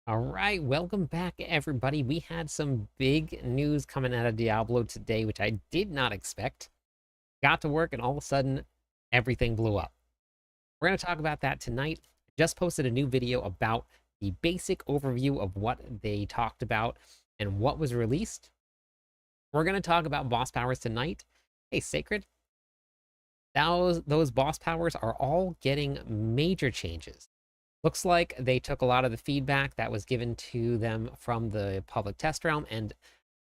All right, welcome back, everybody. We had some big news coming out of Diablo today, which I did not expect. Got to work, and all of a sudden, everything blew up. We're going to talk about that tonight. Just posted a new video about the basic overview of what they talked about and what was released. We're going to talk about boss powers tonight. Hey, Sacred, those boss powers are all getting major changes. Looks like they took a lot of the feedback that was given to them from the public test realm and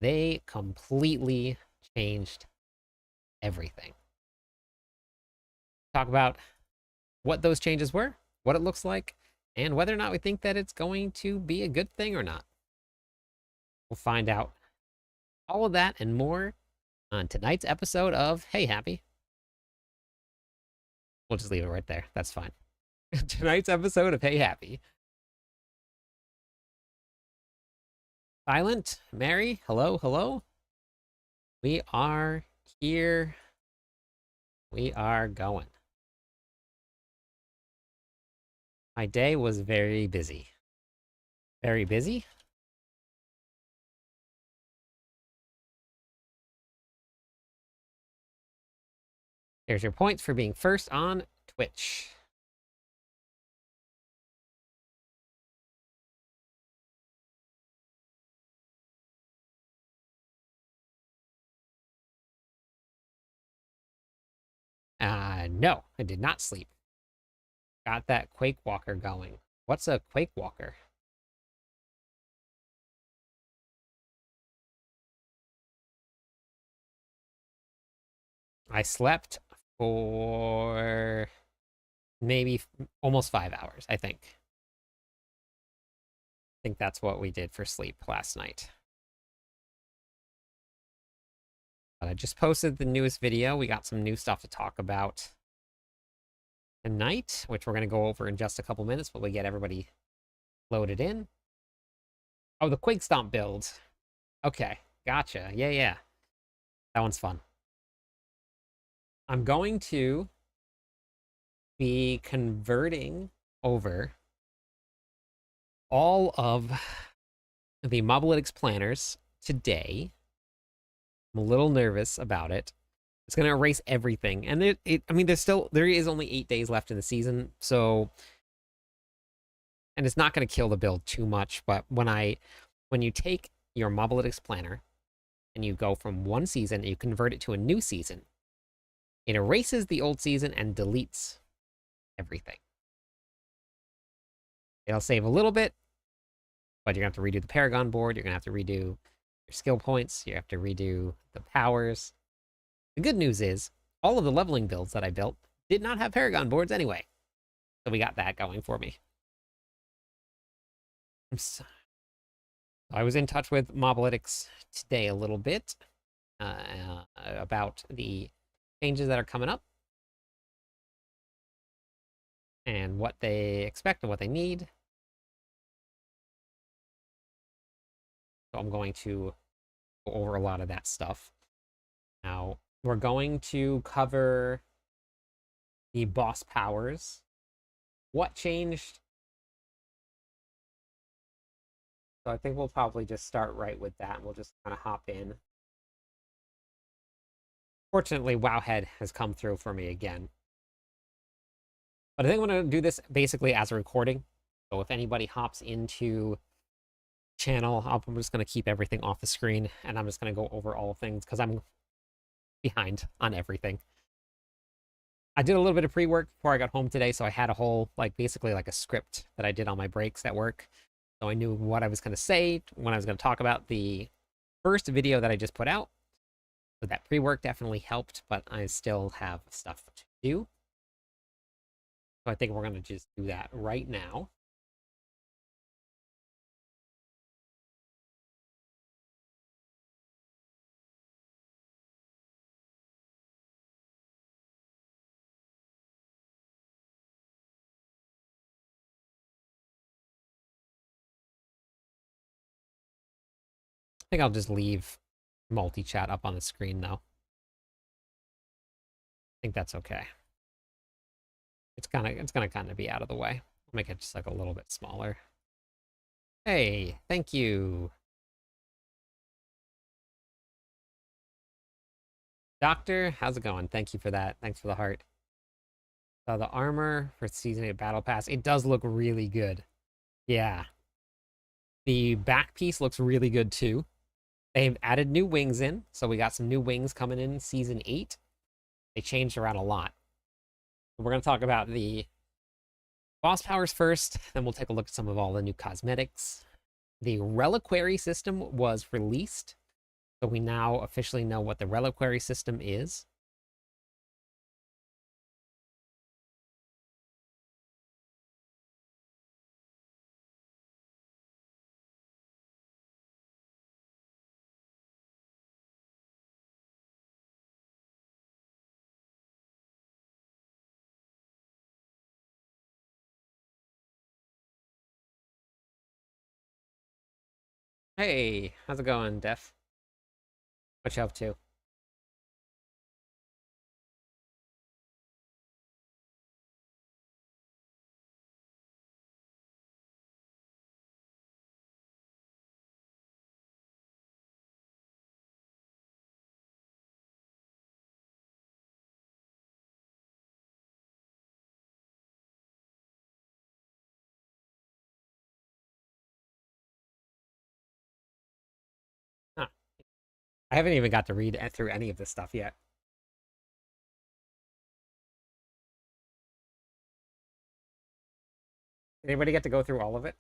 they completely changed everything. Talk about what those changes were, what it looks like, and whether or not we think that it's going to be a good thing or not. We'll find out all of that and more on tonight's episode of Hey Happy. We'll just leave it right there. That's fine. Tonight's episode of Hey Happy. Silent, Mary, hello, hello. We are here. We are going. My day was very busy. Very busy. Here's your points for being first on Twitch. No, I did not sleep. Got that Quake Walker going. What's a Quake Walker? I slept for maybe almost 5 hours, I think. I think that's what we did for sleep last night. But I just posted the newest video. We got some new stuff to talk about tonight, which we're going to go over in just a couple minutes, but we get everybody loaded in. Oh, the Quake Stomp build. Okay, gotcha. Yeah. That one's fun. I'm going to be converting over all of the Mobalytics planners today. I'm a little nervous about it. It's going to erase everything. And I mean, there is only 8 days left in the season. So, and it's not going to kill the build too much. But when you take your Mobalytics planner and you go from one season and you convert it to a new season, it erases the old season and deletes everything. It'll save a little bit, but you're going to have to redo the Paragon board. You're going to have to redo your skill points. You have to redo the powers. The good news is, all of the leveling builds that I built did not have Paragon boards anyway. So we got that going for me. I was in touch with Mobalytics today a little bit about the changes that are coming up and what they expect and what they need. So I'm going to go over a lot of that stuff. Now, we're going to cover the boss powers. What changed? So I think we'll probably just start right with that. And we'll just kind of hop in. Fortunately, Wowhead has come through for me again. But I think I'm going to do this basically as a recording. So if anybody hops into channel, I'm just going to keep everything off the screen. And I'm just going to go over all things because I'm behind on everything. I did a little bit of pre-work before I got home today, so I had a whole, basically like a script that I did on my breaks at work. So I knew what I was going to say when I was going to talk about the first video that I just put out. So that pre-work definitely helped, but I still have stuff to do. So I think we're going to just do that right now. I think I'll just leave multi-chat up on the screen though. I think that's okay. It's gonna kind of be out of the way. I'll make it just like a little bit smaller. Hey, thank you. Doctor, how's it going? Thank you for that. Thanks for the heart. The armor for Season 8 Battle Pass, it does look really good. Yeah. The back piece looks really good too. They've added new wings in, so we got some new wings coming in Season 8. They changed around a lot. We're going to talk about the boss powers first, then we'll take a look at some of all the new cosmetics. The Reliquary system was released, so we now officially know what the Reliquary system is. Hey, how's it going, Def? What you up to? Huh. I haven't even got to read through any of this stuff yet. Did anybody get to go through all of it?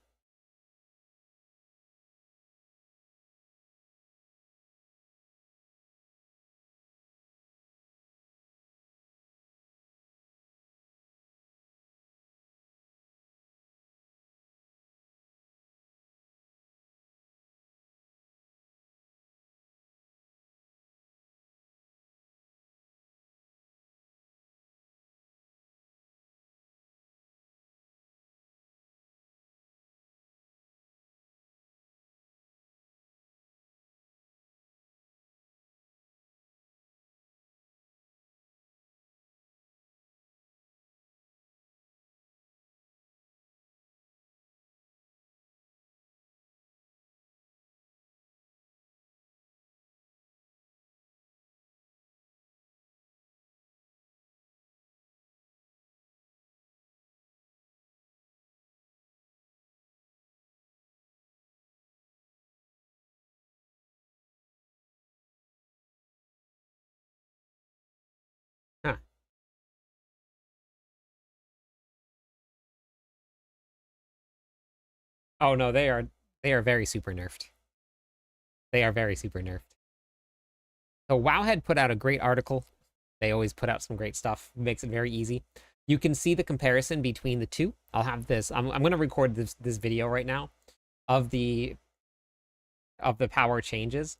Huh. Oh no, they are very super nerfed. They are very super nerfed. So Wowhead put out a great article. They always put out some great stuff. Makes it very easy. You can see the comparison between the two. I'll have this. I'm going to record this video right now of the power changes,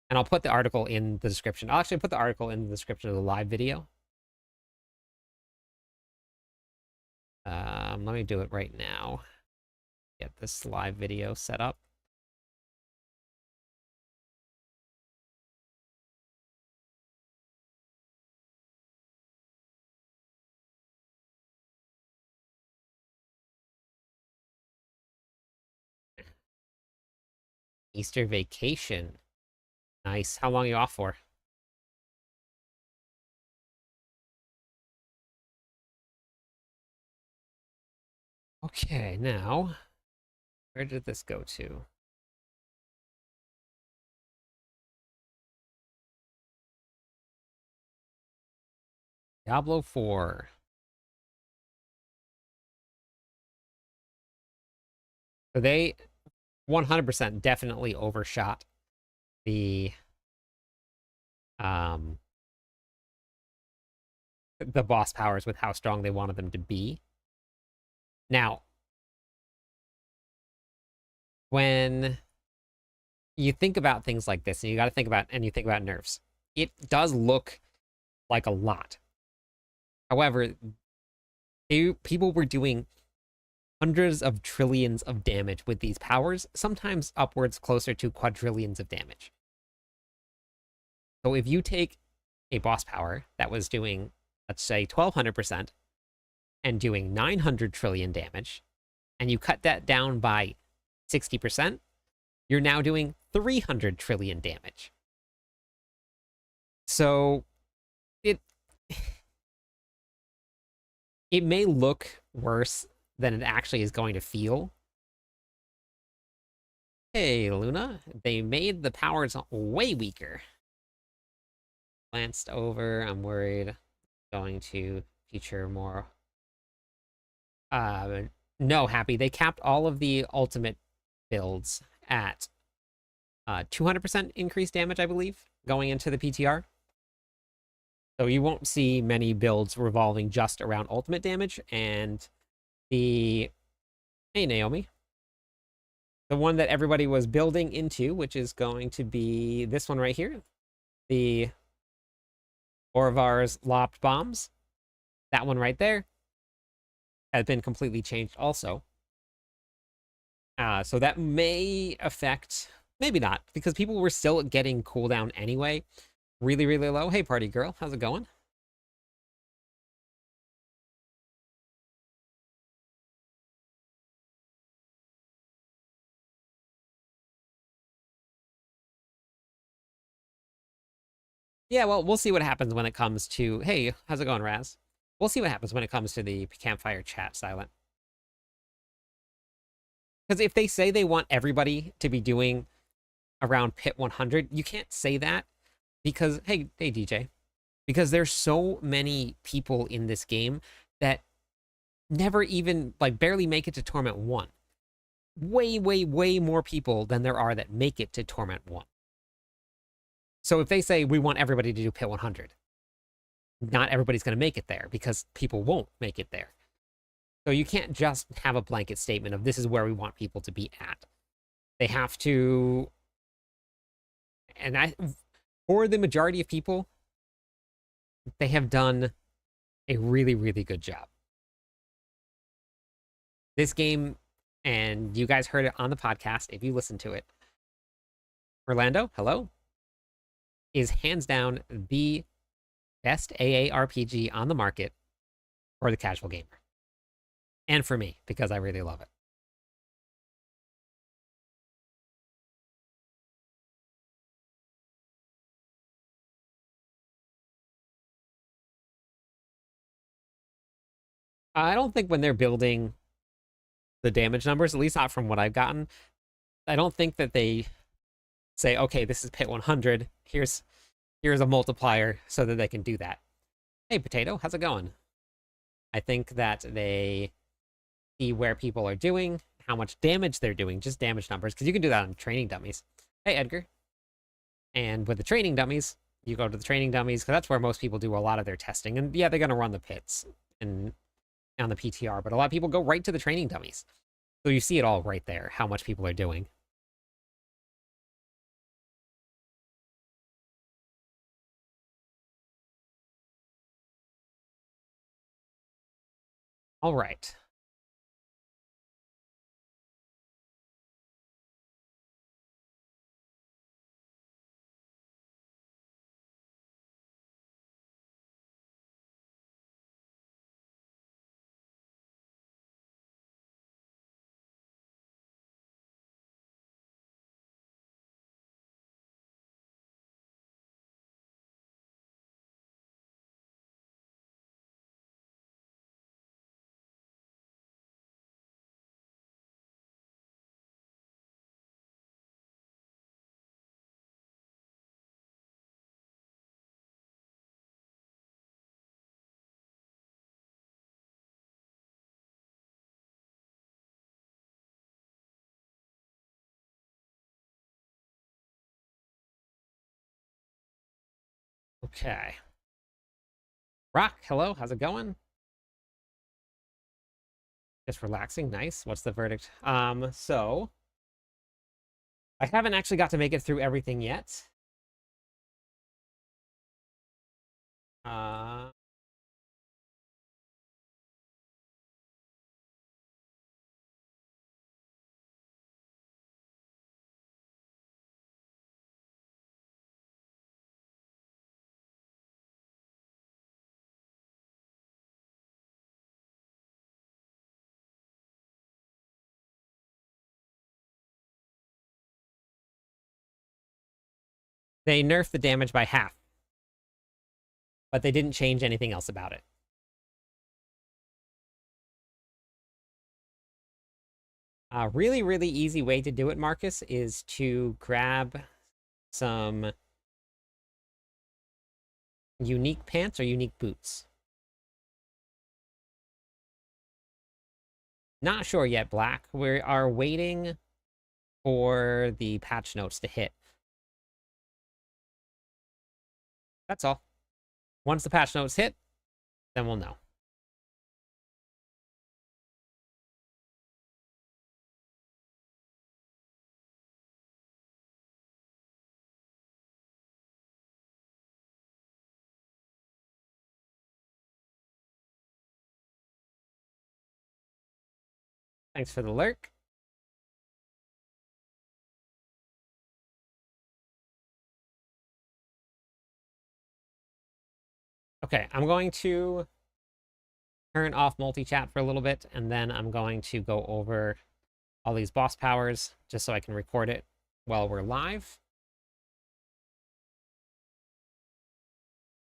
and I'll put the article in the description. I'll actually put the article in the description of the live video. Let me do it right now. Get this live video set up. Easter vacation. Nice. How long are you off for? Okay, now, where did this go to? Diablo 4. So they 100% definitely overshot the um the boss powers with how strong they wanted them to be. Now, when you think about things like this, and you got to think about nerfs, it does look like a lot. However, people were doing hundreds of trillions of damage with these powers, sometimes upwards closer to quadrillions of damage. So if you take a boss power that was doing, let's say, 1200% and doing 900 trillion damage, and you cut that down by 60%, you're now doing 300 trillion damage. So it it may look worse than it actually is going to feel. Hey, Luna, they made the powers way weaker. Glanced over, I'm worried. Going to feature more. No, Happy. They capped all of the ultimate builds at 200% increased damage, I believe, going into the PTR. So you won't see many builds revolving just around ultimate damage. And the... Hey, Naomi. The one that everybody was building into, which is going to be this one right here. The Orvar's Lopped Bombs. That one right there has been completely changed also. So that may affect... Maybe not, because people were still getting cooldown anyway. Really, really low. Hey, party girl. How's it going? Yeah, well, we'll see what happens when it comes to... Hey, how's it going, Raz? We'll see what happens when it comes to the campfire chat, Silent. Because if they say they want everybody to be doing around pit 100, you can't say that because... Hey, DJ. Because there's so many people in this game that never even, like, barely make it to Torment 1. Way, way, way more people than there are that make it to Torment 1. So if they say we want everybody to do pit 100, not everybody's going to make it there because people won't make it there. So you can't just have a blanket statement of this is where we want people to be at. They have to... And for the majority of people, they have done a really, really good job. This game, and you guys heard it on the podcast if you listen to it, Orlando, hello, is hands down the best AARPG on the market for the casual gamer. And for me, because I really love it. I don't think when they're building the damage numbers, at least not from what I've gotten, I don't think that they say, okay, this is pit 100. Here's a multiplier so that they can do that. Hey, Potato, how's it going? I think that they see where people are doing, how much damage they're doing, just damage numbers, because you can do that on training dummies. Hey, Edgar. And with the training dummies, you go to the training dummies, because that's where most people do a lot of their testing. And yeah, they're going to run the pits and on the PTR, but a lot of people go right to the training dummies. So you see it all right there, how much people are doing. All right. Okay. Rock, hello, how's it going? Just relaxing, nice. What's the verdict? So I haven't actually got to make it through everything yet. Uh They nerfed the damage by half, but they didn't change anything else about it. A really, really easy way to do it, Marcus, is to grab some unique pants or unique boots. Not sure yet, Black. We are waiting for the patch notes to hit. That's all. Once the patch notes hit, then we'll know. Thanks for the lurk. Okay, I'm going to turn off multi-chat for a little bit, and then I'm going to go over all these boss powers just so I can record it while we're live.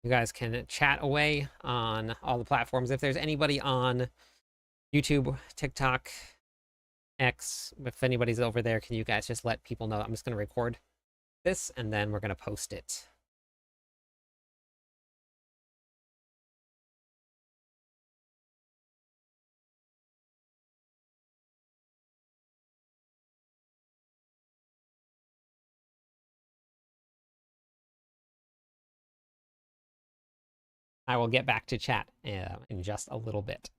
You guys can chat away on all the platforms. If there's anybody on YouTube, TikTok, X, if anybody's over there, can you guys just let people know? I'm just going to record this, and then we're going to post it. I will get back to chat in just a little bit.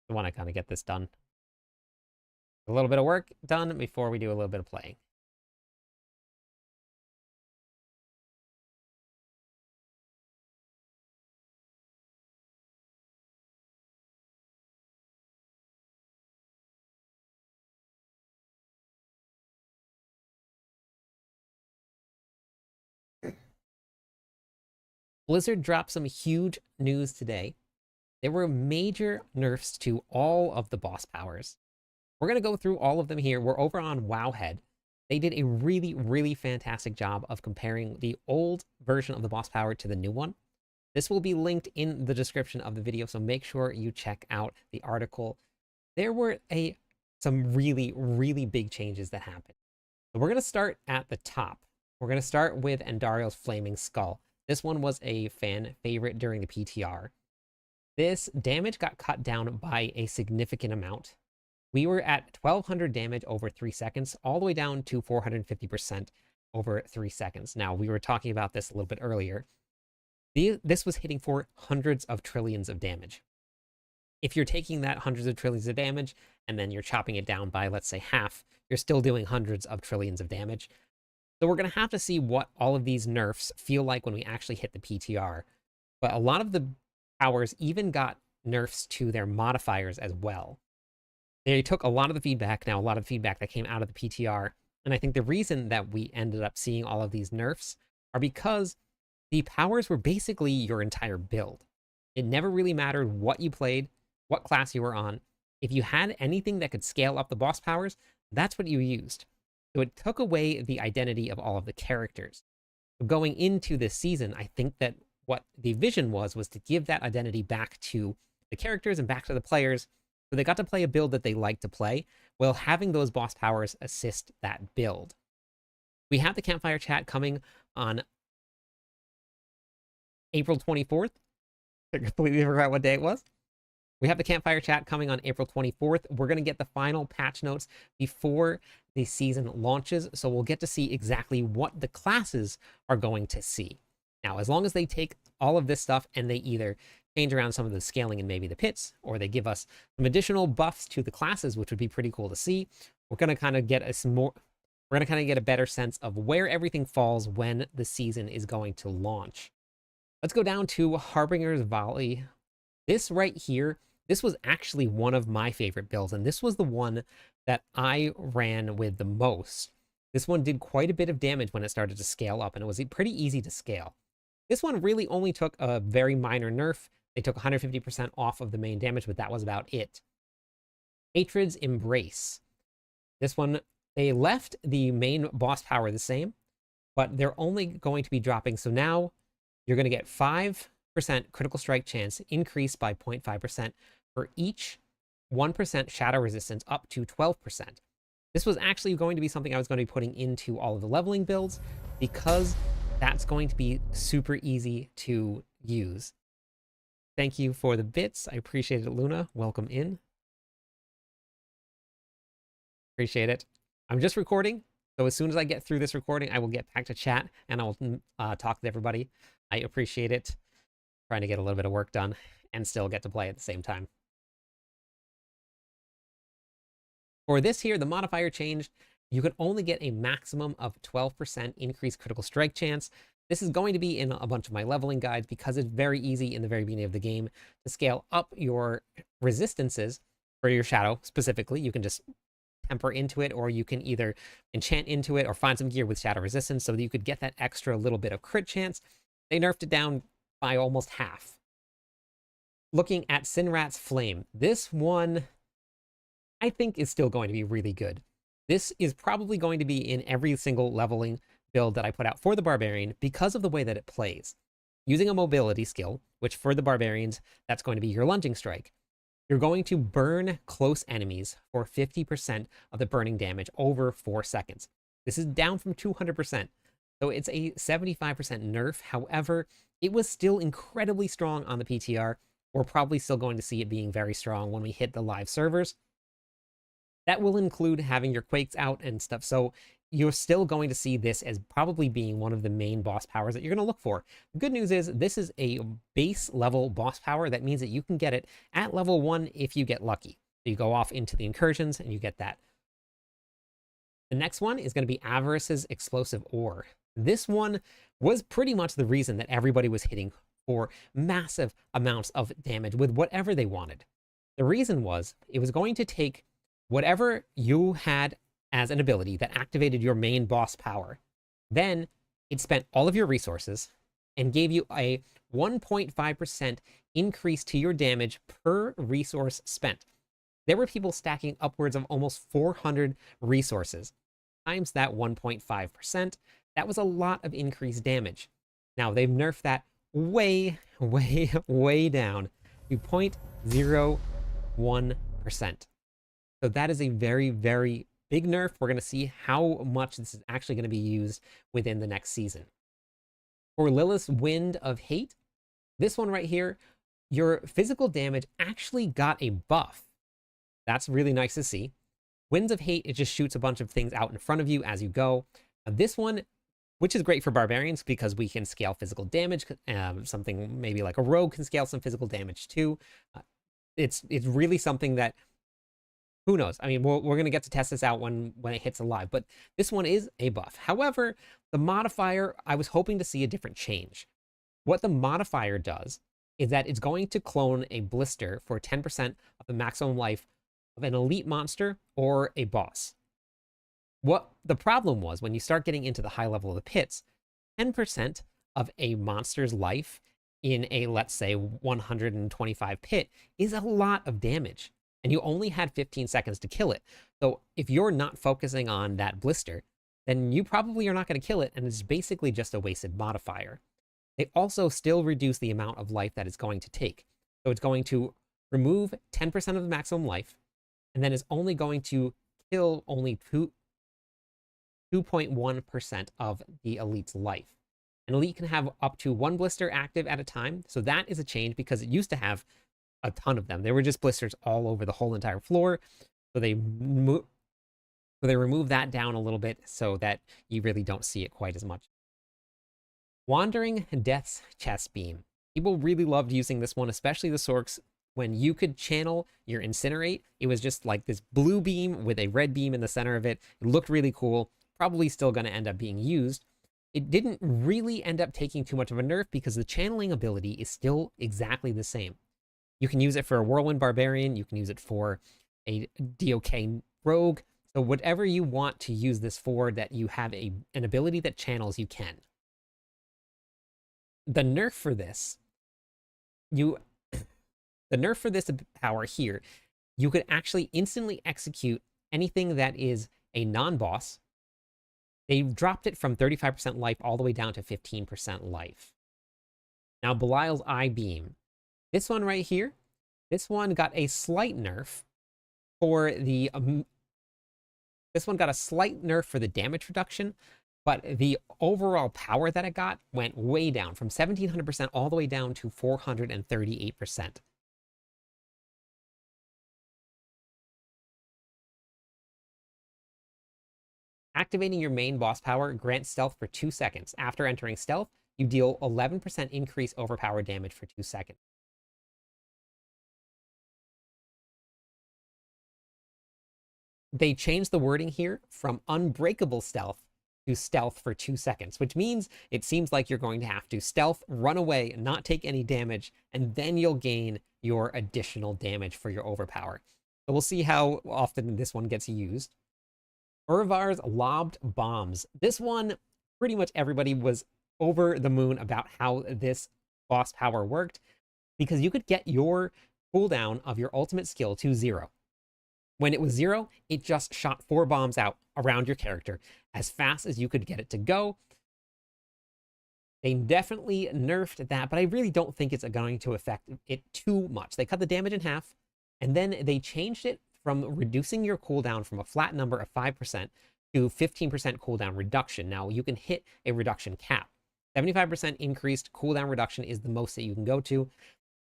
I want to kind of get this done. A little bit of work done before we do a little bit of playing. Blizzard dropped some huge news today. There were major nerfs to all of the boss powers. We're going to go through all of them here. We're over on Wowhead. They did a really, really fantastic job of comparing the old version of the boss power to the new one. This will be linked in the description of the video, so make sure you check out the article. There were some really, really big changes that happened. So we're going to start at the top. We're going to start with Andario's Flaming Skull. This one was a fan favorite during the PTR. This damage got cut down by a significant amount. We were at 1200 damage over 3 seconds, all the way down to 450% over 3 seconds. Now, we were talking about this a little bit earlier. This was hitting for hundreds of trillions of damage. If you're taking that hundreds of trillions of damage, and then you're chopping it down by, let's say, half, you're still doing hundreds of trillions of damage. So we're going to have to see what all of these nerfs feel like when we actually hit the PTR. But a lot of the powers even got nerfs to their modifiers as well. They took a lot of the feedback, a lot of feedback that came out of the PTR, and I think the reason that we ended up seeing all of these nerfs are because the powers were basically your entire build. It never really mattered what you played, what class you were on. If you had anything that could scale up the boss powers, that's what you used. So it took away the identity of all of the characters. Going into this season, I think that what the vision was to give that identity back to the characters and back to the players, so they got to play a build that they like to play, while having those boss powers assist that build. We have the campfire chat coming on April 24th. I completely forgot what day it was. We have the campfire chat coming on April 24th. We're going to get the final patch notes before the season launches, so we'll get to see exactly what the classes are going to see. Now, as long as they take all of this stuff and they either change around some of the scaling and maybe the pits, or they give us some additional buffs to the classes, which would be pretty cool to see, we're going to kind of get a better sense of where everything falls when the season is going to launch. Let's go down to Harbinger's Volley. This right here, this was actually one of my favorite builds, and this was the one that I ran with the most. This one did quite a bit of damage when it started to scale up, and it was pretty easy to scale. This one really only took a very minor nerf. They took 150% off of the main damage, but that was about it. Hatred's Embrace. This one They left the main boss power the same, but they're only going to be dropping. So now you're going to get 5% critical strike chance increased by 0.5% for each 1% shadow resistance up to 12%. This was actually going to be something I was going to be putting into all of the leveling builds because that's going to be super easy to use. Thank you for the bits. I appreciate it, Luna. Welcome in. Appreciate it. I'm just recording, so as soon as I get through this recording, I will get back to chat and I will talk to everybody. I appreciate it. Trying to get a little bit of work done and still get to play at the same time. For this here, the modifier changed. You can only get a maximum of 12% increased critical strike chance. This is going to be in a bunch of my leveling guides because it's very easy in the very beginning of the game to scale up your resistances for your shadow specifically. You can just temper into it, or you can either enchant into it or find some gear with shadow resistance so that you could get that extra little bit of crit chance. They nerfed it down by almost half. Looking at Sinrat's Flame, this one I think is still going to be really good. This is probably going to be in every single leveling build that I put out for the Barbarian because of the way that it plays. Using a mobility skill, which for the Barbarians, that's going to be your lunging strike. You're going to burn close enemies for 50% of the burning damage over 4 seconds. This is down from 200%, so it's a 75% nerf. However, it was still incredibly strong on the PTR. We're probably still going to see it being very strong when we hit the live servers. That will include having your quakes out and stuff, so you're still going to see this as probably being one of the main boss powers that you're going to look for. The good news is this is a base level boss power. That means that you can get it at level 1 if you get lucky. So you go off into the incursions and you get that. The next one is going to be Avarice's Explosive Ore. This one was pretty much the reason that everybody was hitting for massive amounts of damage with whatever they wanted. The reason was it was going to take whatever you had as an ability that activated your main boss power. Then it spent all of your resources and gave you a 1.5% increase to your damage per resource spent. There were people stacking upwards of almost 400 resources times that 1.5%. That was a lot of increased damage. Now they've nerfed that way, way, way down to 0.01%. So that is a very, very big nerf. We're going to see how much this is actually going to be used within the next season. For Lilith's Wind of Hate, this one right here, your physical damage actually got a buff. That's really nice to see. Winds of Hate, it just shoots a bunch of things out in front of you as you go. This one, which is great for Barbarians because we can scale physical damage. Something maybe like a Rogue can scale some physical damage too. It's really something that, who knows? I mean, we're going to get to test this out when it hits alive, but this one is a buff. However, the modifier, I was hoping to see a different change. What the modifier does is that it's going to clone a blister for 10% of the maximum life of an elite monster or a boss. What the problem was when you start getting into the high level of the pits, 10% of a monster's life in a, let's say, 125 pit is a lot of damage. And you only had 15 seconds to kill it. So if you're not focusing on that blister, then you probably are not going to kill it, and it's basically just a wasted modifier. They also still reduce the amount of life that it's going to take. So it's going to remove 10% of the maximum life, and then is only going to kill only 2.1% of the elite's life. An elite can have up to 1 blister active at a time, so that is a change because it used to have a ton of them. There were just blisters all over the whole entire floor. So they remove that down a little bit so that you really don't see it quite as much. Wandering Death's Chest Beam. People really loved using this one, especially the Sorks, when you could channel your Incinerate. It was just like this blue beam with a red beam in the center of it. It looked really cool. Probably still going to end up being used. It didn't really end up taking too much of a nerf because the channeling ability is still exactly the same. You can use it for a Whirlwind Barbarian. You can use it for a DOK Rogue. So whatever you want to use this for, that you have an ability that channels, you can. The nerf for this, power here, you could actually instantly execute anything that is a non-boss, they dropped it from 35% life all the way down to 15% life. Now, Belial's Eye Beam. This one right here, this one got a slight nerf for the... this one got a slight nerf for the damage reduction, but the overall power that it got went way down, from 1700% all the way down to 438%. Activating your main boss power grants stealth for 2 seconds. After entering stealth, you deal 11% increase overpower damage for 2 seconds. They changed the wording here from unbreakable stealth to stealth for 2 seconds, which means it seems like you're going to have to stealth, run away, not take any damage, and then you'll gain your additional damage for your overpower. So we'll see how often this one gets used. Urvar's Lobbed Bombs. This one, pretty much everybody was over the moon about how this boss power worked, because you could get your cooldown of your ultimate skill to 0. When it was 0, it just shot 4 bombs out around your character as fast as you could get it to go. They definitely nerfed that, but I really don't think it's going to affect it too much. They cut the damage in half, and then they changed it from reducing your cooldown from a flat number of 5% to 15% cooldown reduction. Now, you can hit a reduction cap. 75% increased cooldown reduction is the most that you can go to.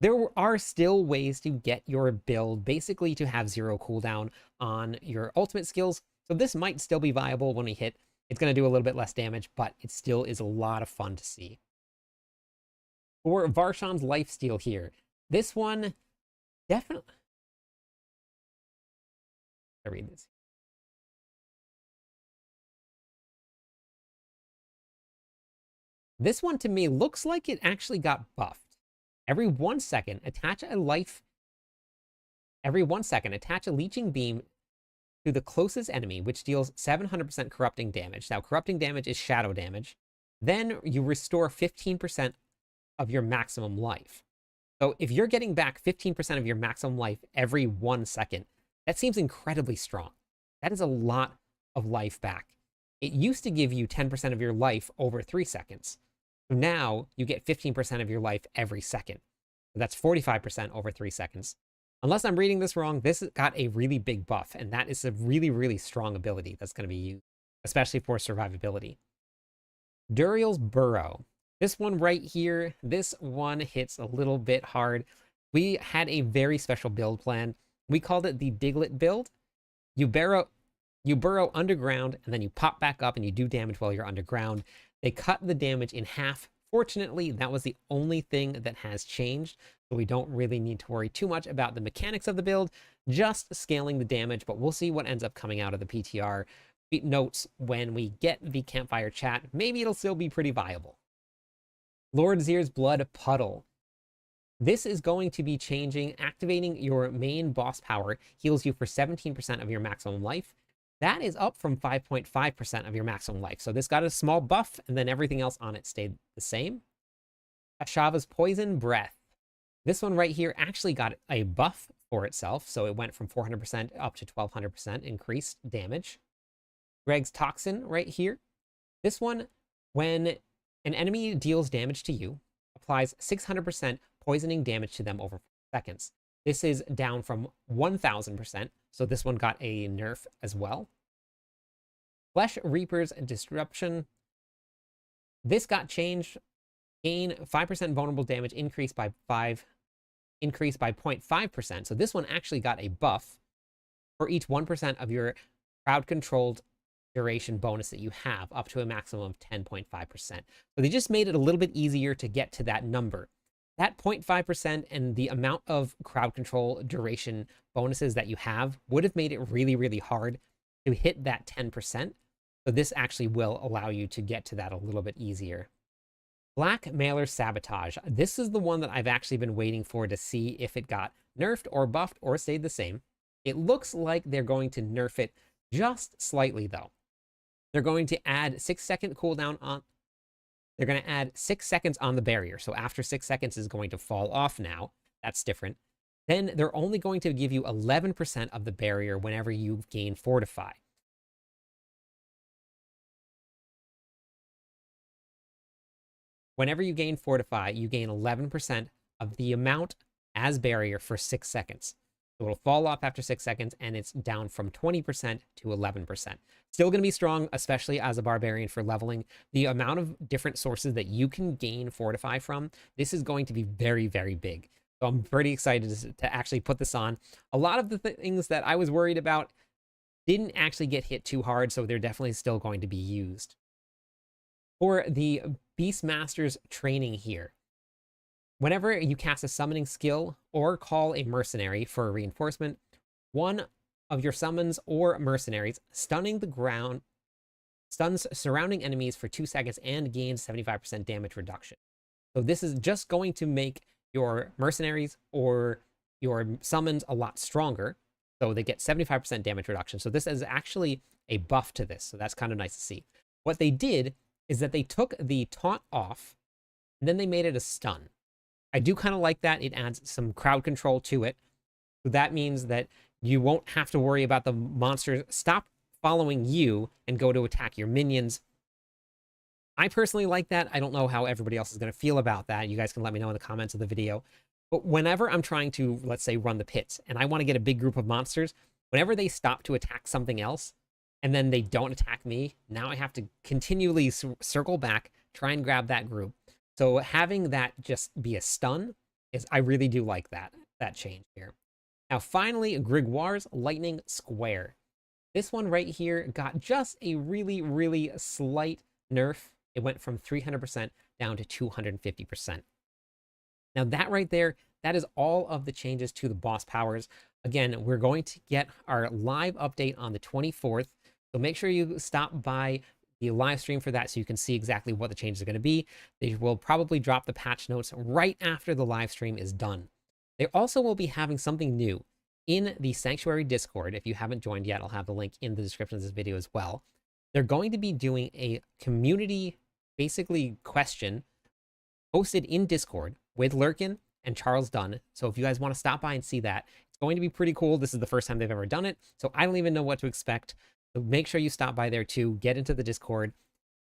There are still ways to get your build basically to have 0 cooldown on your ultimate skills. So this might still be viable when we hit. It's going to do a little bit less damage, but it still is a lot of fun to see. For Varshan's Lifesteal here, this one definitely... I read this. This one to me looks like it actually got buffed. Every 1 second, attach a leeching beam to the closest enemy, which deals 700% corrupting damage. Now, corrupting damage is shadow damage. Then you restore 15% of your maximum life. So if you're getting back 15% of your maximum life every 1 second, that seems incredibly strong. That is a lot of life back. It used to give you 10% of your life over 3 seconds. So now you get 15% of your life every second. So that's 45% over 3 seconds. Unless I'm reading this wrong, this got a really big buff, and that is a really, really strong ability that's going to be used, especially for survivability. Duriel's Burrow. This one right here, this one hits a little bit hard. We had a very special build plan. We called it the Diglett build. You burrow underground, and then you pop back up and you do damage while you're underground. They cut the damage in half. Fortunately, that was the only thing that has changed, so we don't really need to worry too much about the mechanics of the build, just scaling the damage, but we'll see what ends up coming out of the PTR notes when we get the campfire chat. Maybe it'll still be pretty viable. Lord Zir's Blood Puddle. This is going to be changing. Activating your main boss power heals you for 17% of your maximum life. That is up from 5.5% of your maximum life. So this got a small buff, and then everything else on it stayed the same. Ashava's Poison Breath. This one right here actually got a buff for itself. So it went from 400% up to 1200% increased damage. Greg's Toxin right here. This one, when an enemy deals damage to you, applies 600% poisoning damage to them over 4 seconds. This is down from 1000%, so this one got a nerf as well. Flesh Reaper's Disruption. This got changed. Gain 5% vulnerable damage, increased by 0.5%. So this one actually got a buff for each 1% of your crowd-controlled duration bonus that you have, up to a maximum of 10.5%. So they just made it a little bit easier to get to that number. That 0.5% and the amount of crowd control duration bonuses that you have would have made it really, really hard to hit that 10%. So this actually will allow you to get to that a little bit easier. Black Mailer Sabotage. This is the one that I've actually been waiting for to see if it got nerfed or buffed or stayed the same. It looks like they're going to nerf it just slightly, though. They're going to add 6-second cooldown on... They're going to add 6 seconds on the barrier. So after 6 seconds is going to fall off now. That's different. Then they're only going to give you 11% of the barrier whenever you gain Fortify. Whenever you gain Fortify, you gain 11% of the amount as barrier for 6 seconds. So it'll fall off after 6 seconds, and it's down from 20% to 11%. Still going to be strong, especially as a barbarian for leveling. The amount of different sources that you can gain Fortify from, this is going to be very, very big. So I'm pretty excited to actually put this on. A lot of the things that I was worried about didn't actually get hit too hard, so they're definitely still going to be used. For the Beastmaster's training here, whenever you cast a summoning skill or call a mercenary for a reinforcement, one of your summons or mercenaries stuns surrounding enemies for 2 seconds and gains 75% damage reduction. So this is just going to make your mercenaries or your summons a lot stronger. So they get 75% damage reduction. So this is actually a buff to this. So that's kind of nice to see. What they did is that they took the taunt off and then they made it a stun. I do kind of like that. It adds some crowd control to it. So that means that you won't have to worry about the monsters stop following you and go to attack your minions. I personally like that. I don't know how everybody else is going to feel about that. You guys can let me know in the comments of the video. But whenever I'm trying to, let's say, run the pits, and I want to get a big group of monsters, whenever they stop to attack something else, and then they don't attack me, now I have to continually circle back, try and grab that group. So having that just be a stun I really do like that change here. Now, finally, Grégoire's Lightning Square. This one right here got just a really, really slight nerf. It went from 300% down to 250%. Now that right there, that is all of the changes to the boss powers. Again, we're going to get our live update on the 24th. So make sure you stop by the live stream for that so you can see exactly what the changes are going to be. They will probably drop the patch notes right after the live stream is done. They also will be having something new in the Sanctuary Discord. If you haven't joined yet, I'll have the link in the description of this video as well. They're going to be doing a community, basically, question hosted in Discord with Lurkin and Charles Dunn. So if you guys want to stop by and see that, it's going to be pretty cool. This is the first time they've ever done it, so I don't even know what to expect. So make sure you stop by there too, get into the Discord,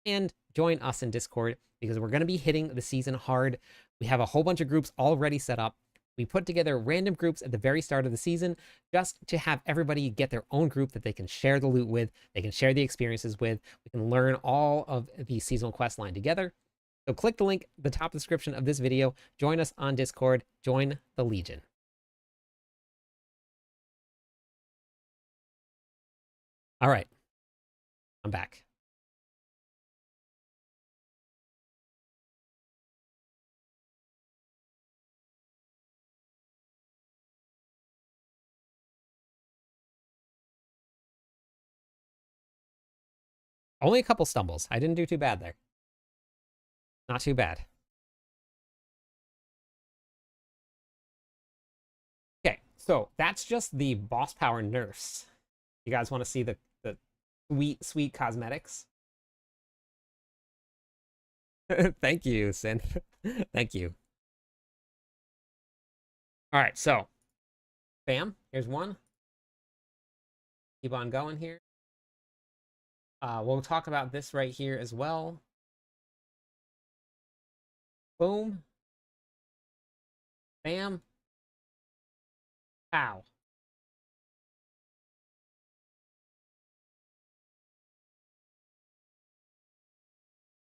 and join us in Discord, because we're going to be hitting the season hard. We have a whole bunch of groups already set up. We put together random groups at the very start of the season just to have everybody get their own group that they can share the loot with, they can share the experiences with. We can learn all of the seasonal quest line together. So click the link at the top description of this video, join us on Discord, join the Legion. All right, I'm back. Only a couple stumbles. I didn't do too bad there. Not too bad. Okay, so that's just the boss power nerfs. You guys want to see the sweet, sweet cosmetics? Thank you, Sin. Thank you. All right, so bam, here's one. Keep on going here. We'll talk about this right here as well. Boom. Bam. Pow.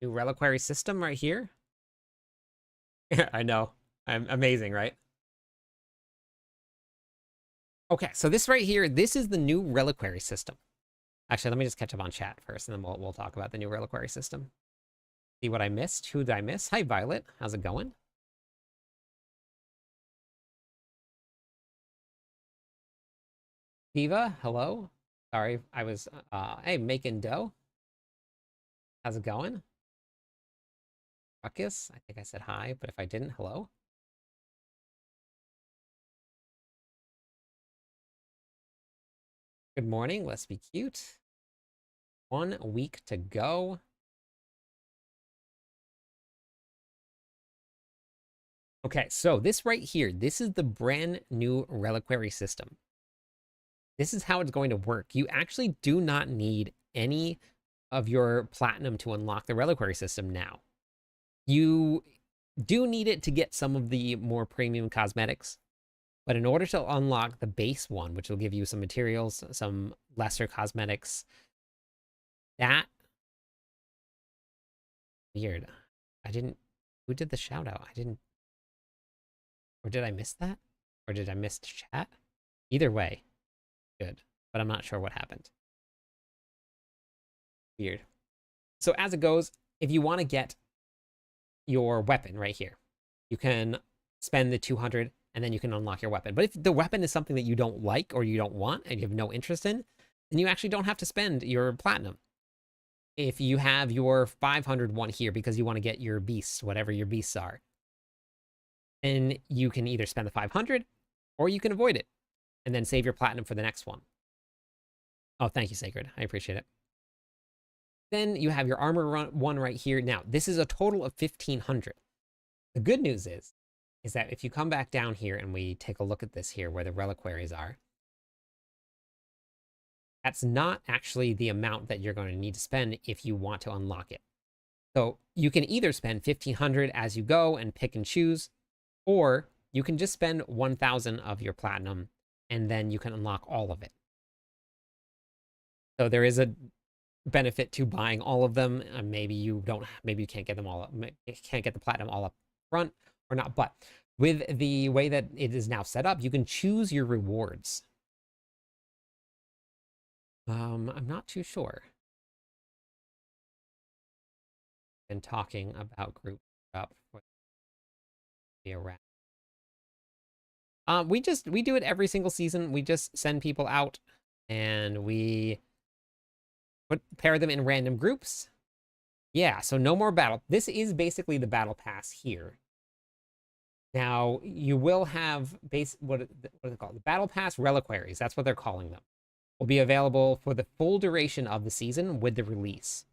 New Reliquary system right here. I know. I'm amazing, right? Okay, so this right here, this is the new Reliquary system. Actually, let me just catch up on chat first, and then we'll talk about the new Reliquary system. See what I missed. Who did I miss? Hi, Violet. How's it going? Diva, hello. Sorry, I was, hey, making dough. How's it going? Ruckus, I think I said hi, but if I didn't, hello. Good morning, let's be cute. 1 week to go. Okay, so this right here, this is the brand new Reliquary system. This is how it's going to work. You actually do not need any of your platinum to unlock the Reliquary system now. You do need it to get some of the more premium cosmetics, but in order to unlock the base one, which will give you some materials, some lesser cosmetics, that weird. I didn't. Who did the shout out? I didn't. Or did I miss that? Or did I miss the chat? Either way, good. But I'm not sure what happened. Weird. So as it goes, if you want to get your weapon right here, you can spend the 200 and then you can unlock your weapon. But if the weapon is something that you don't like or you don't want and you have no interest in, then you actually don't have to spend your platinum. If you have your 500 one here because you want to get your beasts, whatever your beasts are, then you can either spend the 500 or you can avoid it and then save your platinum for the next one. Oh, thank you, Sacred. I appreciate it. Then you have your armor one right here. Now, this is a total of 1,500. The good news is that if you come back down here and we take a look at this here where the reliquaries are, that's not actually the amount that you're going to need to spend if you want to unlock it. So you can either spend 1,500 as you go and pick and choose, or you can just spend 1,000 of your platinum and then you can unlock all of it. So there is a benefit to buying all of them. Maybe you can't get them all up, can't get the platinum all up front or not. But with the way that it is now set up, you can choose your rewards. I'm not too sure. Been talking about group up for be around. We do it every single season. We just send people out and we pair them in random groups. Yeah, so no more battle. This is basically the battle pass here. Now, you will have what are they called? The battle pass reliquaries. That's what they're calling them. Will be available for the full duration of the season with the release.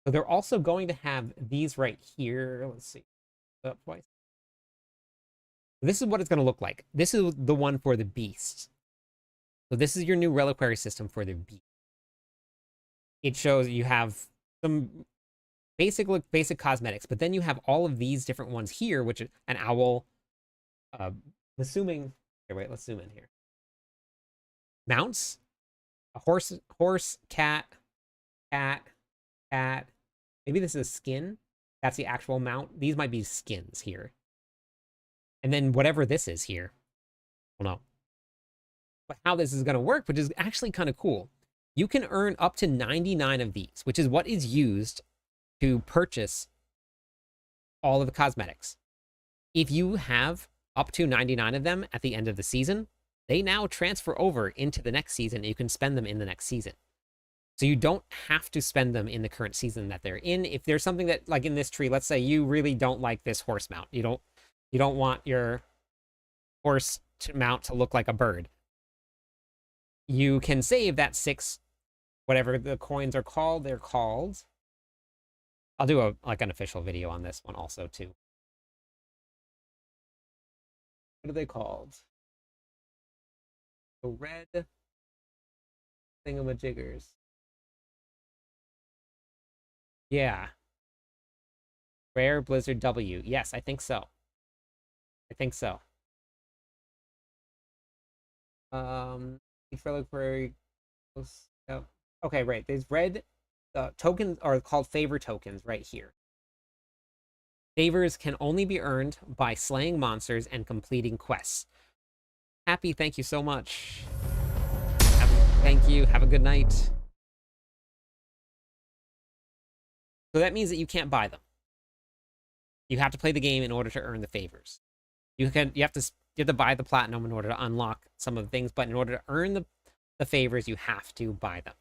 So they're also going to have these right here. Let's see. Up twice. This is what it's going to look like. This is the one for the beasts. So this is your new reliquary system for the beast. It shows you have some basic cosmetics, but then you have all of these different ones here, which is an owl. Assuming, okay, wait, let's zoom in here. Mounts, a horse, cat. Maybe this is a skin. That's the actual mount. These might be skins here. And then whatever this is here, I don't know. But how this is going to work, which is actually kind of cool. You can earn up to 99 of these, which is what is used to purchase all of the cosmetics. If you have up to 99 of them at the end of the season, they now transfer over into the next season and you can spend them in the next season. So you don't have to spend them in the current season that they're in. If there's something that, like in this tree, let's say you really don't like this horse mount. You don't want your horse mount to look like a bird. You can save that 6, whatever the coins are called. They're called. I'll do an official video on this one also too. What are they called? The red thingamajiggers. Yeah. Rare Blizzard W. Yes, I think so. Each reliquary. Okay, right. These red tokens are called favor tokens right here. Favors can only be earned by slaying monsters and completing quests. Happy, thank you so much. Thank you. Have a good night. So that means that you can't buy them. You have to play the game in order to earn the favors. You have to buy the platinum in order to unlock some of the things, but in order to earn the favors, you have to buy them.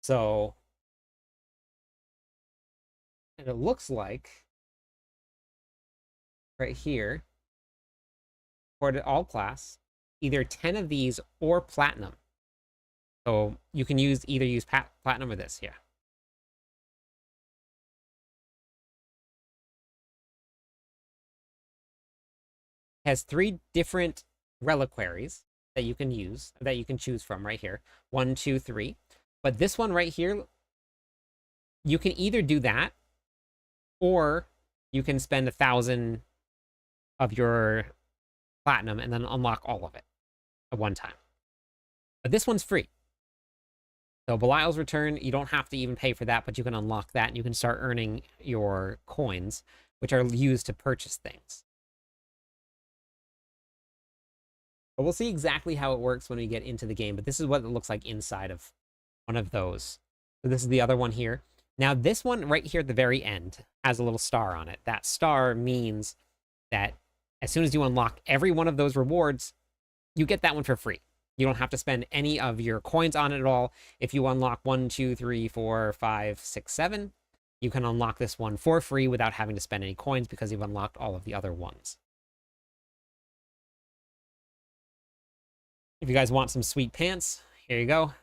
So, and it looks like right here, for the all class, either 10 of these or platinum. So you can use platinum or this, yeah. Has 3 different reliquaries that you can use, that you can choose from right here. 1, 2, 3. But this one right here, you can either do that, Or you can spend 1,000 of your platinum and then unlock all of it at one time. But this one's free. So Belial's Return, you don't have to even pay for that, but you can unlock that and you can start earning your coins, which are used to purchase things. But we'll see exactly how it works when we get into the game, but this is what it looks like inside of one of those. So this is the other one here. Now this one right here at the very end has a little star on it. That star means that as soon as you unlock every one of those rewards, you get that one for free. You don't have to spend any of your coins on it at all. If you unlock 1, 2, 3, 4, 5, 6, 7, you can unlock this one for free without having to spend any coins because you've unlocked all of the other ones. If you guys want some sweet pants, here you go.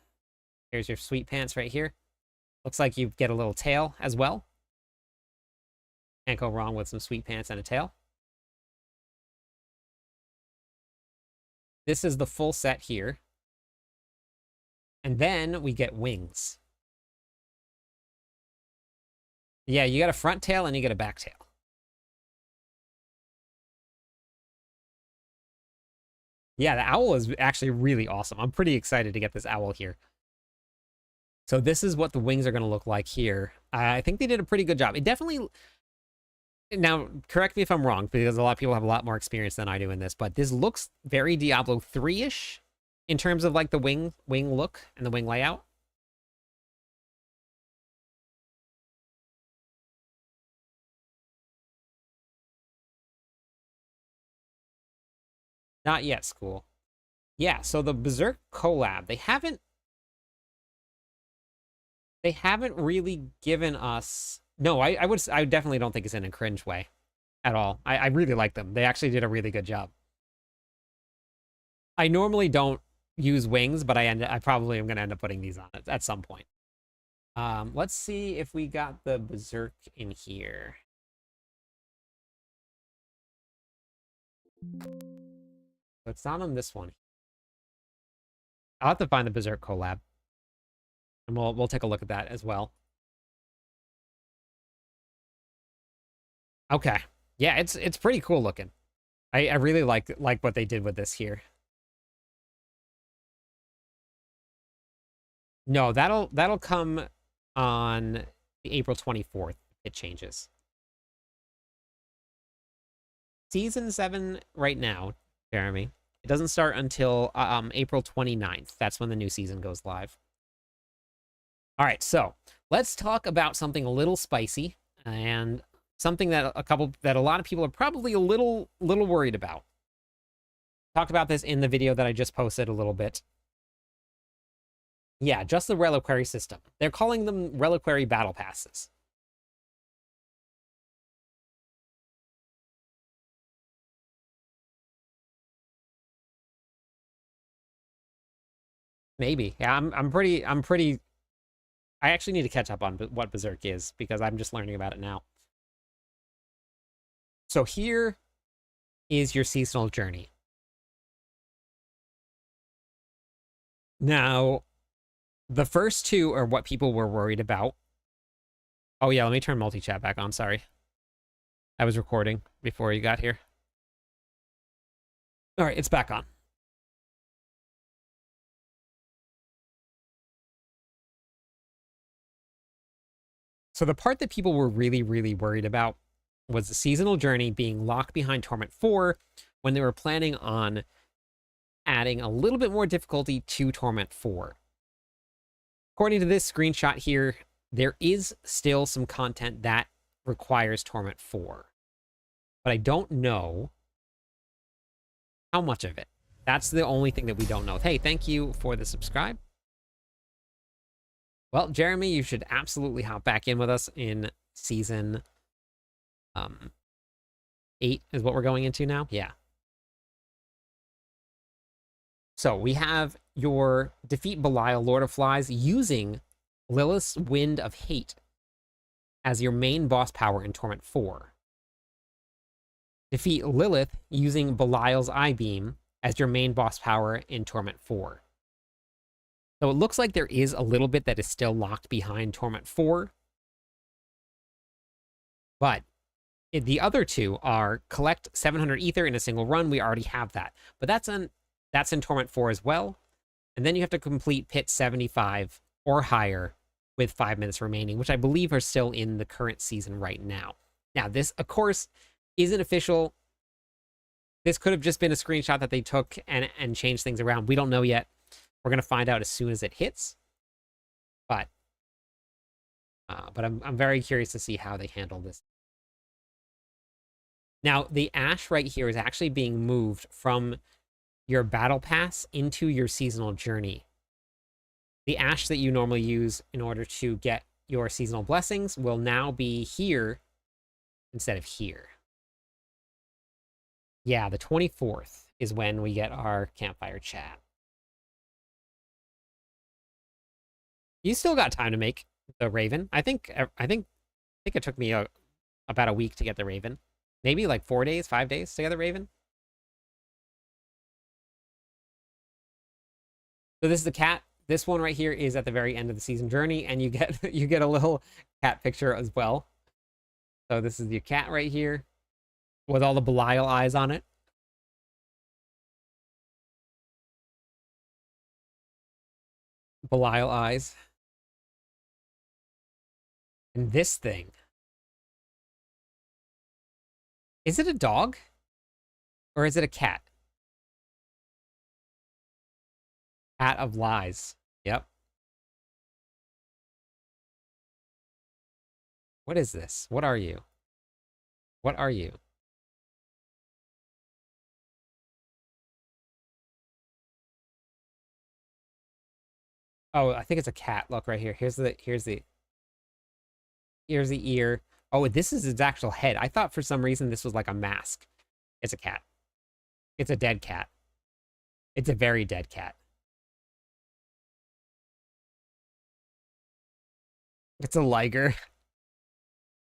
Here's your sweet pants right here. Looks like you get a little tail as well. Can't go wrong with some sweet pants and a tail. This is the full set here. And then we get wings. Yeah, you get a front tail and you get a back tail. Yeah, the owl is actually really awesome. I'm pretty excited to get this owl here. So this is what the wings are going to look like here. I think they did a pretty good job. It definitely... Now, correct me if I'm wrong, because a lot of people have a lot more experience than I do in this, but this looks very Diablo 3-ish in terms of like the wing look and the wing layout. Not yet, school. Yeah, so the Berserk collab, they haven't really given us... No, I definitely don't think it's in a cringe way at all. I really like them. They actually did a really good job. I normally don't use wings, but I probably am going to end up putting these on it at some point. Let's see if we got the Berserk in here. So it's not on this one. I'll have to find the Berserk collab. And we'll take a look at that as well. Okay. Yeah, it's pretty cool looking. I really like what they did with this here. No, that'll come on the April 24th. It changes. Season 7 right now, Jeremy. It doesn't start until April 29th. That's when the new season goes live. All right, so let's talk about something a little spicy and something that a lot of people are probably a little worried about. Talked about this in the video that I just posted a little bit. Yeah, just the Reliquary system. They're calling them Reliquary battle passes. Maybe. Yeah, I'm pretty I actually need to catch up on what Berserk is because I'm just learning about it now. So here is your seasonal journey. Now, the first two are what people were worried about. Oh yeah, let me turn multi-chat back on, sorry. I was recording before you got here. All right, it's back on. So the part that people were really worried about was the seasonal journey being locked behind Torment 4 when they were planning on adding a little bit more difficulty to Torment 4. According to this screenshot here, there is still some content that requires Torment 4. But I don't know how much of it. That's the only thing that we don't know. Hey, thank you for the subscribe. Well, Jeremy, you should absolutely hop back in with us in season 8 is what we're going into now. Yeah. So we have your defeat Belial, Lord of Flies, using Lilith's Wind of Hate as your main boss power in Torment 4. Defeat Lilith using Belial's Eye Beam as your main boss power in Torment 4. So it looks like there is a little bit that is still locked behind Torment 4. But the other two are collect 700 ether in a single run. We already have that. But that's in Torment 4 as well. And then you have to complete Pit 75 or higher with 5 minutes remaining, which I believe are still in the current season right now. Now, this, of course, isn't official. This could have just been a screenshot that they took and changed things around. We don't know yet. We're going to find out as soon as it hits. But I'm very curious to see how they handle this. Now, the ash right here is actually being moved from your battle pass into your seasonal journey. The ash that you normally use in order to get your seasonal blessings will now be here instead of here. Yeah, the 24th is when we get our campfire chat. You still got time to make the Raven. I think it took me about a week to get the Raven. Maybe like 4 days, 5 days to get the Raven. So this is the cat. This one right here is at the very end of the season journey, and you get a little cat picture as well. So this is your cat right here with all the Belial eyes on it. Belial eyes. And this thing. Is it a dog? Or is it a cat? Cat of lies. Yep. What is this? What are you? What are you? Oh, I think it's a cat. Look right here. Here's the ear. Oh, this is its actual head. I thought for some reason this was like a mask. It's a cat. It's a dead cat. It's a very dead cat. It's a liger.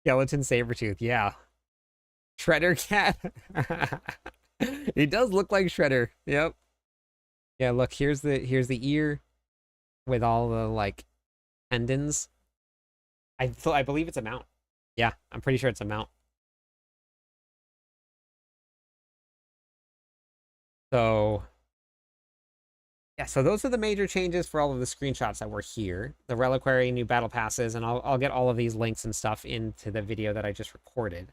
Skeleton Sabretooth, yeah. Shredder cat. He does look like Shredder. Yep. Yeah, look, here's the ear with all the like tendons. I believe it's a mount. Yeah, I'm pretty sure it's a mount. So yeah, so those are the major changes for all of the screenshots that were here. The Reliquary, new battle passes, and I'll get all of these links and stuff into the video that I just recorded.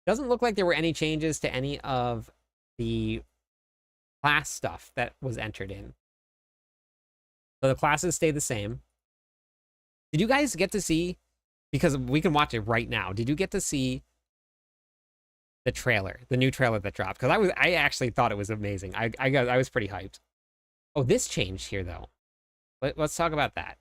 Doesn't look like there were any changes to any of the class stuff that was entered in. So the classes stay the same. Did you guys get to see, because we can watch it right now, did you get to see the trailer, the new trailer that dropped? Because I actually thought it was amazing. I was pretty hyped. Oh, this changed here though. Let's talk about that.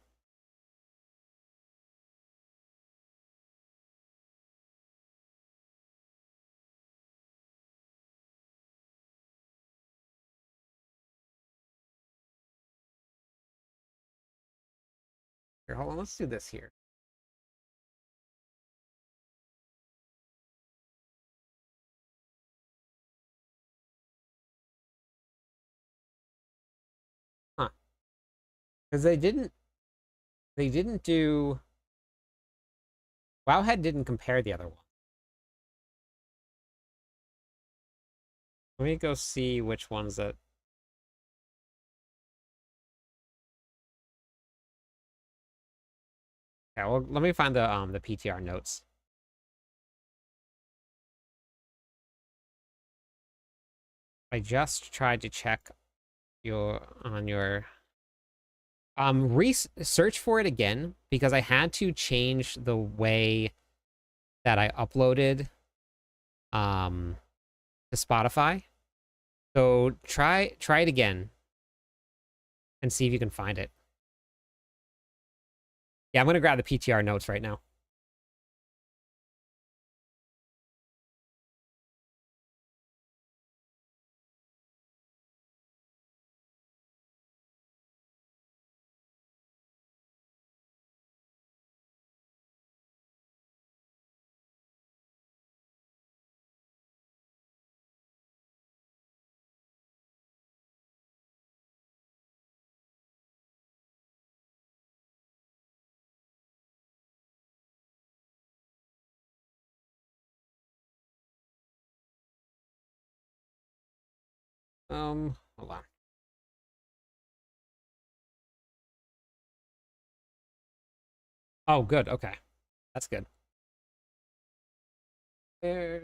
Here, hold on, let's do this here. Huh. Because they didn't do, Wowhead didn't compare the other one. Let me go see which ones that. Yeah, well, let me find the PTR notes. I just tried to check your search for it again because I had to change the way that I uploaded to Spotify. So try it again and see if you can find it. Yeah, I'm gonna grab the PTR notes right now. Hold on. Oh, good. Okay. That's good. There.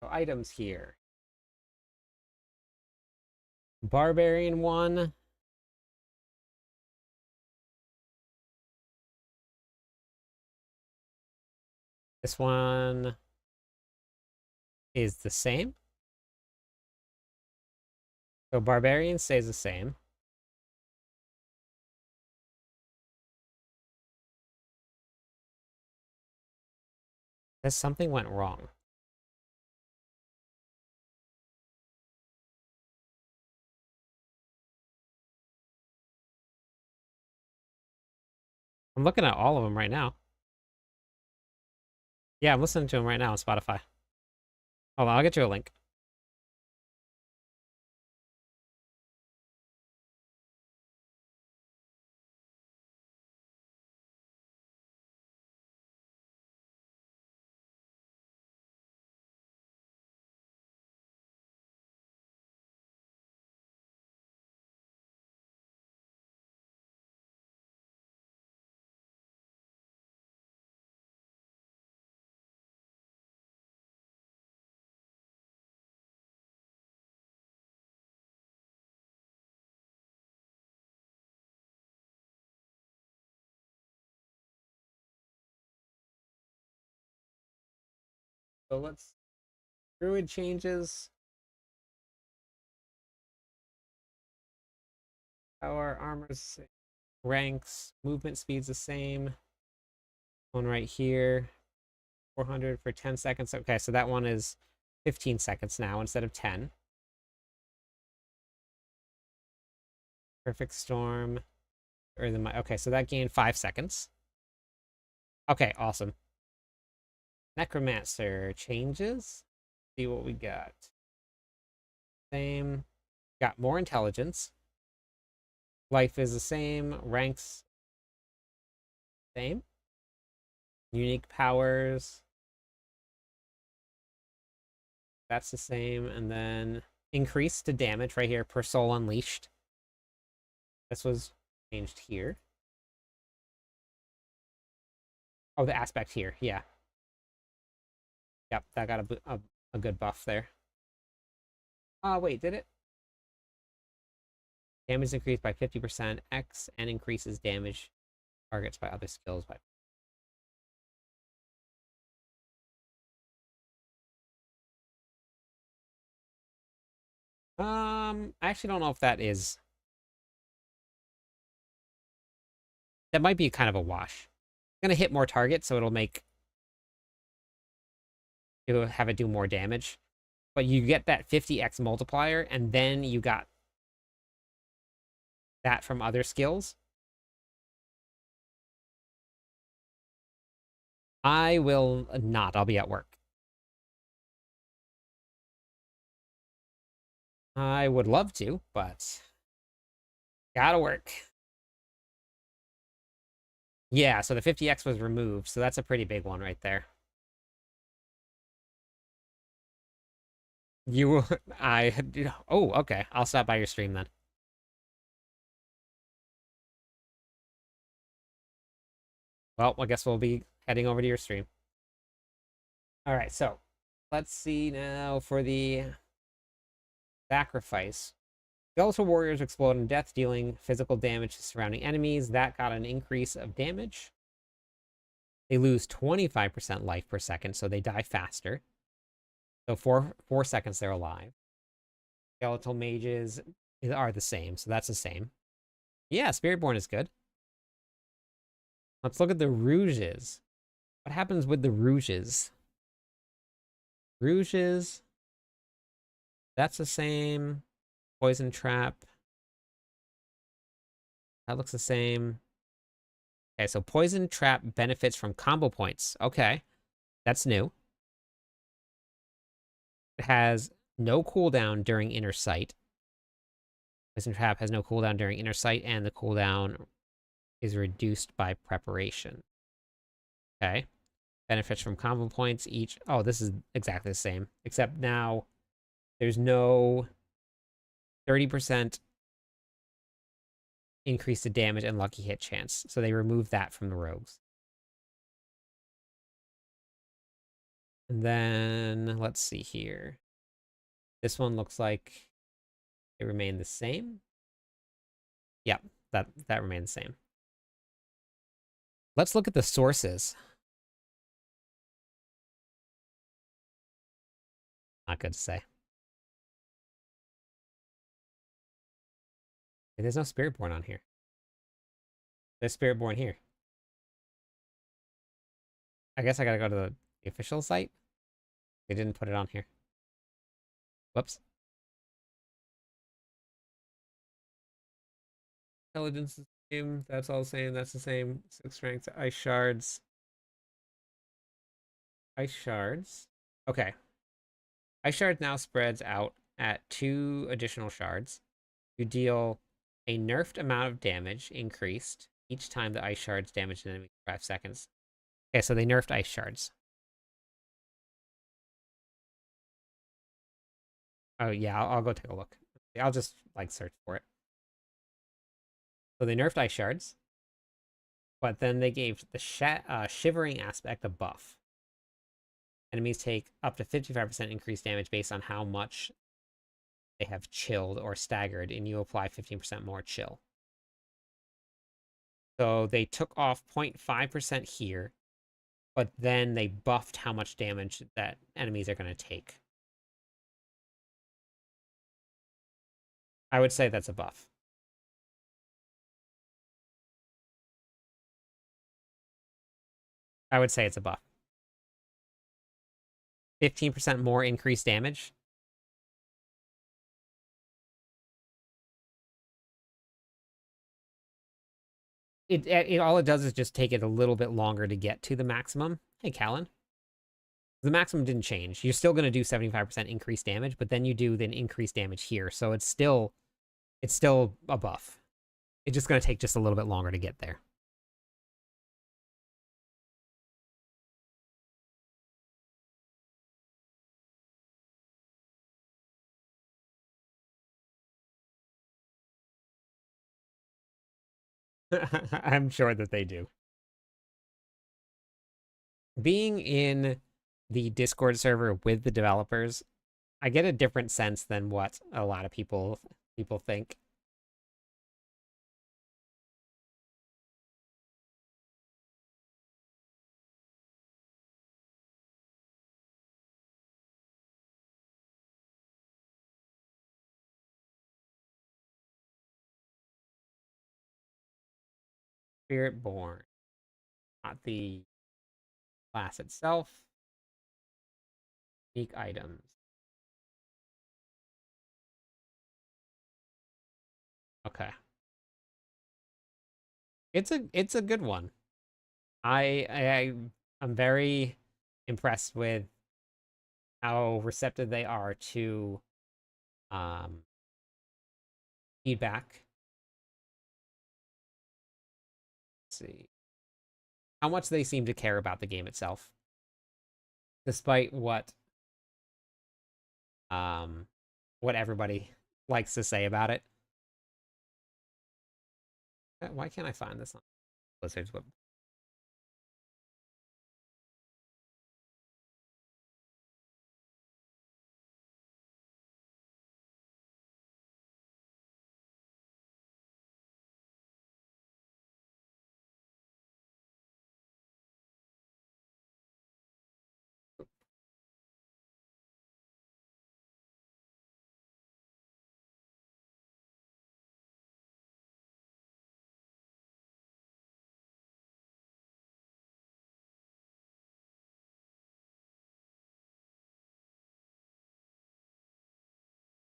So items here. Barbarian one. This one is the same. So Barbarian stays the same. Says something went wrong. I'm looking at all of them right now. Yeah, I'm listening to them right now on Spotify. Hold on, I'll get you a link. So let's Druid changes. Power, armor's ranks, movement speed's the same. One right here. 400 for 10 seconds. Okay, so that one is 15 seconds now instead of 10. Perfect Storm. Okay, so that gained 5 seconds. Okay, awesome. Necromancer changes. See what we got. Same. Got more intelligence. Life is the same. Ranks same. Unique powers. That's the same. And then increase to damage right here per soul unleashed. This was changed here. Oh, the aspect here. Yeah. Yep, that got a good buff there. Wait, did it? Damage increased by 50% X and increases damage targets by other skills by. I actually don't know if that is. That might be kind of a wash. It's gonna hit more targets, so it'll have it do more damage. But you get that 50x multiplier, and then you got that from other skills. I will not. I'll be at work. I would love to, but gotta work. Yeah, so the 50x was removed, so that's a pretty big one right there. You, I, oh, okay. I'll stop by your stream then. Well, I guess we'll be heading over to your stream. All right, so let's see now for the sacrifice. Skeletal warriors explode in death, dealing physical damage to surrounding enemies. That got an increase of damage. They lose 25% life per second, so they die faster. So 4 seconds they're alive. Skeletal mages are the same, so that's the same. Yeah, Spiritborn is good. Let's look at the rouges. What happens with the rouges? Rouges, that's the same. Poison trap. That looks the same. Okay, so poison trap benefits from combo points. Okay, that's new. It has no cooldown during inner sight. Poison trap has no cooldown during inner sight, and the cooldown is reduced by preparation. Okay. Benefits from combo points each. Oh, this is exactly the same, except now there's no 30% increase to damage and lucky hit chance. So they removed that from the rogues. And then let's see here. This one looks like it remained the same. Yep, that remained the same. Let's look at the sources. Not good to say. There's no Spiritborn on here. There's Spiritborn here. I guess I gotta go to the official site. They didn't put it on here. Whoops. Intelligence is the same. That's all the same. That's the same. 6 strength. Ice shards. Ice shards. Okay. Ice shard now spreads out at 2 additional shards. You deal a nerfed amount of damage increased each time the ice shards damage an enemy for 5 seconds. Okay, so they nerfed ice shards. Oh yeah, I'll go take a look. I'll just like search for it. So they nerfed ice shards, but then they gave the shivering aspect a buff. Enemies take up to 55% increased damage based on how much they have chilled or staggered, and you apply 15% more chill. So they took off 0.5% here, but then they buffed how much damage that enemies are going to take. I would say that's a buff. I would say it's a buff. 15% more increased damage. It all it does is just take it a little bit longer to get to the maximum. Hey, Callan. The maximum didn't change. You're still going to do 75% increased damage, but then you do the increased damage here. So it's still a buff. It's just going to take just a little bit longer to get there. I'm sure that they do. Being in the Discord server with the developers, I get a different sense than what a lot of people think. Spiritborn, not the class itself. Unique items. Okay. It's a good one. I'm very impressed with how receptive they are to feedback. Let's see. How much they seem to care about the game itself. Despite what everybody likes to say about it. Why can't I find this on Blizzard's web?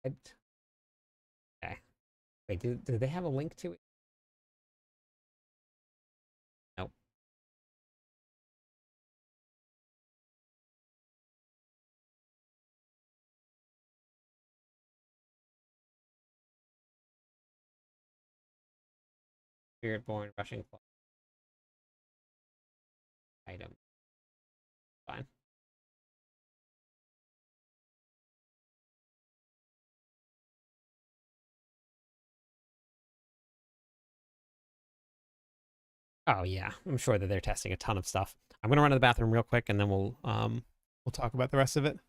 Okay. Wait, do they have a link to it? Nope. Spiritborn rushing item. Fine. Oh yeah, I'm sure that they're testing a ton of stuff. I'm gonna run to the bathroom real quick, and then we'll talk about the rest of it.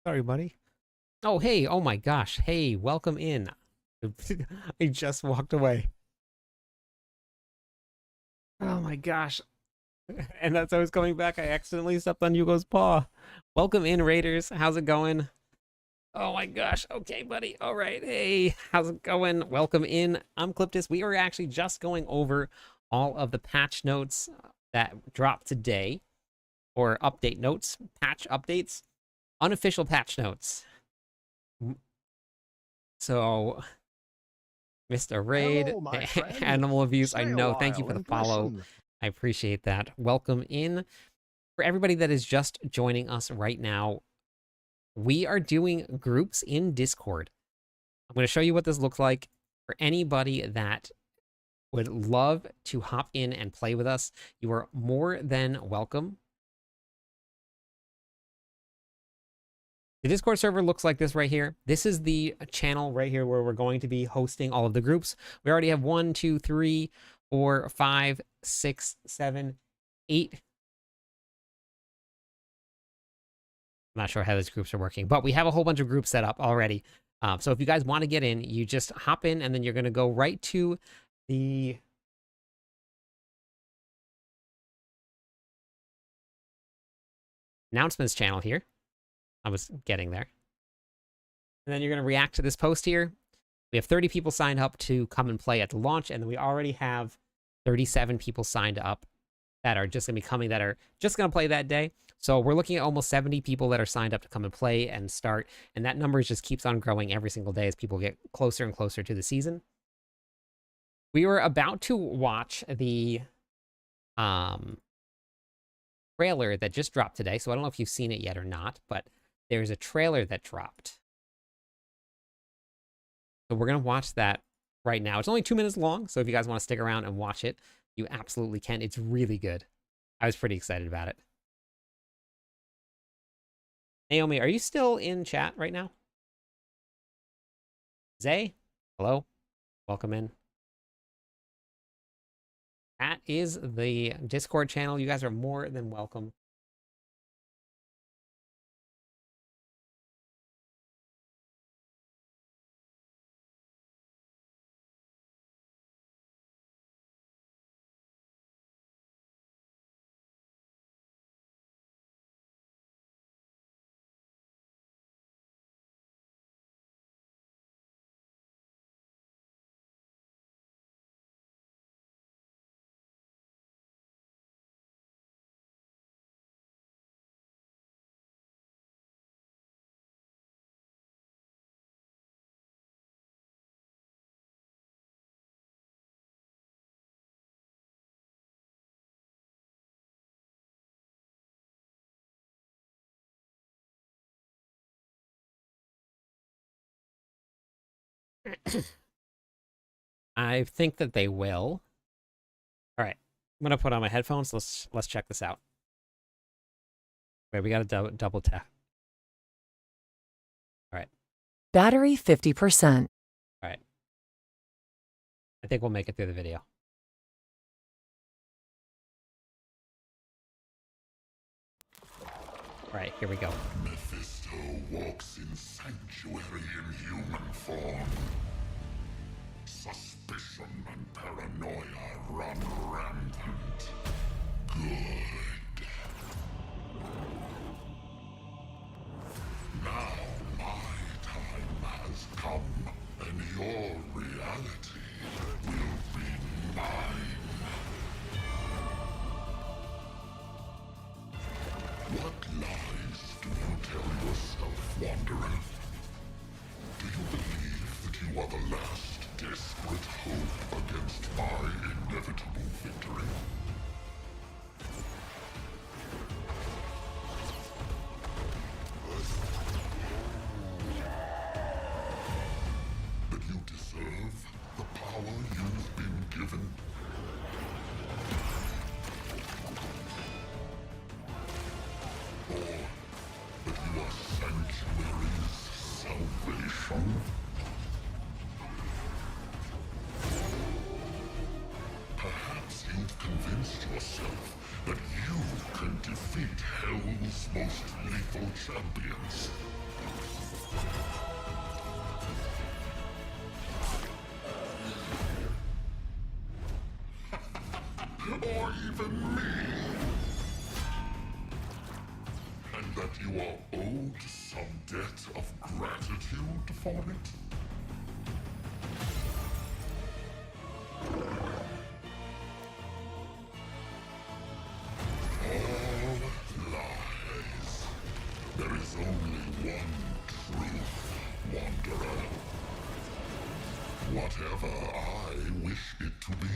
Sorry, buddy. Oh, hey. Oh my gosh. Hey, welcome in. I just walked away. Oh my gosh. And as I was coming back, I accidentally stepped on Hugo's paw. Welcome in, Raiders. How's it going? Oh my gosh. Okay, buddy. All right. Hey, how's it going? Welcome in. I'm Cliptus. We are actually just going over all of the patch notes that dropped today, or update notes, patch updates, unofficial patch notes. So, Mr. Raid, Hello, my friend. Animal Abuse, Stay I a know. Thank you while for the and follow. listen. I appreciate that. Welcome in. For everybody that is just joining us right now, we are doing groups in Discord. I'm going to show you what this looks like. For anybody that would love to hop in and play with us, you are more than welcome. The Discord server looks like this right here. This is the channel right here where we're going to be hosting all of the groups. We already have 1, 2, 3, 4, 5, 6, 7, 8. I'm not sure how those groups are working, but we have a whole bunch of groups set up already. So if you guys want to get in, you just hop in, and then you're going to go right to the announcements channel here. I was getting there. And then you're going to react to this post here. We have 30 people signed up to come and play at the launch, and then we already have 37 people signed up that are just going to be coming, that are just going to play that day. So we're looking at almost 70 people that are signed up to come and play and start, and that number just keeps on growing every single day as people get closer and closer to the season. We were about to watch the trailer that just dropped today, so I don't know if you've seen it yet or not, but there's a trailer that dropped. So we're going to watch that right now. It's only 2 minutes long, so if you guys want to stick around and watch it, you absolutely can. It's really good. I was pretty excited about it. Naomi, are you still in chat right now? Zay? Hello? Welcome in. That is the Discord channel. You guys are more than welcome. I think that they will. All right, I'm gonna put on my headphones. Let's check this out. Wait, we got to double tap. All right. Battery 50%. All right. I think we'll make it through the video. All right, here we go. Mephisto walks in sanctuary in human form. Suspicion and paranoia run rampant. Good. Now my time has come, and your reality will be mine. What lies do you tell yourself, Wanderer? Do you believe that you are the last desperate hope against my inevitable victory? That you deserve the power you've been given? Or that you are Sanctuary's salvation? Perhaps you've convinced yourself that you can defeat Hell's most lethal champions. Or even me. And that you are owed some debt of gratitude for it? All lies. There is only one truth, Wanderer. Whatever I wish it to be.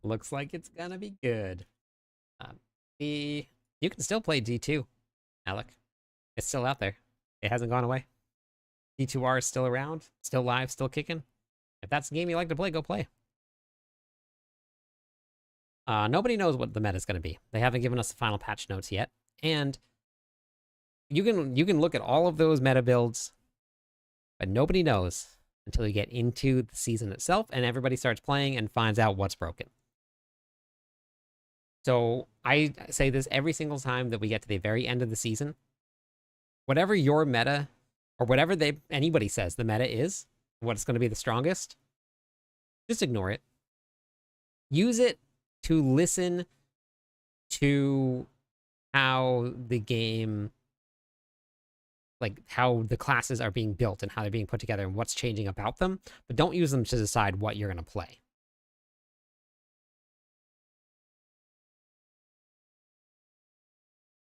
Looks like it's gonna be good. You can still play D2, Alec. It's still out there. It hasn't gone away. D2R is still around, still live, still kicking. If that's the game you like to play, go play. Nobody knows what the meta is going to be. They haven't given us the final patch notes yet, and you can look at all of those meta builds, but nobody knows until you get into the season itself, and everybody starts playing and finds out what's broken. So I say this every single time that we get to the very end of the season. Whatever your meta, or whatever anybody says the meta is, what's going to be the strongest, just ignore it. Use it to listen to how the game, like how the classes are being built and how they're being put together and what's changing about them, but don't use them to decide what you're going to play.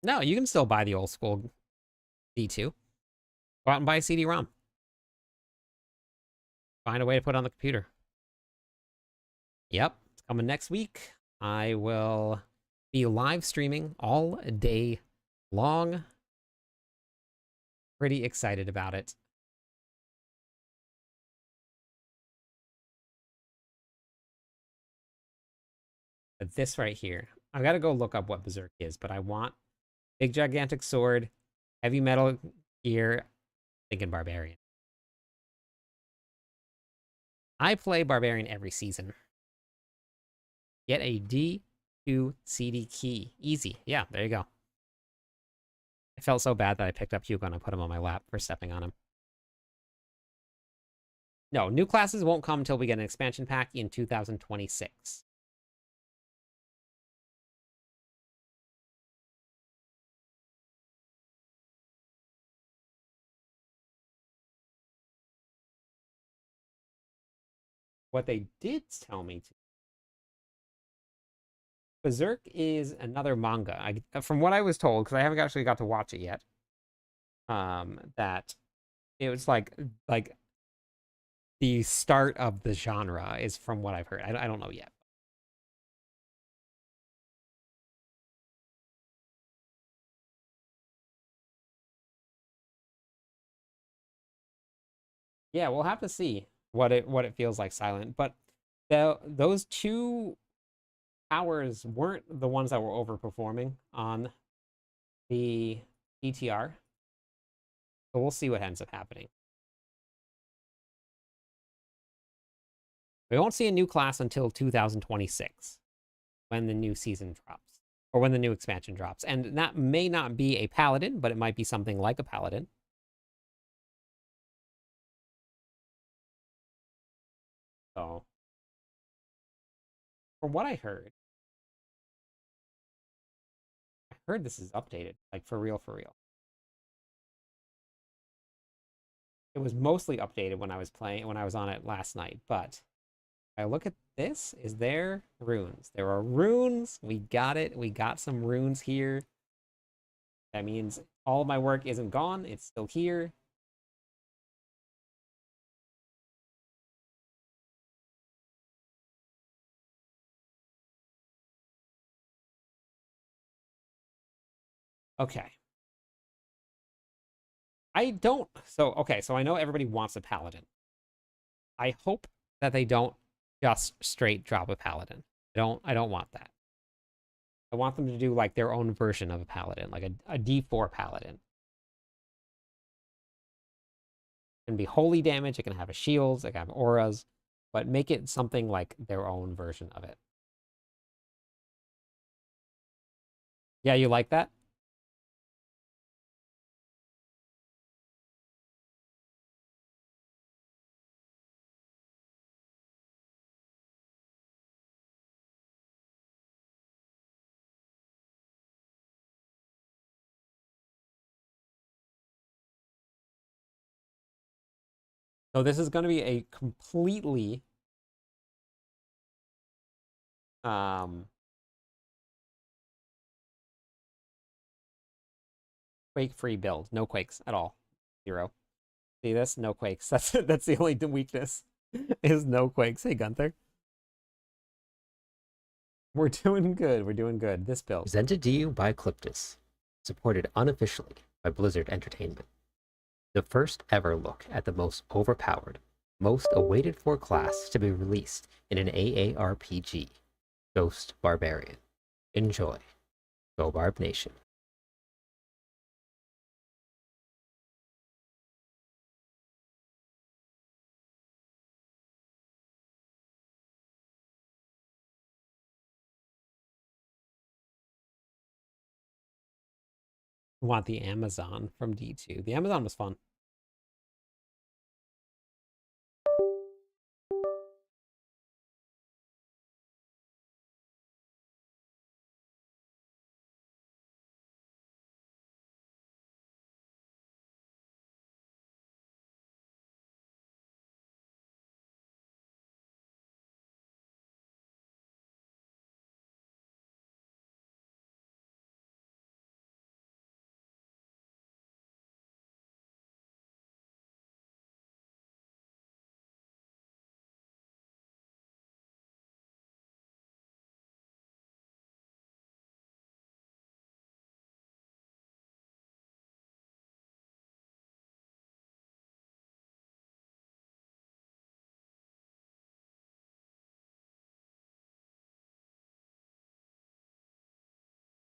No, you can still buy the old school D2. Go out and buy a CD-ROM. Find a way to put it on the computer. Yep, it's coming next week. I will be live streaming all day long. Pretty excited about it. But this right here, I gotta go look up what Berserk is, but I want big gigantic sword, heavy metal gear, thinking barbarian. I play barbarian every season. Get a D2 CD key. Easy. Yeah, there you go. I felt so bad that I picked up Hugo and I put him on my lap for stepping on him. No, new classes won't come until we get an expansion pack in 2026. What they did tell me to. Berserk is another manga. From what I was told, because I haven't actually got to watch it yet, that it was like the start of the genre is from what I've heard. I don't know yet. Yeah, we'll have to see what it feels like silent. But those two powers weren't the ones that were overperforming on the ETR. So we'll see what ends up happening. We won't see a new class until 2026 when the new season drops or when the new expansion drops. And that may not be a paladin, but it might be something like a paladin. So from what I heard this is updated, like for real, for real. It was mostly updated when I was on it last night, but I look at this, is there runes? There are runes. We got it. We got some runes here. That means all of my work isn't gone. It's still here. Okay. So I know everybody wants a paladin. I hope that they don't just straight drop a paladin. I don't want that. I want them to do like their own version of a paladin, like a D4 paladin. It can be holy damage, it can have a shields, it can have auras, but make it something like their own version of it. Yeah, you like that? So this is going to be a completely um quake-free build. No quakes at all. 0. See this? No quakes. That's the only weakness. Is no quakes. Hey Gunther. We're doing good. We're doing good. This build. Presented to you by Cliptus, supported unofficially by Blizzard Entertainment. The first ever look at the most overpowered, most awaited for class to be released in an AARPG, Ghost Barbarian. Enjoy. Go Barb Nation. Want the Amazon from D2. The Amazon was fun.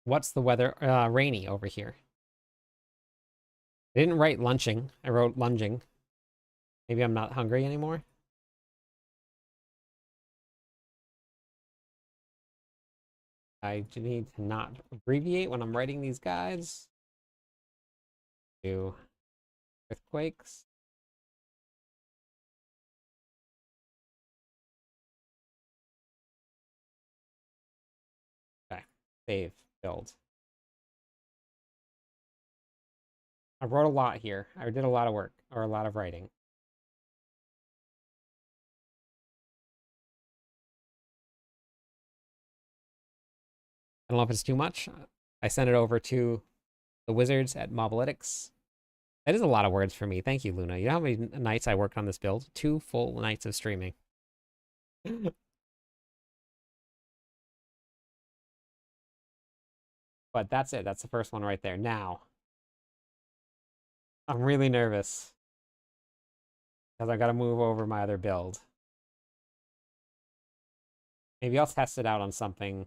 What's the weather? Rainy over here. I didn't write lunching. I wrote lunging. Maybe I'm not hungry anymore. I need to not abbreviate when I'm writing these guides. Do earthquakes. Okay, save, build. I wrote a lot here. I did a lot of work, or a lot of writing. I don't know if it's too much. I sent it over to the wizards at Mobalytics. That is a lot of words for me. Thank you, Luna. You know how many nights I worked on this build? 2 full nights of streaming. But that's it. That's the first one right there. Now, I'm really nervous because I got to move over my other build. Maybe I'll test it out on something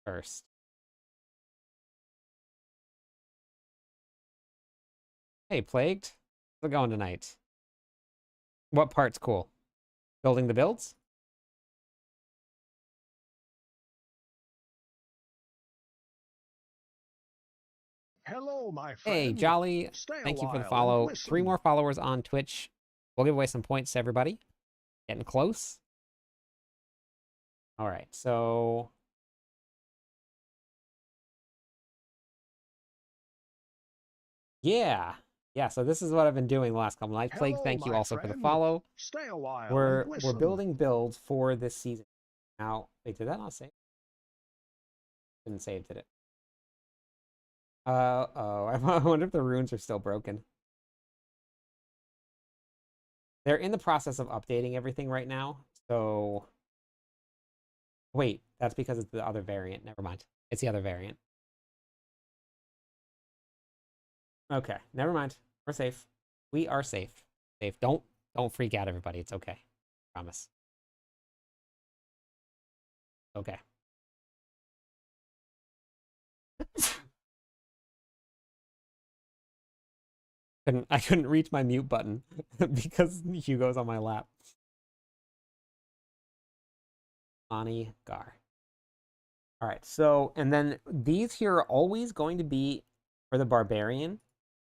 first. Hey, Plagued. How's it going tonight? What part's cool? Building the builds? Hello, my friend. Hey, Jolly. Stay Thank a you for the while follow. and 3 listen. more followers on Twitch. We'll give away some points to everybody. Getting close. All right, so yeah. So this is what I've been doing the last couple nights. Plague, Hello, thank you my also for the friend. follow. Stay a while We're and listen. building builds for this season. Now, wait, did that not save? Didn't save, did it? Oh, I wonder if the runes are still broken. They're in the process of updating everything right now. So wait, that's because it's the other variant. Never mind. It's the other variant. Okay, never mind. We're safe. We are safe. Safe. Don't freak out, everybody. It's okay. Promise. Okay. I couldn't reach my mute button because Hugo's on my lap. Ani Gar. All right, so, and then these here are always going to be for the barbarian.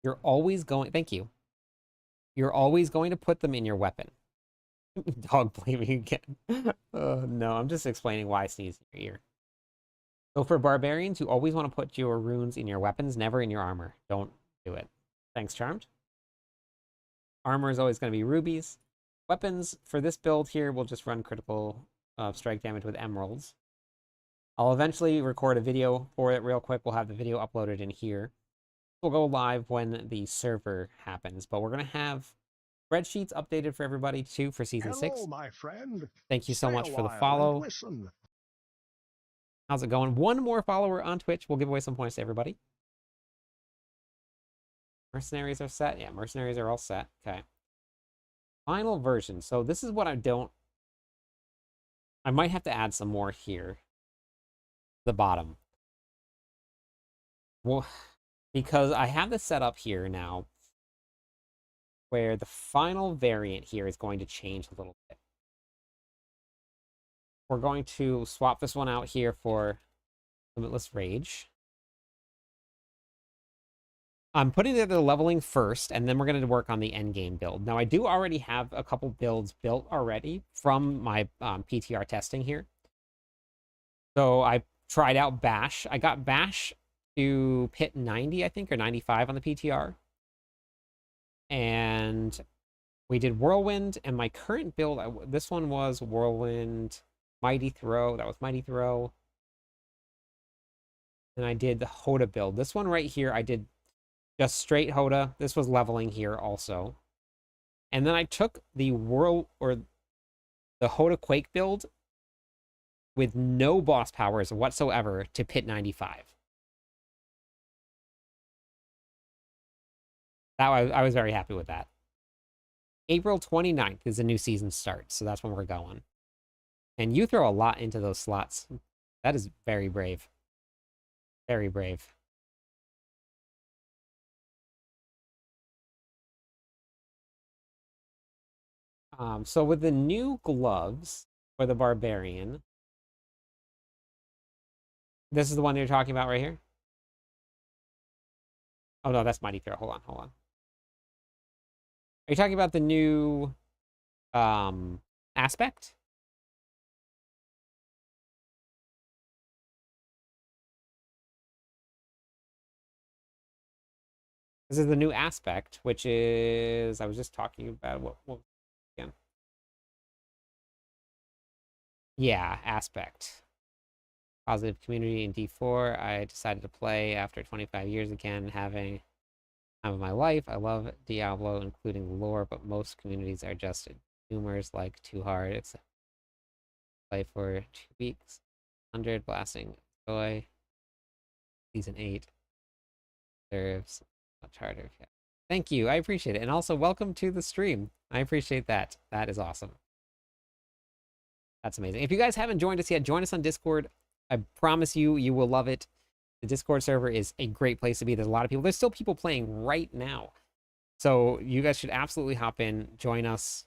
You're always going, thank you. You're always going to put them in your weapon. Dog blaming again. No, I'm just explaining why I sneeze in your ear. So for barbarians, you always want to put your runes in your weapons, never in your armor. Don't do it. Thanks, Charmed. Armor is always going to be rubies. Weapons for this build here will just run critical strike damage with emeralds. I'll eventually record a video for it real quick. We'll have the video uploaded in here. We'll go live when the server happens, but we're going to have spreadsheets updated for everybody too for season 6. Hello, my friend. Thank you so Stay much a for the while and follow. listen. How's it going? 1 more follower on Twitch. We'll give away some points to everybody. Mercenaries are set. Yeah, mercenaries are all set. Okay. Final version. So this is what I might have to add some more here. The bottom. Well, because I have this set up here now where the final variant here is going to change a little bit. We're going to swap this one out here for Limitless Rage. I'm putting the leveling first, and then we're going to work on the endgame build. Now, I do already have a couple builds built already from my PTR testing here. So I tried out Bash. I got Bash to pit 90, I think, or 95 on the PTR. And we did Whirlwind, and my current build, this one was Whirlwind, Mighty Throw. That was Mighty Throw. And I did the Hoda build. This one right here, I did just straight Hoda. This was leveling here also. And then I took the the Hoda Quake build with no boss powers whatsoever to pit 95. I was very happy with that. April 29th is a new season start, so that's when we're going. And you throw a lot into those slots. That is very brave. Very brave. So with the new gloves for the barbarian, this is the one you're talking about right here. Oh no, that's Mighty Throw. Hold on, hold on. Are you talking about the new aspect? This is the new aspect, which is I was just talking about what again? Yeah, aspect. Positive community in D4. I decided to play after 25 years again, having time of my life. I love Diablo, including the lore, but most communities are just humors like too hard. It's play for 2 weeks. 100 blasting joy. Season 8 serves much harder. Yeah. Thank you. I appreciate it. And also welcome to the stream. I appreciate that. That is awesome. That's amazing. If you guys haven't joined us yet, join us on Discord. I promise you, you will love it. The Discord server is a great place to be. There's a lot of people. There's still people playing right now. So you guys should absolutely hop in, join us.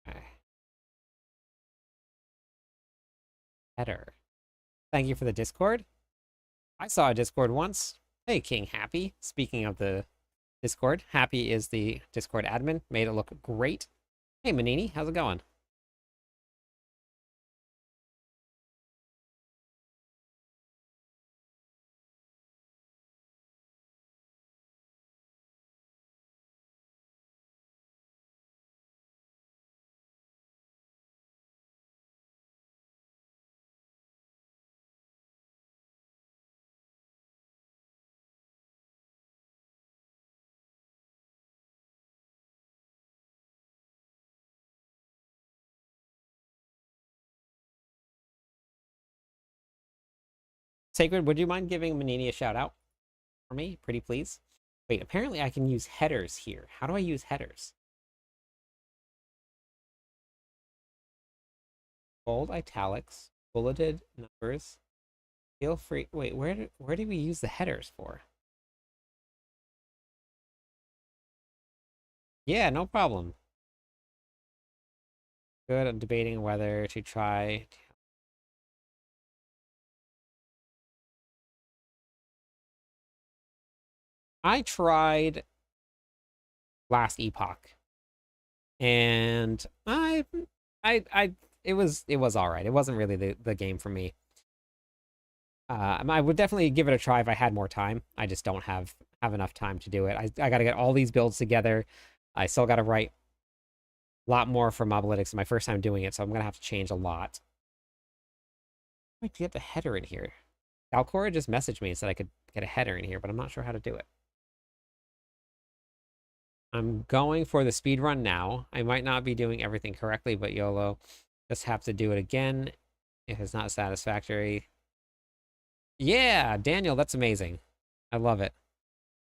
Okay. Header. Thank you for the Discord. I saw a Discord once. Hey, King Happy. Speaking of the Discord, Happy is the Discord admin. Made it look great. Hey, Manini, how's it going? Sacred, would you mind giving Manini a shout out for me? Pretty please. Wait, apparently I can use headers here. How do I use headers? Bold italics, bulleted numbers. Feel free. Wait, where do we use the headers for? Yeah, no problem. Good. I'm debating whether to try. I tried last epoch, and it was all right. It wasn't really the game for me. I would definitely give it a try if I had more time. I just don't have enough time to do it. I got to get all these builds together. I still got to write a lot more for Mobalytics. It's my first time doing it, so I'm gonna have to change a lot. Wait, do you have the header in here? Alcora just messaged me and said I could get a header in here, but I'm not sure how to do it. I'm going for the speed run now. I might not be doing everything correctly, but YOLO. Just have to do it again if it's not satisfactory. Yeah, Daniel, that's amazing. I love it.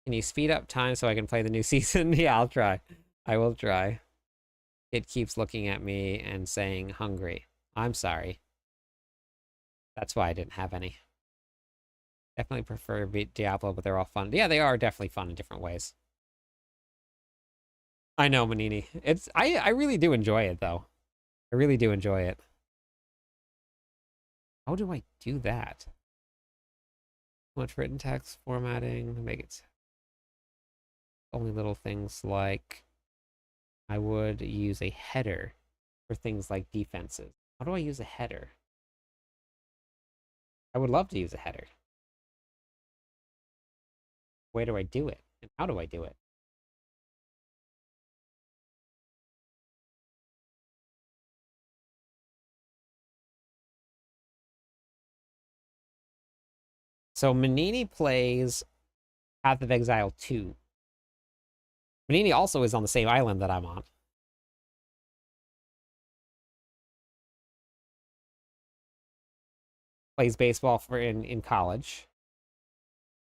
Can you speed up time so I can play the new season? Yeah, I'll try. I will try. It keeps looking at me and saying hungry. I'm sorry. That's why I didn't have any. Definitely prefer Diablo, but they're all fun. Yeah, they are definitely fun in different ways. I know, Manini. I really do enjoy it though. I really do enjoy it. How do I do that? Much written text formatting, make it only little things like I would use a header for things like defenses. How do I use a header? I would love to use a header. Where do I do it? And how do I do it? So Manini plays Path of Exile 2. Manini also is on the same island that I'm on. plays baseball for in college.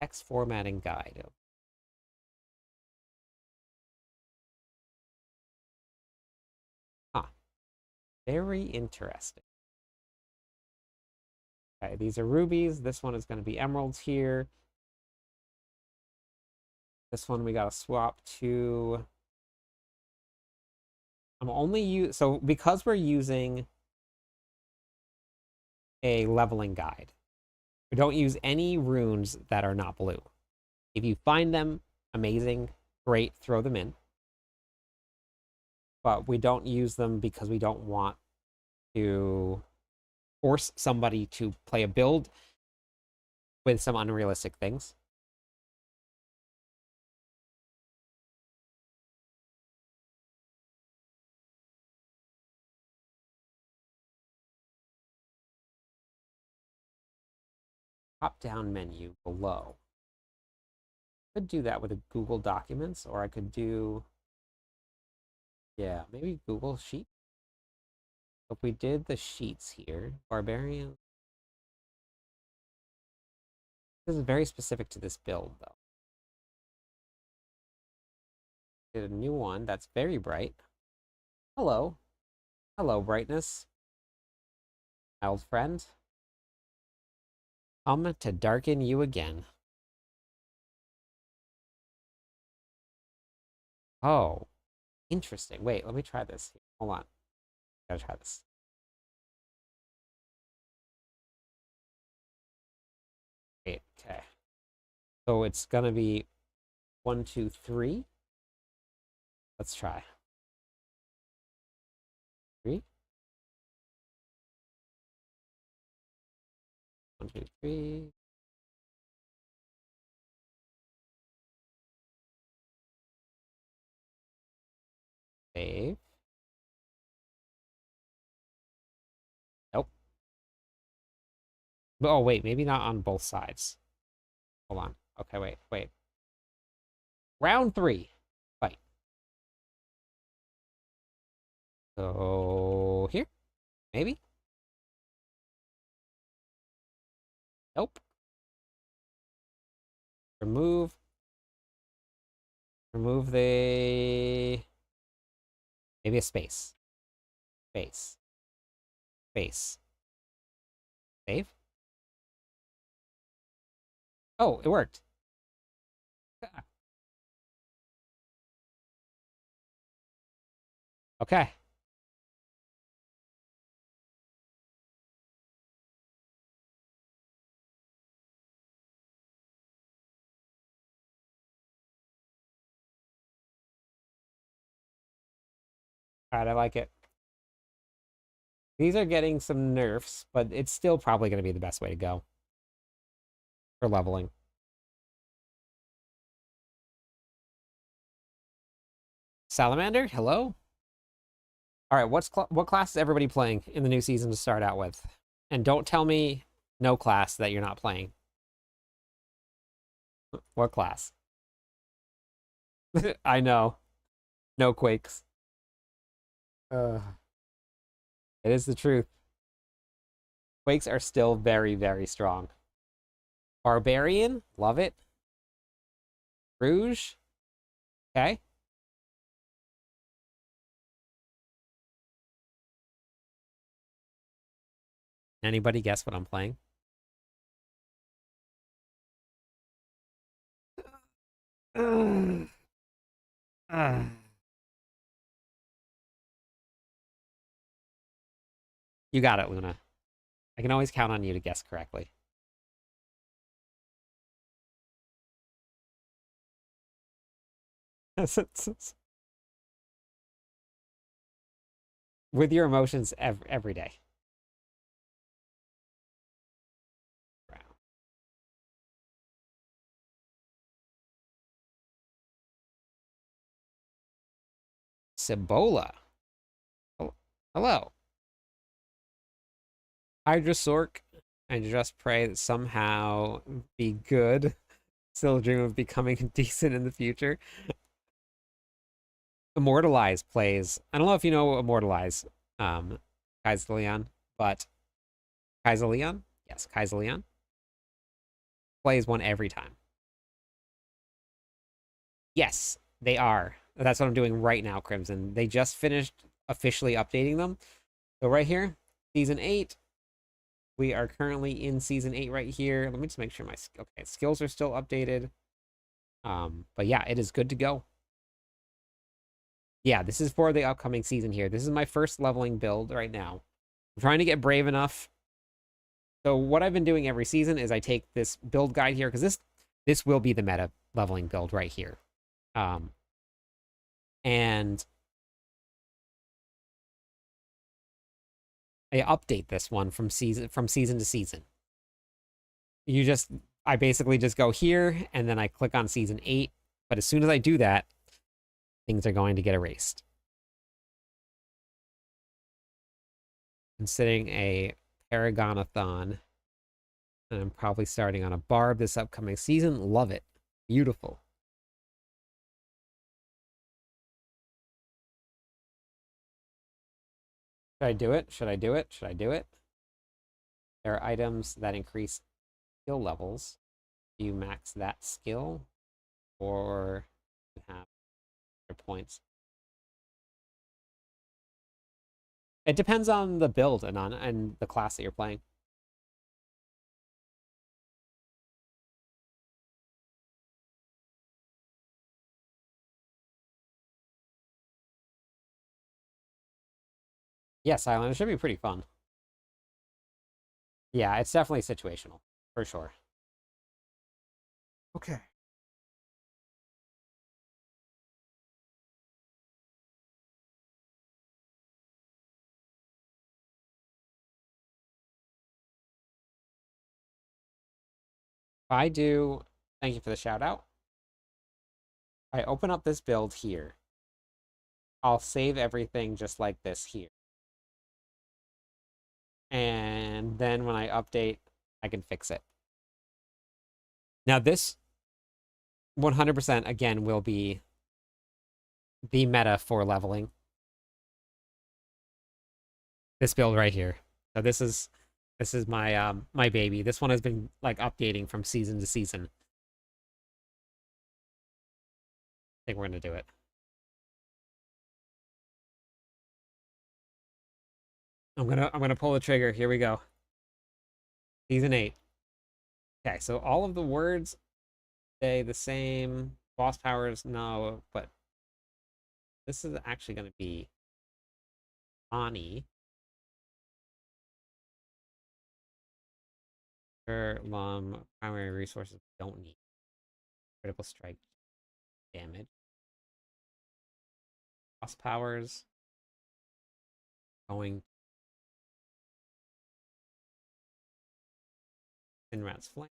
Text formatting guide. Huh. Very interesting. Okay, these are rubies. This one is going to be emeralds here. This one we got to swap to. So because we're using a leveling guide, we don't use any runes that are not blue. If you find them, amazing, great, throw them in. But we don't use them because we don't want to force somebody to play a build with some unrealistic things. Drop-down menu below. Could do that with a Google Documents, or I could do, yeah, maybe Google Sheet. If we did the sheets here, Barbarian. This is very specific to this build, though. Did a new one that's very bright. Hello. Hello, brightness. My old friend. Come to darken you again. Oh, interesting. Wait, let me try this. Hold on. Gotta try this. Wait, okay. So it's gonna be 1, 2, 3. Let's try. 3. 1, 2, 3. Save. Nope. Oh, wait, maybe not on both sides. Hold on. Okay, wait. Round 3. Fight. So, here? Maybe? Nope. Remove. Remove the... Maybe a space. Space. Space. Save. Oh, it worked. Okay. All right, I like it. These are getting some nerfs, but it's still probably going to be the best way to go for leveling. Salamander, hello. All right, what class is everybody playing in the new season to start out with? And don't tell me no class that you're not playing. What class? I know. No quakes. It is the truth. Quakes are still very, very strong. Barbarian, love it. Rouge, okay. Anybody guess what I'm playing? You got it, Luna. I can always count on you to guess correctly. With your emotions every day. Cibola. Hello. Hydrosork. I just pray that somehow be good. Still dream of becoming decent in the future. Immortalize plays. I don't know if you know Immortalize, Kaizaleon, but Kaizaleon? Yes, Kaiseleon. Plays one every time. Yes, they are. That's what I'm doing right now, Crimson. They just finished officially updating them. So right here, Season 8. We are currently in Season 8 right here. Let me just make sure my skills are still updated. But yeah, it is good to go. Yeah, this is for the upcoming season here. This is my first leveling build right now. I'm trying to get brave enough. So what I've been doing every season is I take this build guide here, because this will be the meta leveling build right here. And I update this one from season to season. I basically just go here and then I click on Season 8. But as soon as I do that, things are going to get erased. Considering a Paragonathon, and I'm probably starting on a Barb this upcoming season. Love it. Beautiful. Should I do it? Should I do it? Should I do it? There are items that increase skill levels. Do you max that skill? Or you have your points? It depends on the build and the class that you're playing. Yes, Island. It should be pretty fun. Yeah, it's definitely situational, for sure. Okay. I do, thank you for the shout out. I open up this build here. I'll save everything just like this here. And then when I update, I can fix it. Now this 100% again will be the meta for leveling. This build right here. So this is my my baby. This one has been like updating from season to season. I think we're gonna do it. I'm gonna pull the trigger. Here we go. Season 8. Okay, so all of the words stay the same. Boss powers, no, but this is actually gonna be Ani. Primary resources don't need. Critical strike damage. Boss powers going Sinrat's Flame.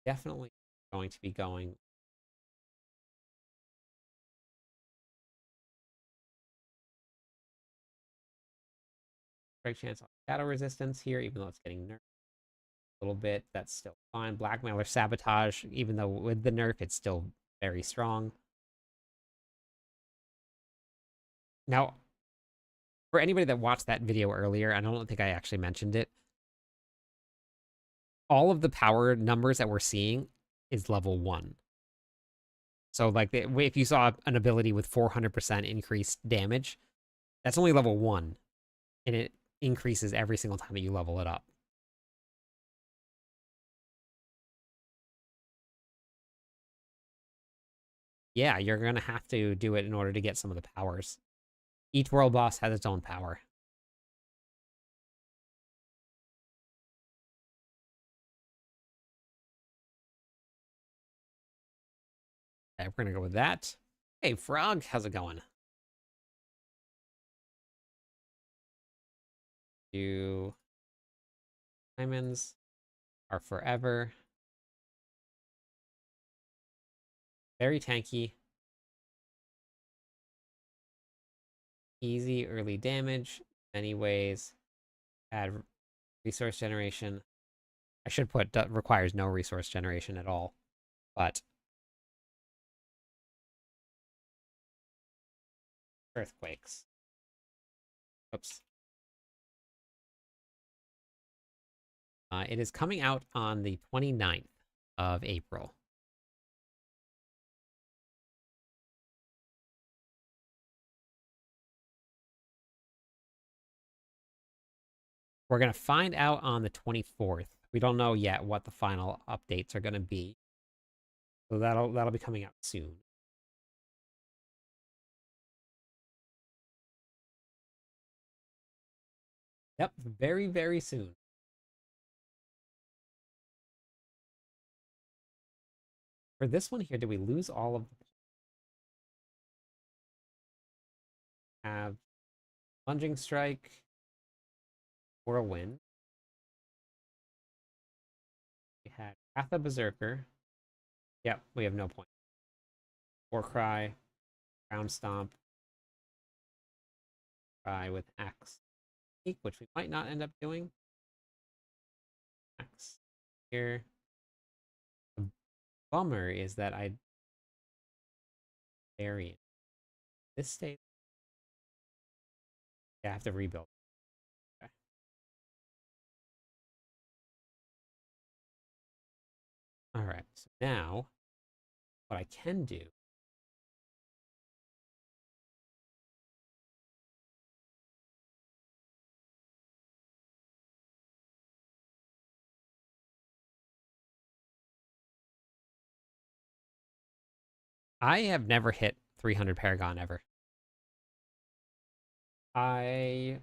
Definitely going to be going. Strike chance on shadow resistance here, even though it's getting nerfed a little bit. That's still fine. Blackmail or sabotage, even though with the nerf, it's still very strong. Now, for anybody that watched that video earlier, I don't think I actually mentioned it. All of the power numbers that we're seeing is level 1. So, like, if you saw an ability with 400% increased damage, that's only level 1. And it increases every single time that you level it up. Yeah, you're going to have to do it in order to get some of the powers. Each world boss has its own power. Okay, we're going to go with that. Hey, Frog, how's it going? You diamonds are forever. Very tanky. Easy early damage. Many ways. Add resource generation. I should put requires no resource generation at all. But earthquakes. Oops. It is coming out on the 29th of April. We're going to find out on the 24th. We don't know yet what the final updates are going to be. So that'll be coming out soon. Yep, very, very soon. For this one here, did we lose all of the... Have Plunging Strike, Whirlwind. We had Wrath of Berserker. Yep, we have no point. Warcry, Ground Stomp, Cry with Axe, which we might not end up doing. Axe here. The bummer is that I bury it. This state. Yeah, I have to rebuild. Okay. All right, so now what I can do I have never hit 300 Paragon ever. I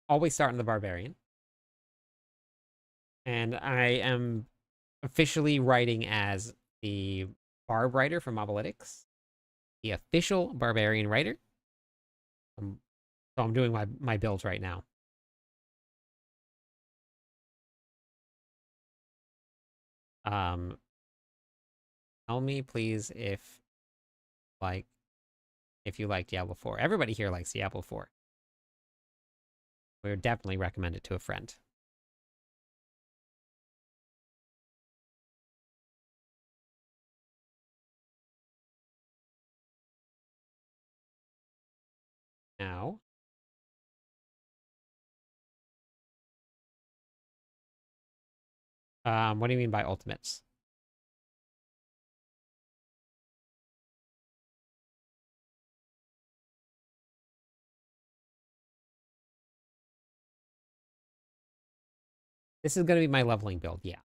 always start in the Barbarian. And I am officially writing as the Barb writer from Mobalytics, the official Barbarian writer. So I'm doing my builds right now. Tell me please if you like Diablo 4. Everybody here likes Diablo 4. We would definitely recommend it to a friend. Now, what do you mean by ultimates? This is going to be my leveling build, yeah.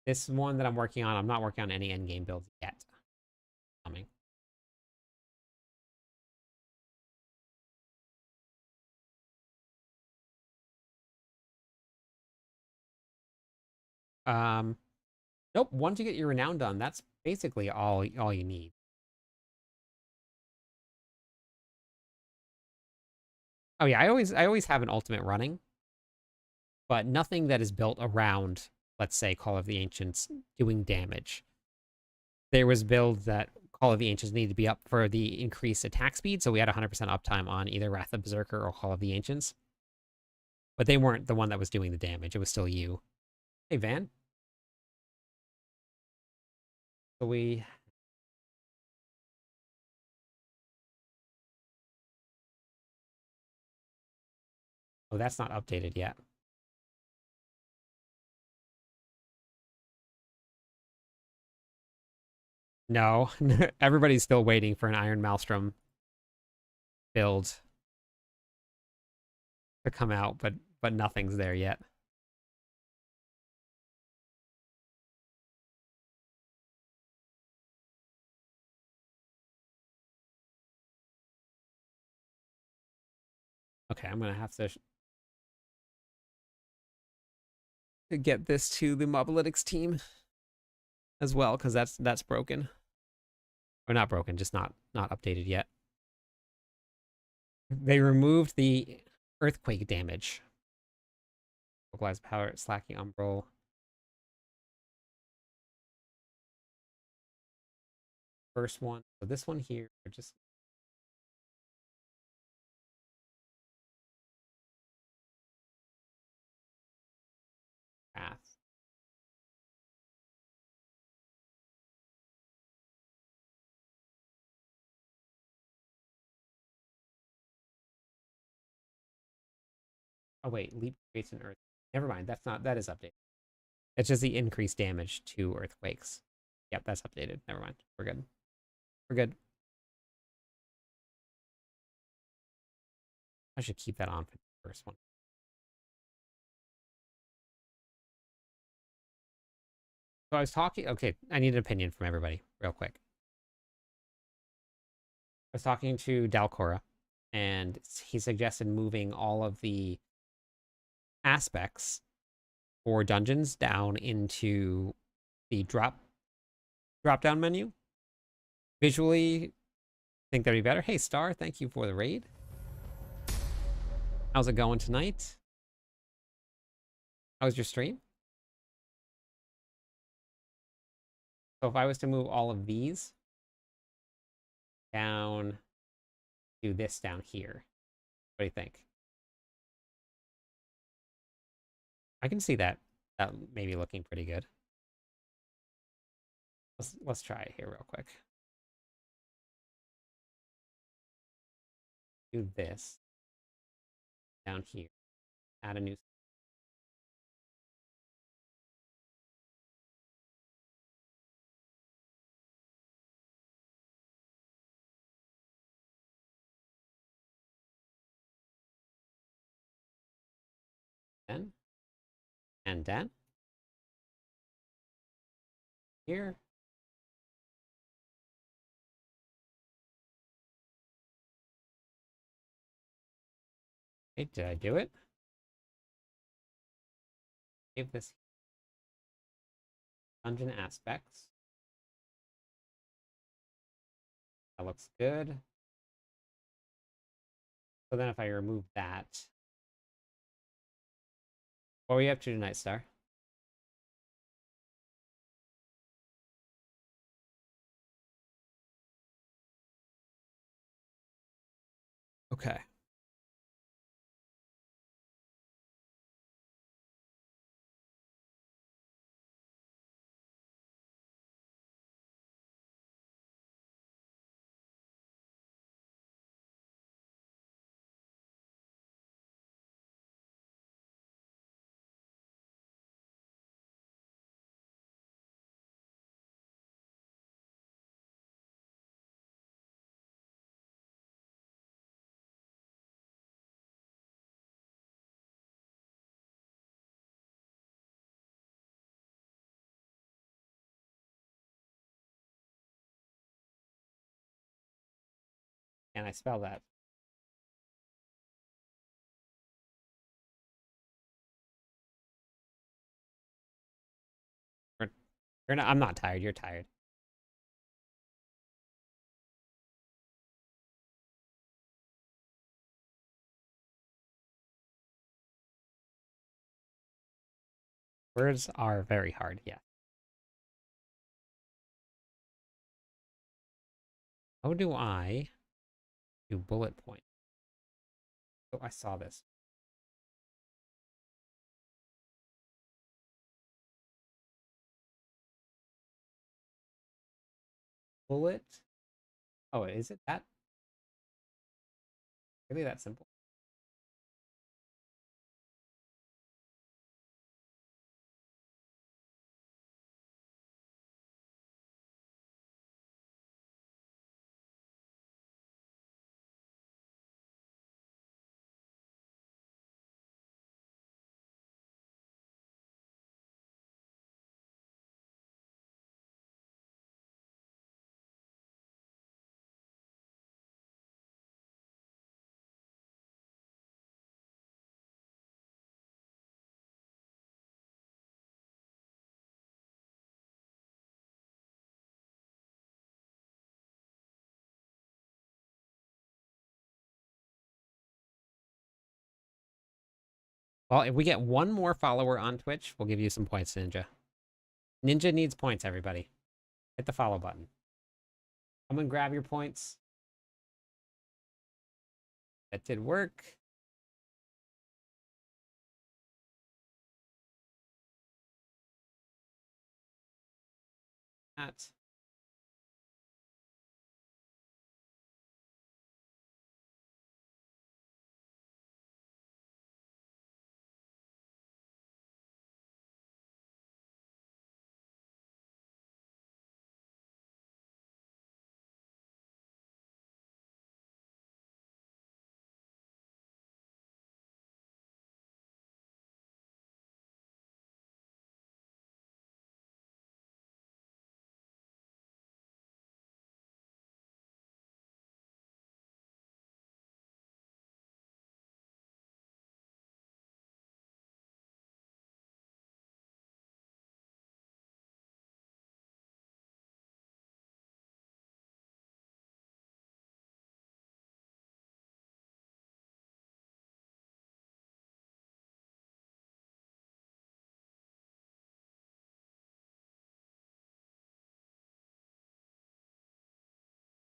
This one that I'm working on, I'm not working on any endgame builds yet. Coming. Nope, once you get your renown done, that's basically all you need. Oh yeah, I always have an ultimate running, but nothing that is built around, let's say, Call of the Ancients doing damage. There was builds that Call of the Ancients needed to be up for the increased attack speed, so we had 100% uptime on either Wrath of Berserker or Call of the Ancients. But they weren't the one that was doing the damage, it was still you. Hey, Van. So we... Oh, that's not updated yet. No, everybody's still waiting for an Iron Maelstrom build to come out, but nothing's there yet. Okay, I'm gonna have to get this to the Mobalytics team as well, because that's broken. Or not broken, just not updated yet. They removed the earthquake damage. Localized power, slacking umbral. First one. So this one here, just path. Oh wait, leap creates an earth. Never mind, that is updated. It's just the increased damage to earthquakes. Yep, that's updated. Never mind. We're good. We're good. I should keep that on for the first one. So I was talking. Okay, I need an opinion from everybody, real quick. I was talking to Dalcora, and he suggested moving all of the aspects for dungeons down into the drop down menu. Visually, think that'd be better. Hey, Star, thank you for the raid. How's it going tonight? How was your stream? So if I was to move all of these down to this down here, what do you think? I can see that maybe looking pretty good. Let's try it here real quick. Do this down here. Add a new. Then and then here. Okay, did I do it? Save this dungeon aspects. That looks good. So then if I remove that, what are we up to tonight, Star? Okay. Can I spell that? You're not, I'm not tired. You're tired. Words are very hard. Yeah. How do I do bullet point? Oh, I saw this. Bullet. Oh, is it that? Really that simple? Well, if we get one more follower on Twitch, we'll give you some points, Ninja. Ninja needs points, everybody. Hit the follow button. Come and grab your points. That did work. That.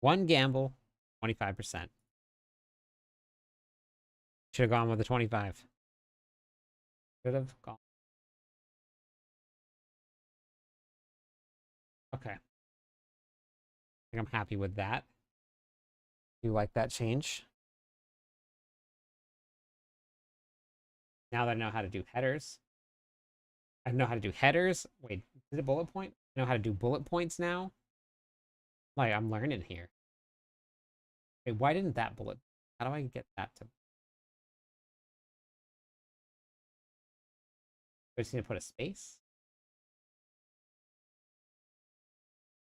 One gamble, 25%. Should have gone with the 25. Should have gone. Okay. I think I'm happy with that. Do you like that change? Now that I know how to do headers. I know how to do headers. Wait, is it bullet point? I know how to do bullet points now. Like, I'm learning here. Wait, why didn't that bullet? How do I get that to? I just need to put a space.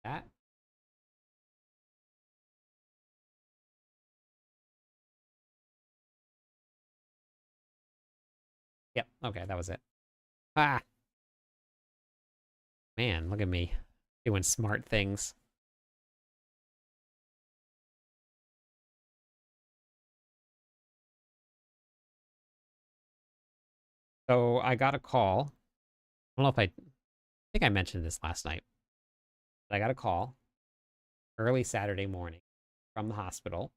That. Yep, okay, that was it. Ah! Man, look at me. Doing smart things. So I got a call. I don't know if I think I mentioned this last night. But I got a call early Saturday morning from the hospital.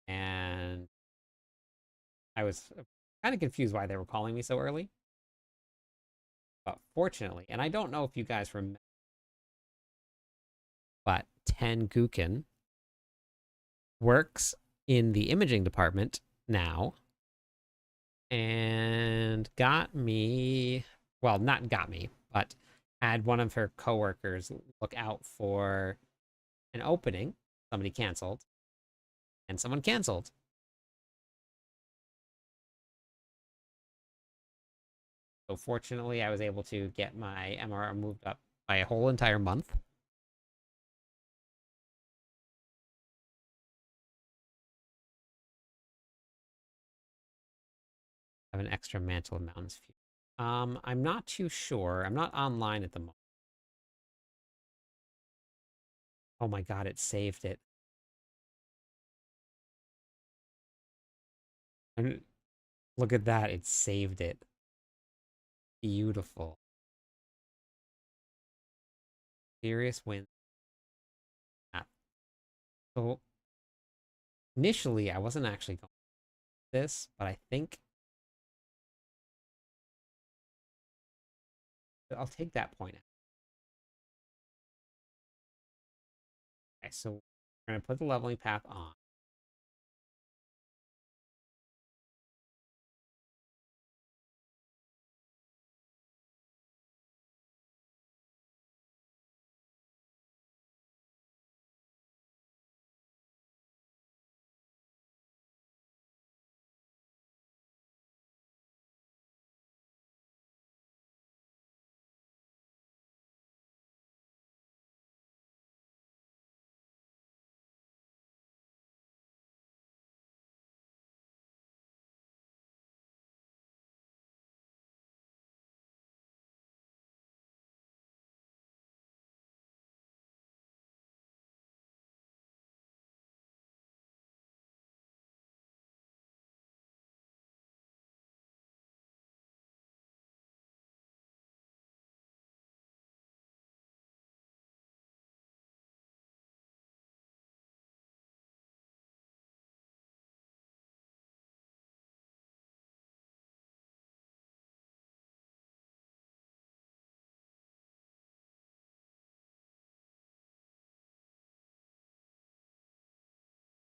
And I was kind of confused why they were calling me so early. But fortunately, and I don't know if you guys remember, but Ten Gukin works in the imaging department now and got me, well, not got me, but had one of her coworkers look out for an opening. Somebody canceled, and someone canceled. So fortunately, I was able to get my MRR moved up by a whole entire month. I have an extra mantle of mountains view. I'm not too sure. I'm not online at the moment. Oh my god, it saved it. And look at that, it saved it. Beautiful. Serious win. So initially, I wasn't actually going with this, but I think I'll take that point out. Okay, so we're going to put the leveling path on.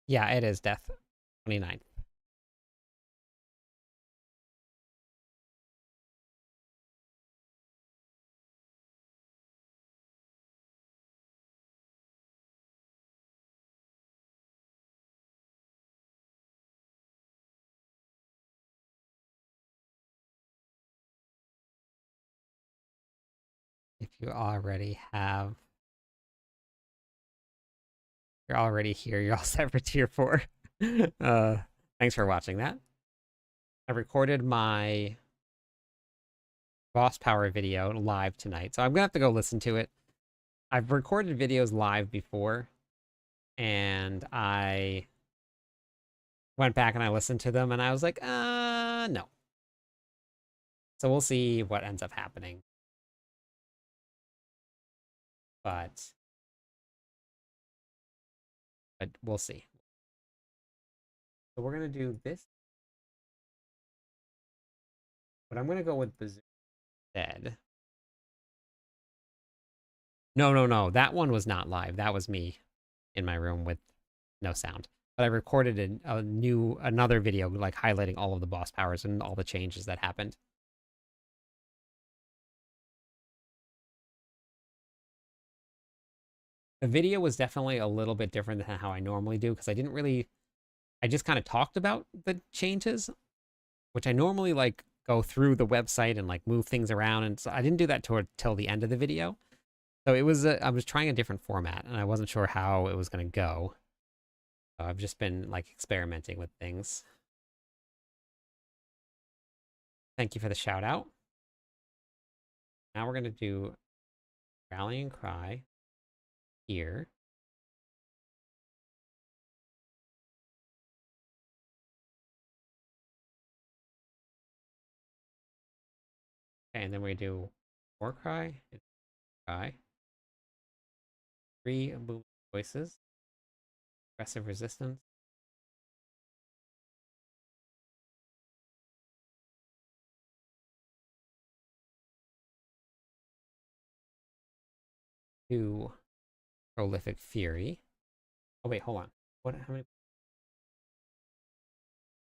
Yeah, it is death. 29. If you already have, you're already here, you're all set for tier 4. Thanks for watching that. I recorded my boss power video live tonight, so I'm gonna have to go listen to it. I've recorded videos live before, and I went back and I listened to them, and I was like, no. So we'll see what ends up happening. But but we'll see. So we're gonna do this, but I'm gonna go with Bazooka instead. No. That one was not live. That was me in my room with no sound. But I recorded another video like highlighting all of the boss powers and all the changes that happened. The video was definitely a little bit different than how I normally do because I just kind of talked about the changes, which I normally like go through the website and like move things around, and so I didn't do that till the end of the video. So it was I was trying a different format, and I wasn't sure how it was going to go. So I've just been like experimenting with things. Thank you for the shout out. Now we're going to do Rallying Cry here. Okay, and then we do War Cry. Cry. 3 boom voices. Aggressive resistance. To Prolific Fury. Oh wait, hold on. What? How many?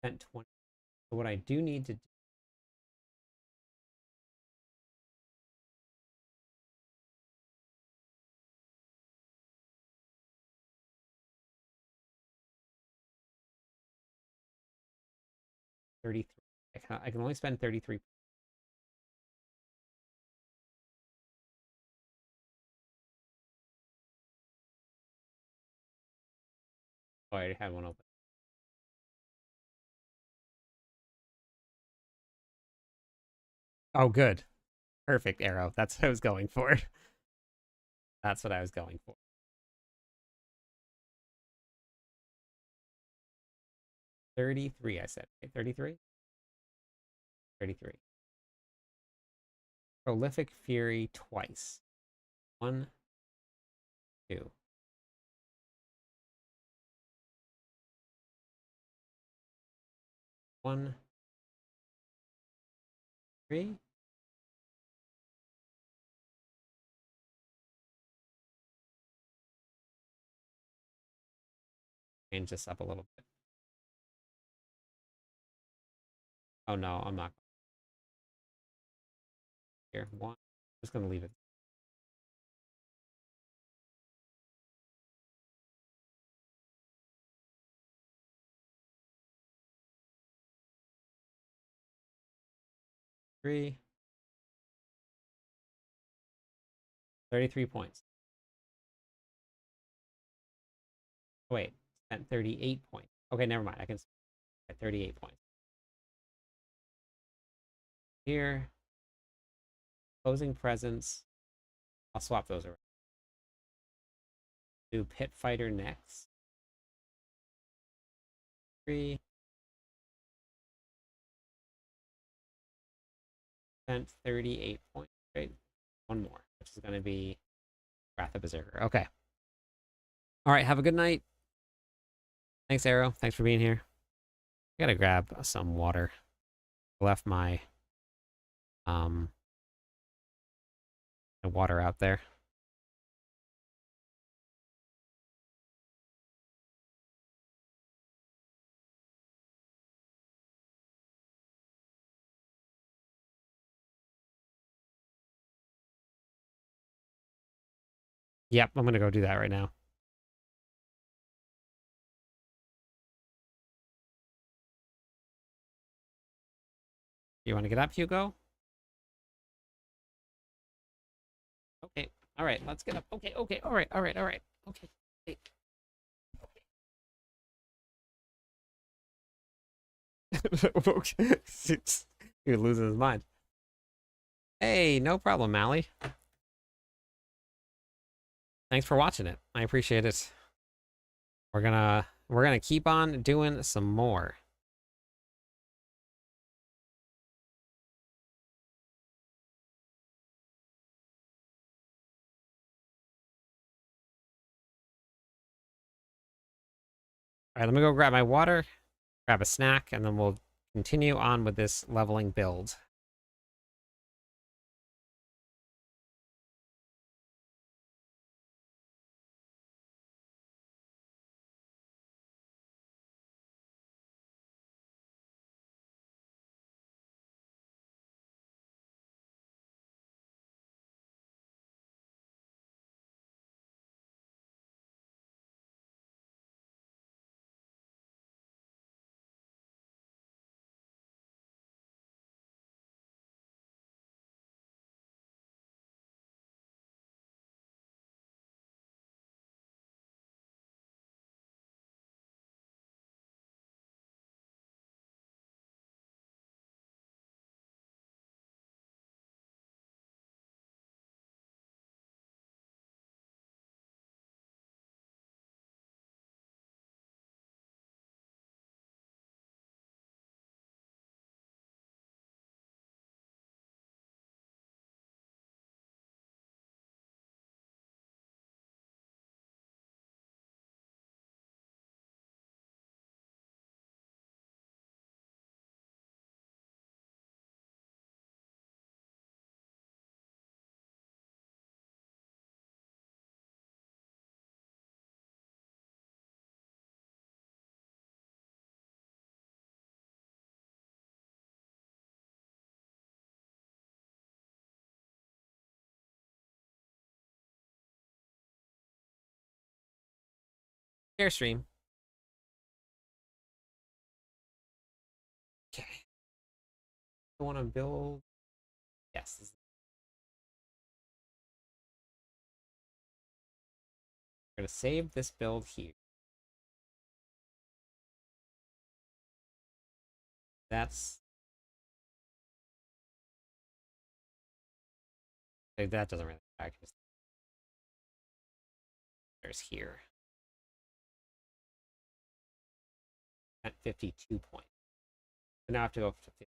Spent 20. So what I do need to do. $33. I can only spend 33. Oh, I already had one open. Oh, good. Perfect arrow. That's what I was going for. That's what I was going for. 33, I said. Okay, 33? 33. Prolific Fury twice. 1, 2. 1, 3. Change this up a little bit. Oh no, I'm not. Here, 1. I'm just going to leave it. Three. 33 points. Oh, wait, spent 38 points. Okay, never mind. I can at 38 points. Here, opposing presence. I'll swap those around. Do Pit Fighter next. 3. Spent 38 points, right? One more, which is going to be Wrath of Berserker. Okay. All right, have a good night. Thanks, Arrow. Thanks for being here. I gotta grab some water. I left my water out there. Yep, I'm gonna go do that right now. You want to get up, Hugo? Okay. All right, let's get up. Okay. All right. Okay. Hey. Okay. He loses his mind. Hey, no problem, Mally. Thanks for watching it. I appreciate it. We're gonna keep on doing some more. All right, let me go grab my water, grab a snack, and then we'll continue on with this leveling build. Airstream. Okay. I want to build. Yes. We're going to save this build here. That doesn't really matter. There's here at 52 points. So now I have to go to 50.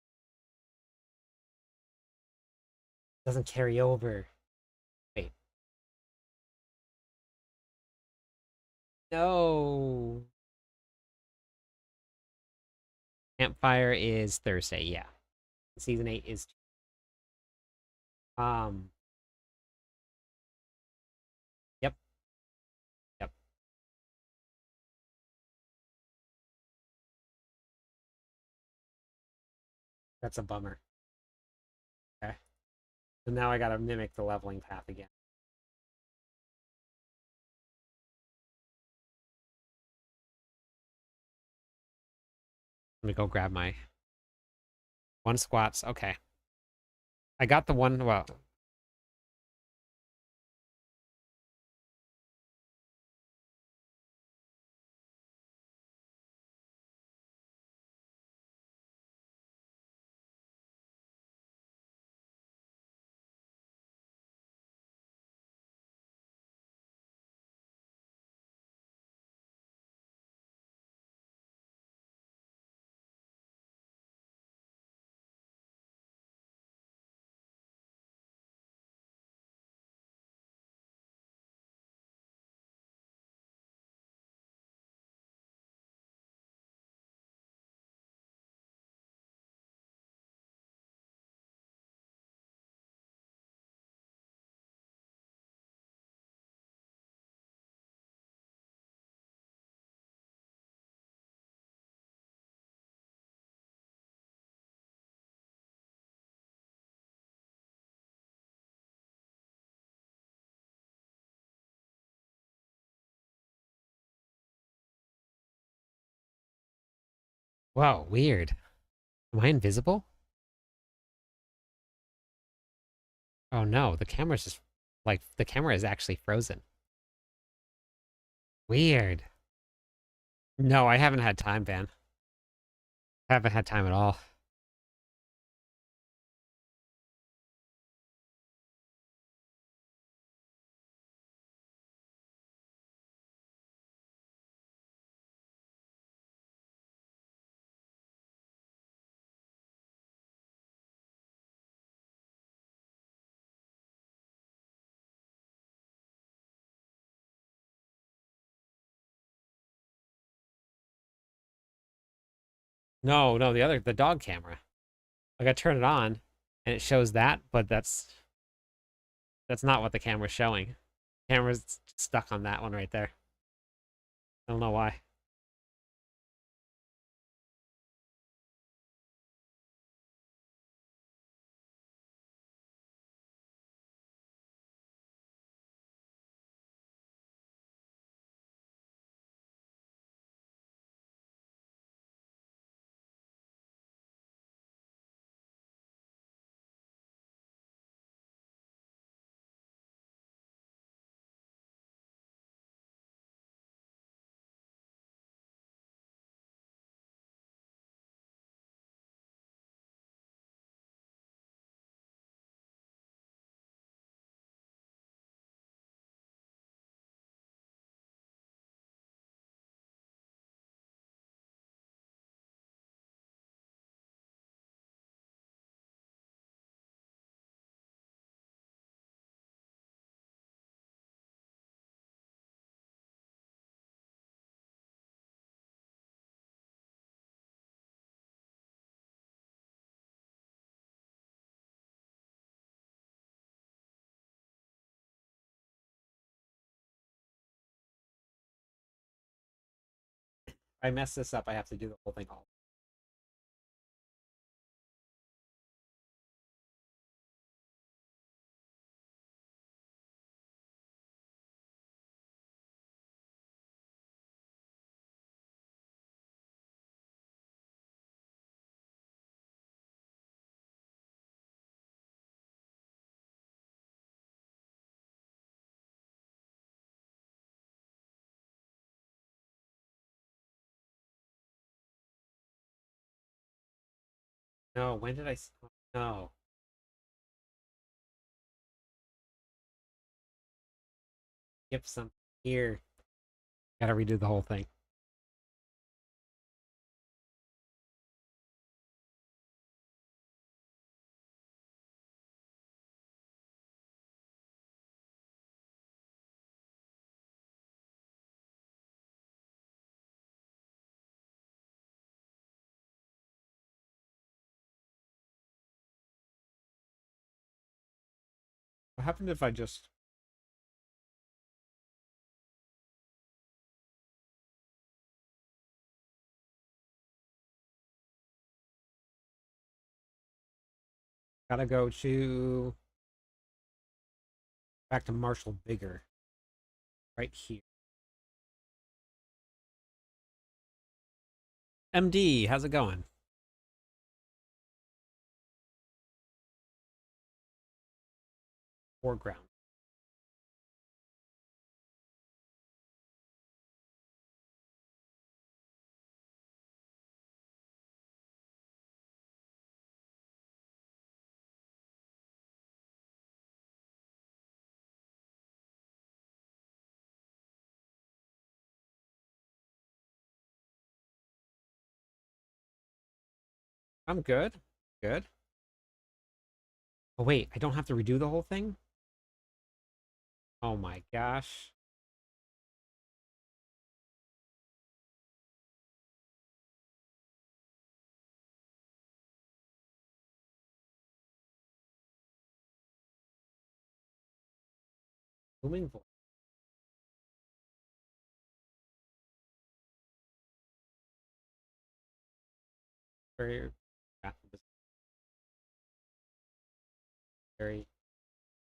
Doesn't carry over. Wait. No. Campfire is Thursday, yeah. Season 8 is yep. Yep. That's a bummer. Okay. So now I gotta mimic the leveling path again. Let me go grab my one squats. Okay. I got the one, well, wow, weird. Am I invisible? Oh no, the camera's just like the camera is actually frozen. Weird. No, I haven't had time, Van. Haven't had time at all. No, no, the dog camera. Like I turn it on and it shows that, but that's not what the camera's showing. Camera's stuck on that one right there. I don't know why. If I mess this up, I have to do the whole thing all. No, when did oh, no. Skip some here. Gotta redo the whole thing. What happened if I just gotta go to back to Marshall Bigger right here. MD, how's it going? Foreground. I'm good. Good. Oh wait, I don't have to redo the whole thing? Oh my gosh. Booming voice. Very very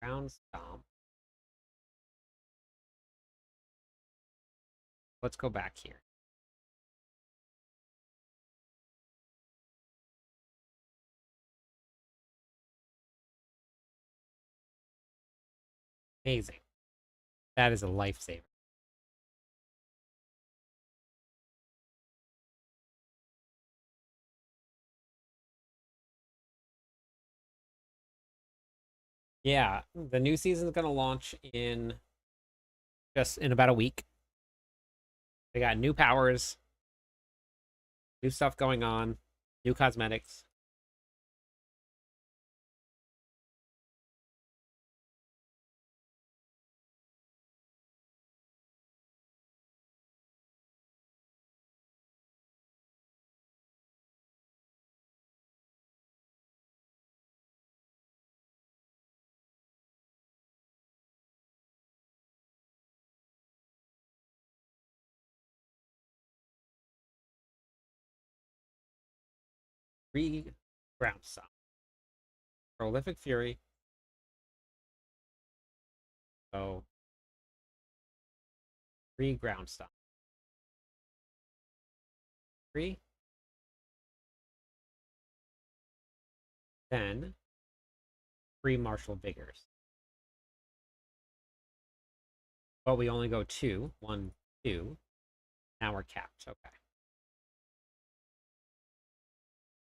ground stomp. Let's go back here. Amazing. That is a lifesaver. Yeah, the new season is gonna launch in just in about a week. They got new powers, new stuff going on, new cosmetics. 3 ground stomp. Prolific Fury. So 3 ground stomp. 3. Then 3 martial vigors. But we only go 2. 1, 2. Now we're capped. Okay.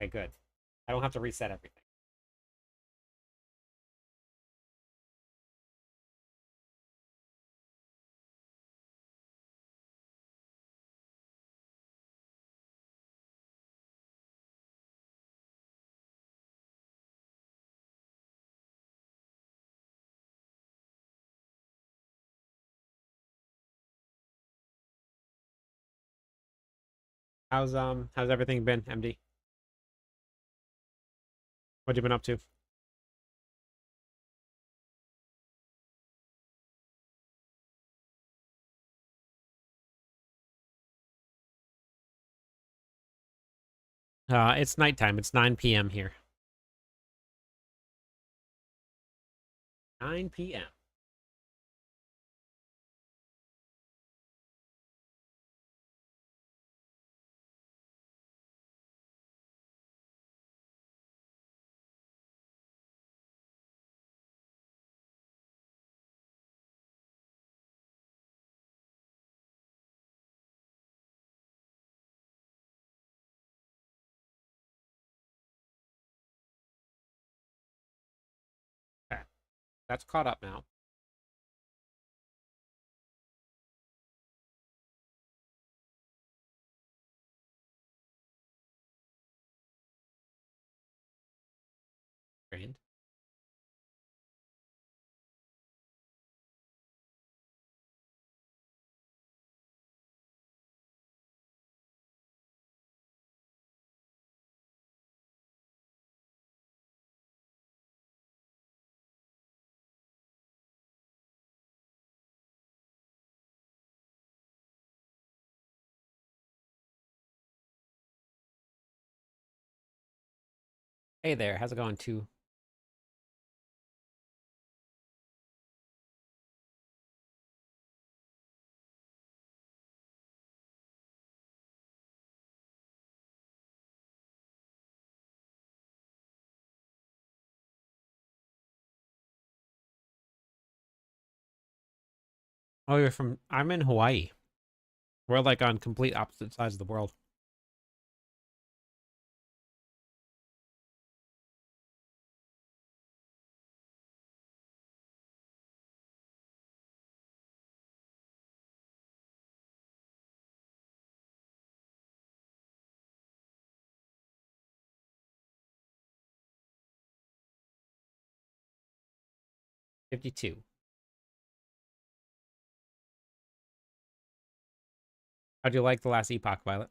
Okay, good. I don't have to reset everything. How's everything been, MD? What you been up to? It's nighttime. It's 9 p.m. here. 9 p.m. Okay. That's caught up now. Trained. Hey there. How's it going, too? Oh, you're from... I'm in Hawaii. We're like on complete opposite sides of the world. $52. How'd you like the last epoch, Violet?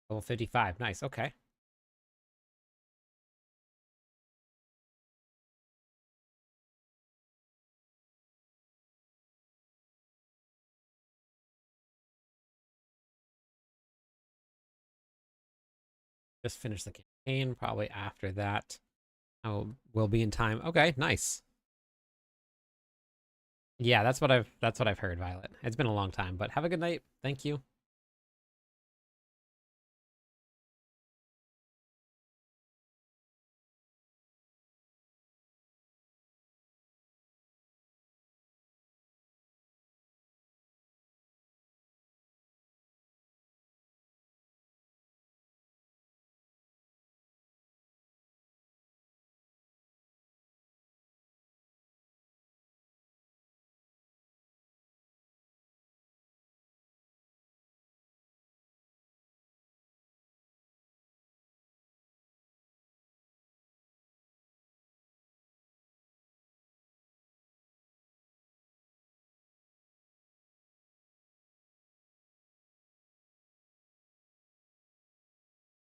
Level 55. Nice. Okay. Just finish the campaign. Probably after that. Oh, we'll be in time. Okay, nice. Yeah, that's what I've heard, Violet. It's been a long time, but have a good night. Thank you.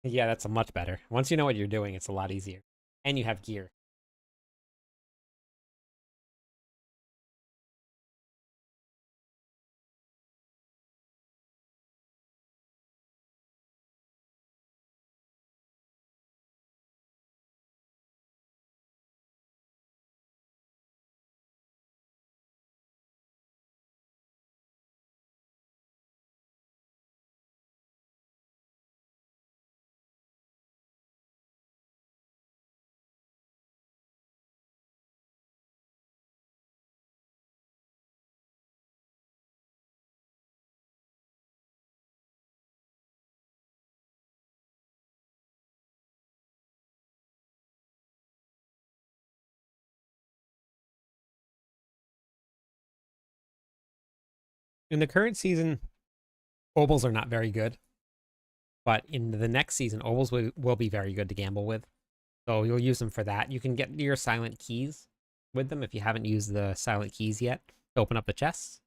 Yeah, that's a much better. Once you know what you're doing, it's a lot easier. And you have gear. In the current season, ovals are not very good. But in the next season, ovals will be very good to gamble with. So you'll use them for that. You can get your silent keys with them if you haven't used the silent keys yet to open up the chests.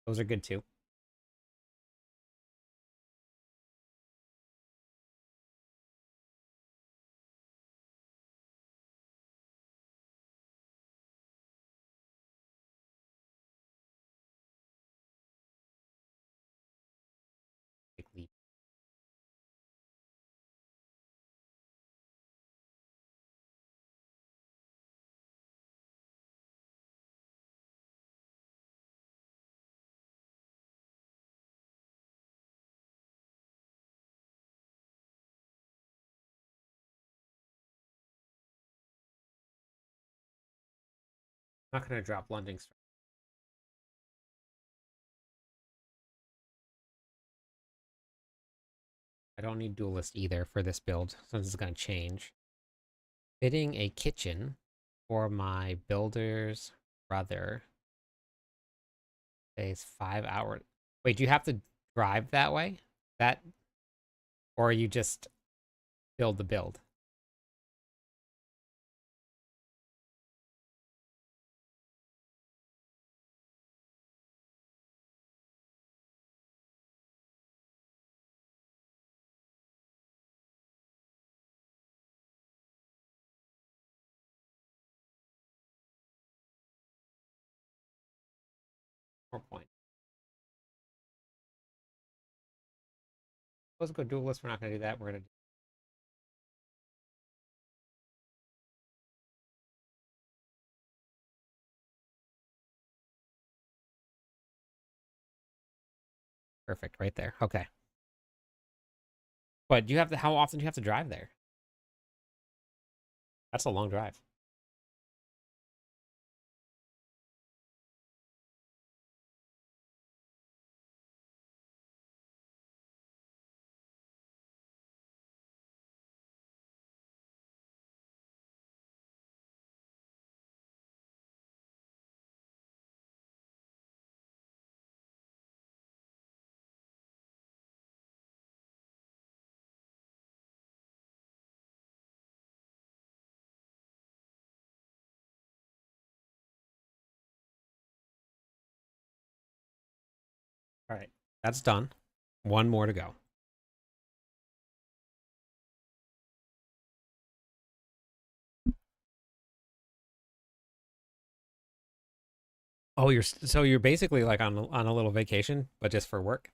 Those are good too. Big leap. Not going to drop lunging strike. I don't need duelist either for this build since it's going to change. Fitting a kitchen for my builder's brother. Stays 5 hours. Wait, do you have to drive that way? That, or you just build the build? More point. Let's go duelist. We're not going to do that. We're going to. Perfect, right there. Okay. But you have to. How often do you have to drive there? That's a long drive. All right, that's done. One more to go. Oh, you're basically like on a little vacation, but just for work.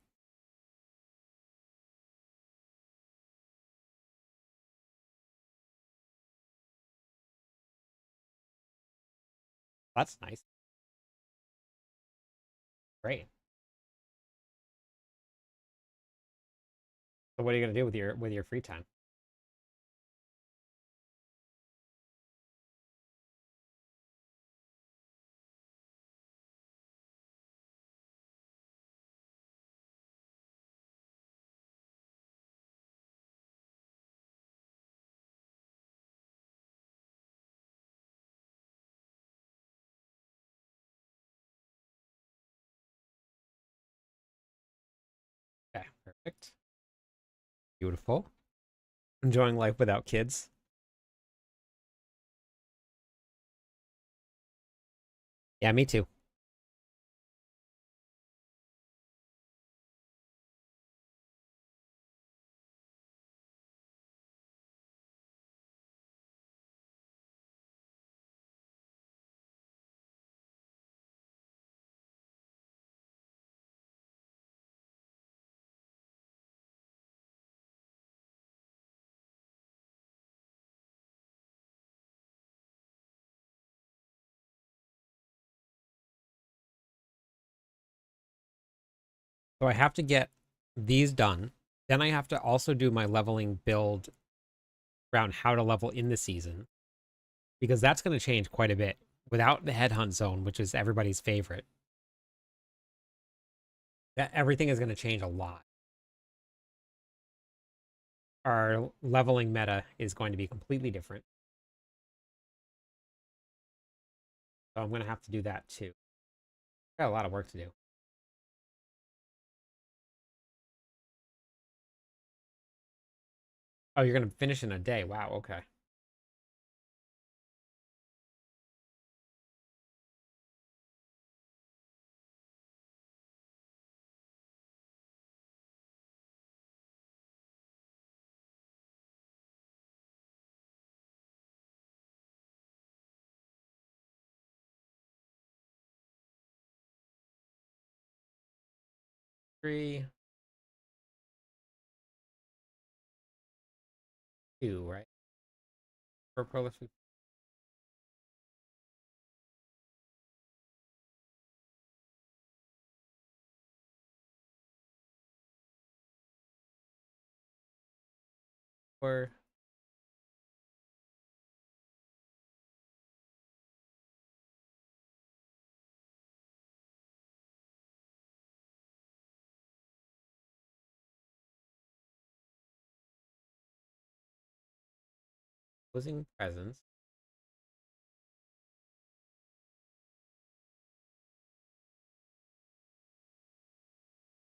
That's nice. Great. So what are you gonna do with your free time? Okay, perfect. Beautiful. Enjoying life without kids. Yeah, me too. So I have to get these done. Then I have to also do my leveling build around how to level in the season, because that's going to change quite a bit. Without the headhunt zone, which is everybody's favorite, that everything is going to change a lot. Our leveling meta is going to be completely different. So I'm going to have to do that too. Got a lot of work to do. Oh, you're going to finish in a day. Wow, okay. Three, two, right? For prolific. Four. Closing presence.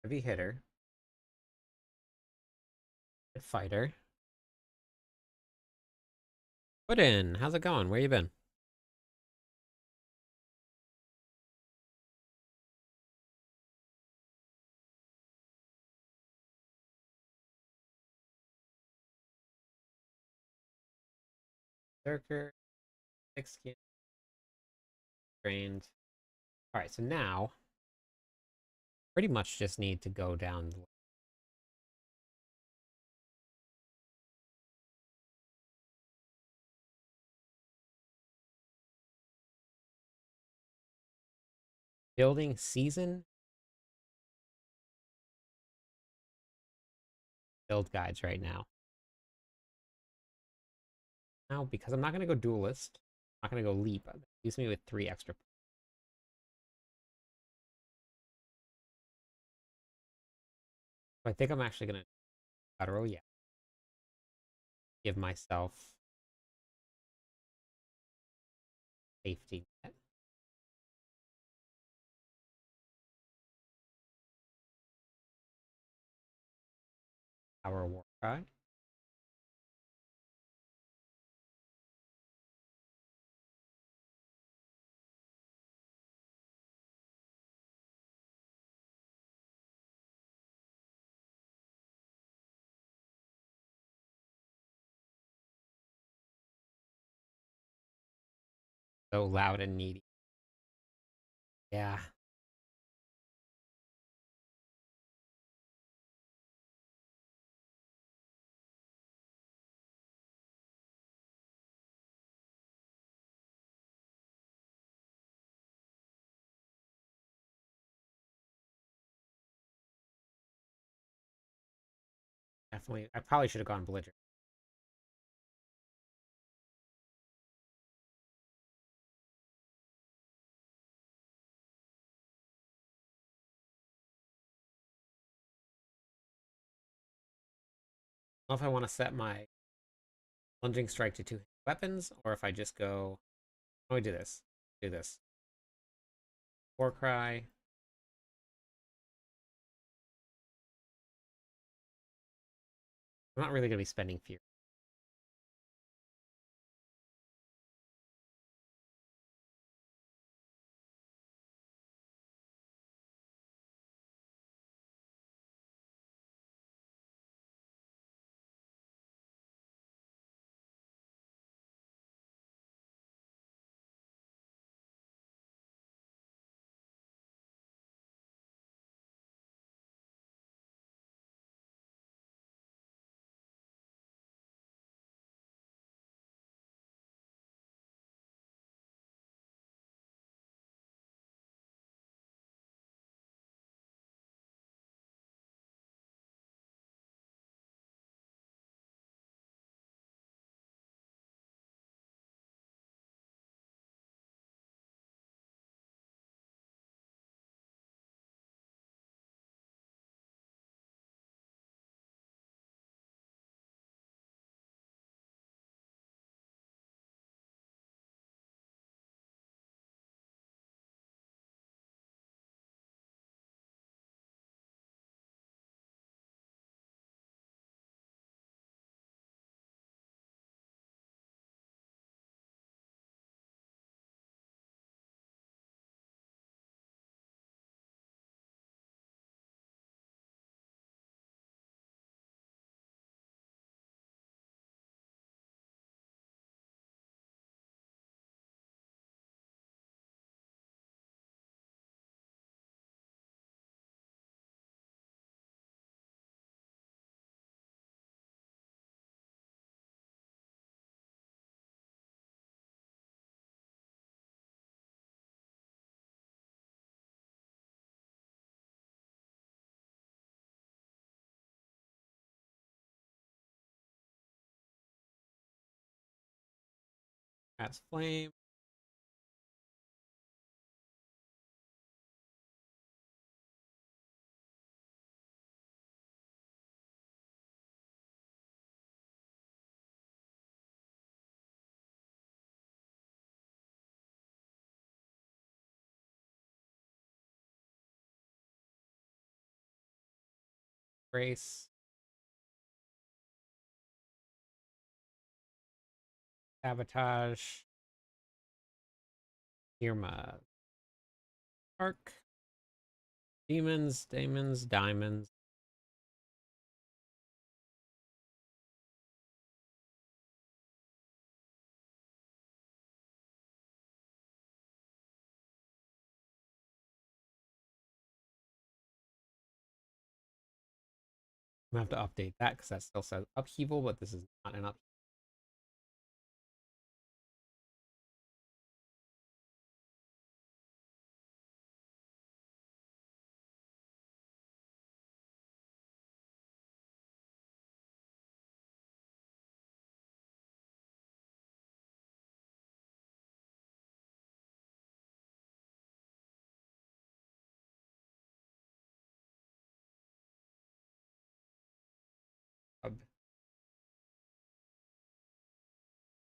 Heavy hitter. Fighter. Put in. How's it going? Where you been? Berserker. Thick skin. Trained. All right, so now pretty much just need to go down building season build guides right now. Now, because I'm not going to go duelist, I'm not going to go leap. That leaves me with 3 extra. So I think I'm actually going to federal, yeah. Give myself safety net. Our war cry. So loud and needy. Yeah. Definitely. I probably should have gone belligerent. I don't know if I want to set my lunging strike to 2 weapons, or if I just go. Oh, I do this. Do this. War cry. I'm not really going to be spending fear. That's flame. Grace. Sabotage. Irma. Arc. Demons, diamonds. I'm gonna have to update that because that still says upheaval, but this is not an upheaval.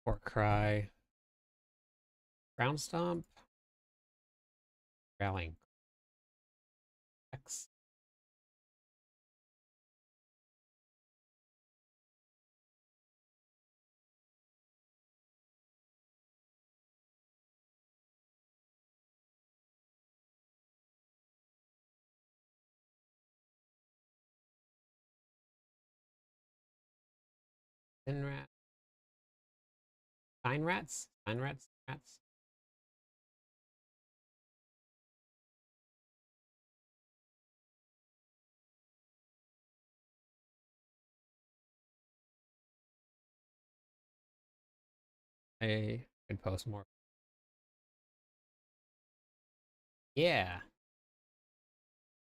Or cry. Ground stomp. Rallying. X. Thin rat. Sign rats. Sign rats. Rats. I could post more. Yeah.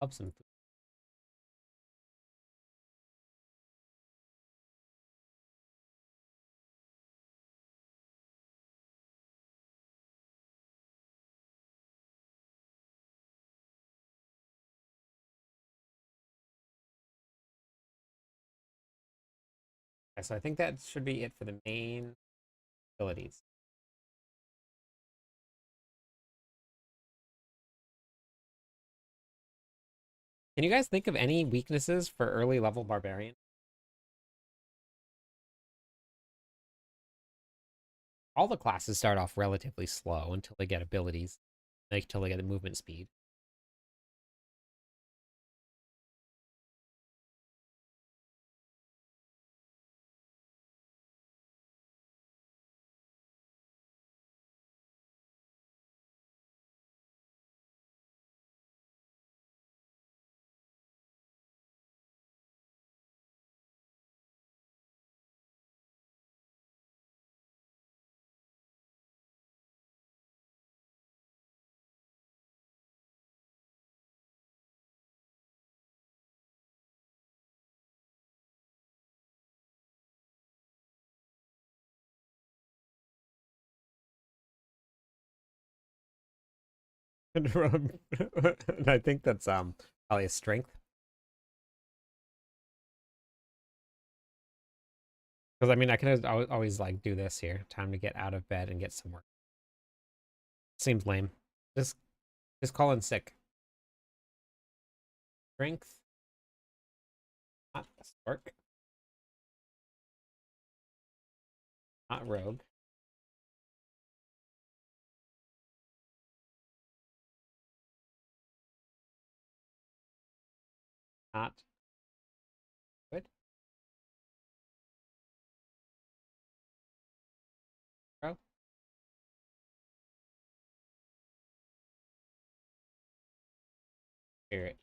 Up some food. Okay, so I think that should be it for the main abilities. Can you guys think of any weaknesses for early level barbarian? All the classes start off relatively slow until they get abilities, like until they get the movement speed. I think that's probably a strength. Because I mean, I can always like do this here. Time to get out of bed and get some work. Seems lame. Just just call in sick. Strength. Not spark. Not rogue. Not good. Bro. Spirit.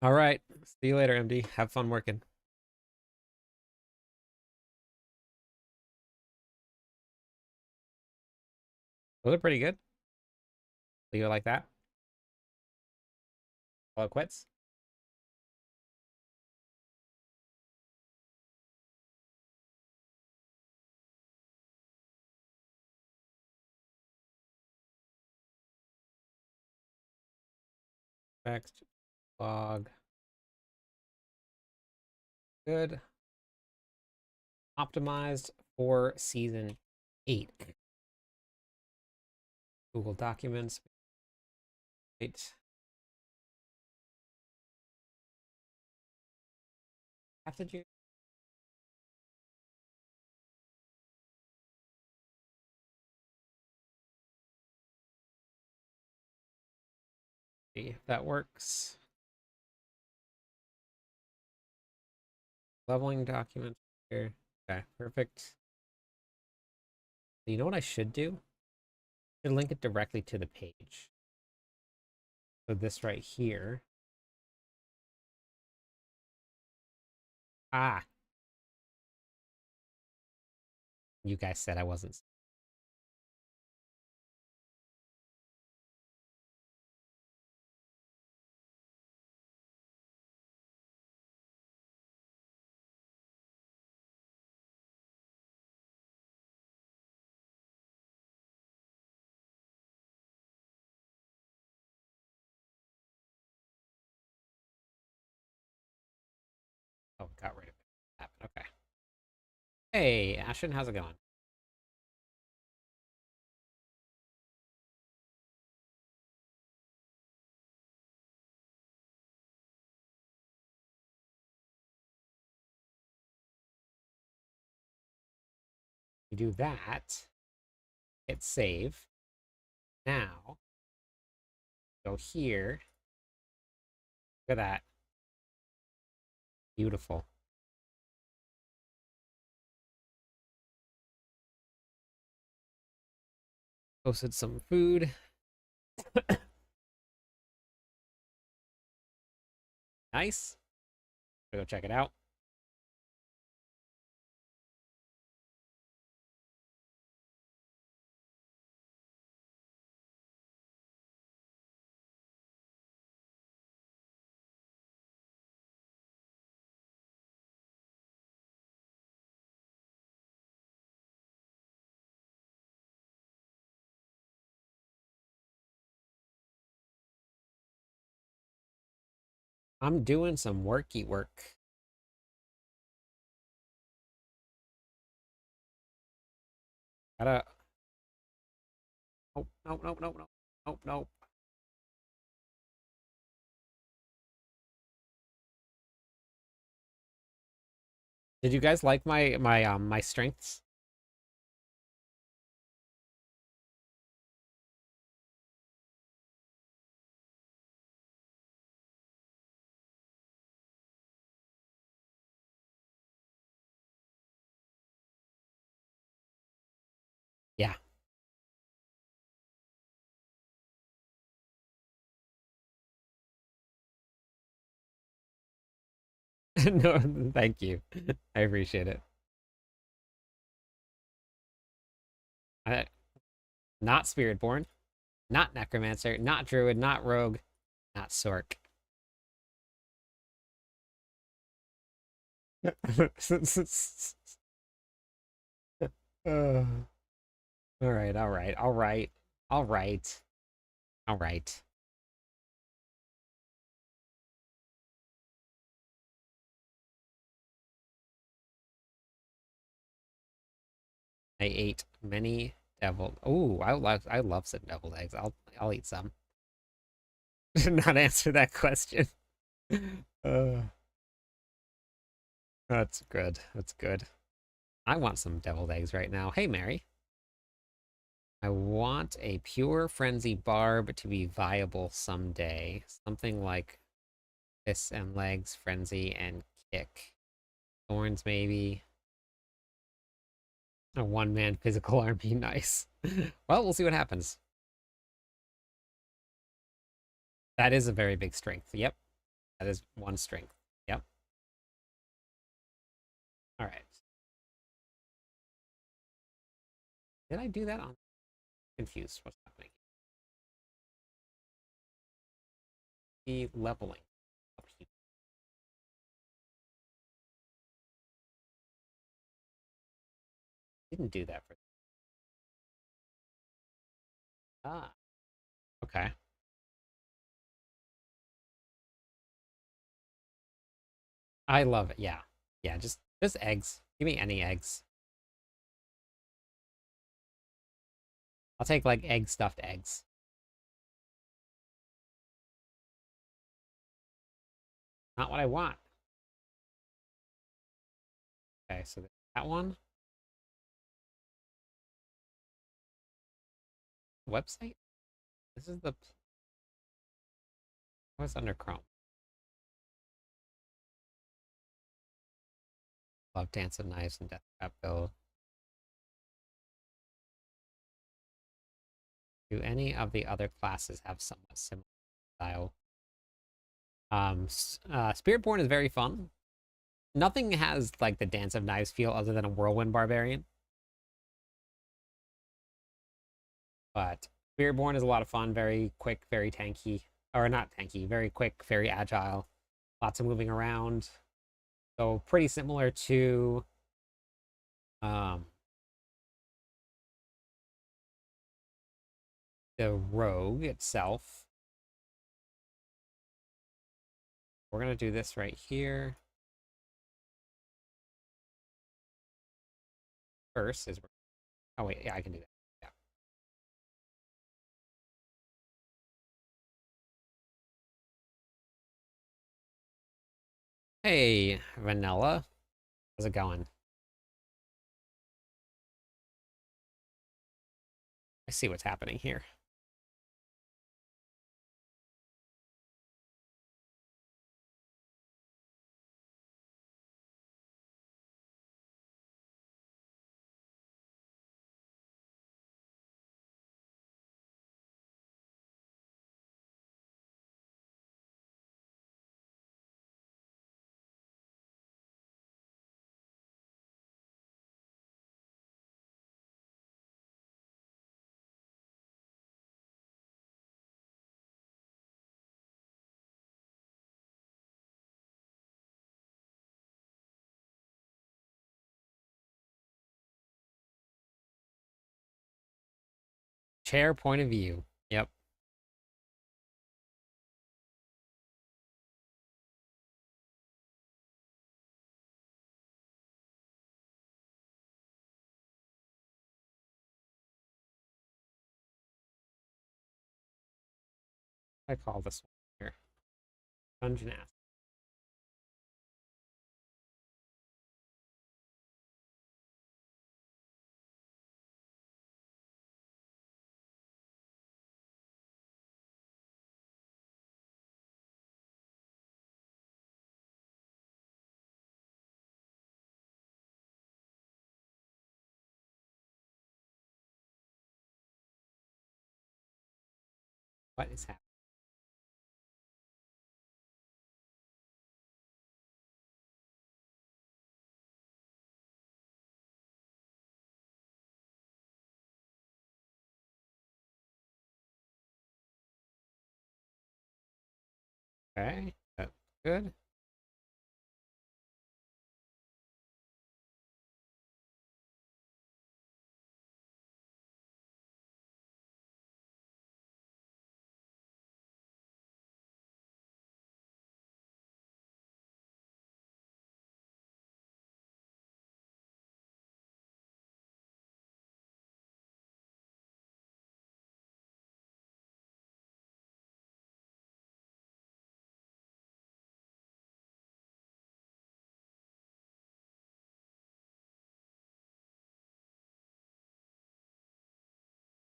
All right. See you later, MD. Have fun working. Those are pretty good. Leave it like that. Call it quits. Text log. Good. Optimized for season 8. Google Documents. Right. After you. See if that works. Leveling document here. Okay, perfect. You know what I should do? I should link it directly to the page. So this right here. Ah. You guys said I wasn't. Oh, got rid of it. Okay. Hey, Ashton, how's it going? You do that. Hit save. Now, go here. Look at that. Beautiful. Posted some food. Nice. Go check it out. I'm doing some worky work. Gotta. Nope, nope, nope, nope, nope, nope, nope. Did you guys like my strengths? Yeah. No, thank you. I appreciate it. I, not Spiritborn, not Necromancer, not Druid, not Rogue, not Sork. Uh, all right, all right, all right, all right, all right. I ate many deviled. Oh, I love some deviled eggs. I'll eat some. Not answer that question. Uh, that's good. That's good. I want some deviled eggs right now. Hey, Mary. I want a pure frenzy barb to be viable someday. Something like fists and legs, frenzy, and kick. Thorns, maybe. A one-man physical army, nice. Well, we'll see what happens. That is a very big strength. Yep. That is one strength. Yep. All right. Did I do that on? Confused. What's happening? The leveling. Didn't do that for. Ah. Okay. I love it. Yeah. Yeah, just eggs. Give me any eggs. I'll take like egg stuffed eggs. Not what I want. Okay, so that one. Website? This is the what's under Chrome. Love Dance of Knives and Death Trap Build. Do any of the other classes have somewhat similar style? Spiritborn is very fun. Nothing has like the Dance of Knives feel other than a Whirlwind Barbarian. But Spiritborn is a lot of fun, very quick, very tanky. Or not tanky, very quick, very agile. Lots of moving around. So pretty similar to um, the Rogue itself. We're going to do this right here. First is... Oh, wait, yeah, I can do that. Yeah. Hey, Vanilla. How's it going? I see what's happening here. Chair point of view. Yep. I call this one here. Dungeon Ass. What is happening? Okay, that's good.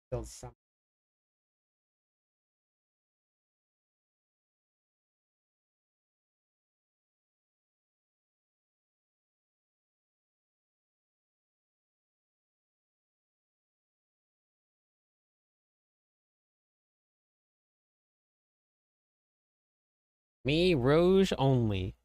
Build some. Me, Rouge only.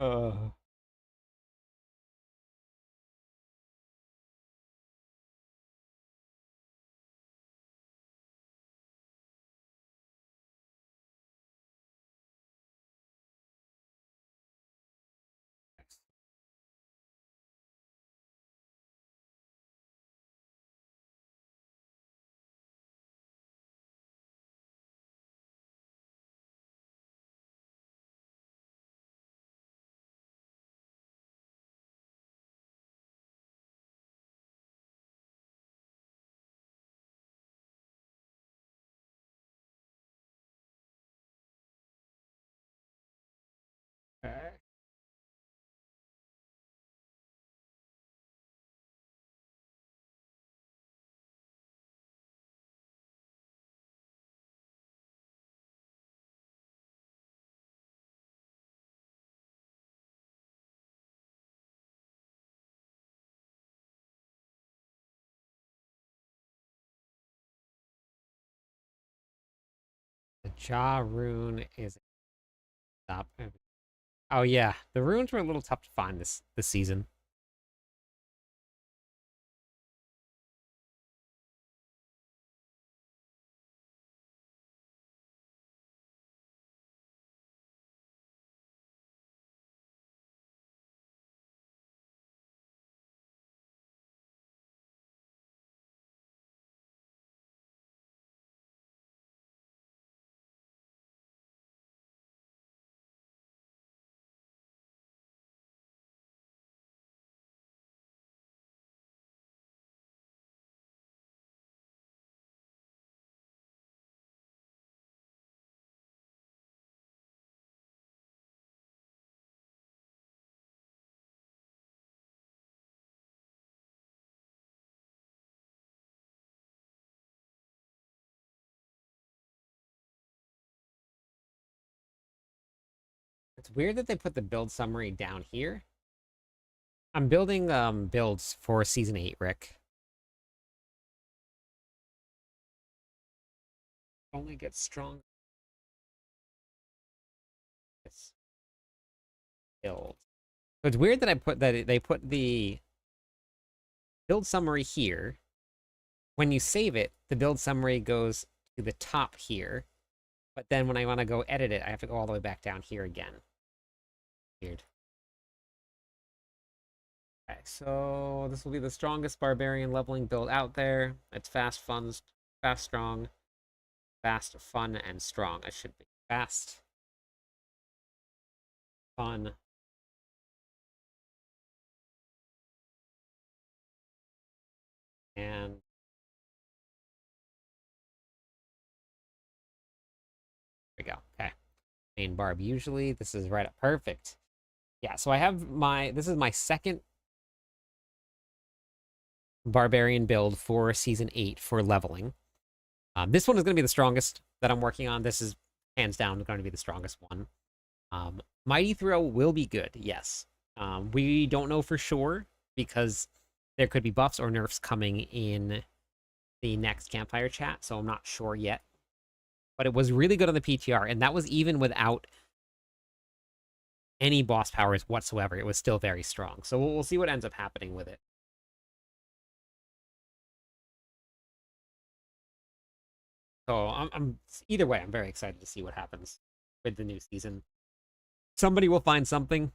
Uh. Okay. The jaw rune is stop. Oh yeah, the runes were a little tough to find this season. It's weird that they put the build summary down here. I'm building builds for season 8, Rick. Only gets stronger. It's build. So it's weird that they put the build summary here. When you save it, the build summary goes to the top here. But then when I want to go edit it, I have to go all the way back down here again. Weird. Okay, so this will be the strongest barbarian leveling build out there. It's fast, fun, fast, strong, fast, fun, and strong. It should be fast, fun, and there we go. Okay, main barb. Usually this is right up perfect. Yeah, so I have this is my second barbarian build for season 8 for leveling. This one is going to be the strongest that I'm working on. This is hands down going to be the strongest one. Mighty Throw will be good, yes. We don't know for sure because there could be buffs or nerfs coming in the next campfire chat, so I'm not sure yet. But it was really good on the PTR, and that was even without any boss powers whatsoever. It was still very strong. So we'll see what ends up happening with it. So I'm either way, I'm very excited to see what happens with the new season. Somebody will find something.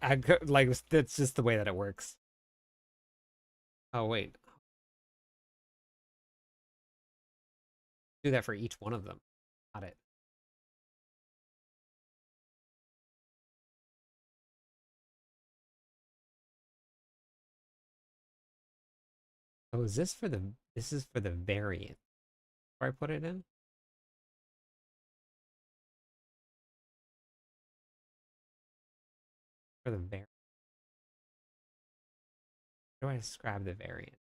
Like, that's just the way that it works. Oh, wait. Do that for each one of them. Got it. Oh, is this for this is for the variant. Where I put it in? For the variant. How do I describe the variant?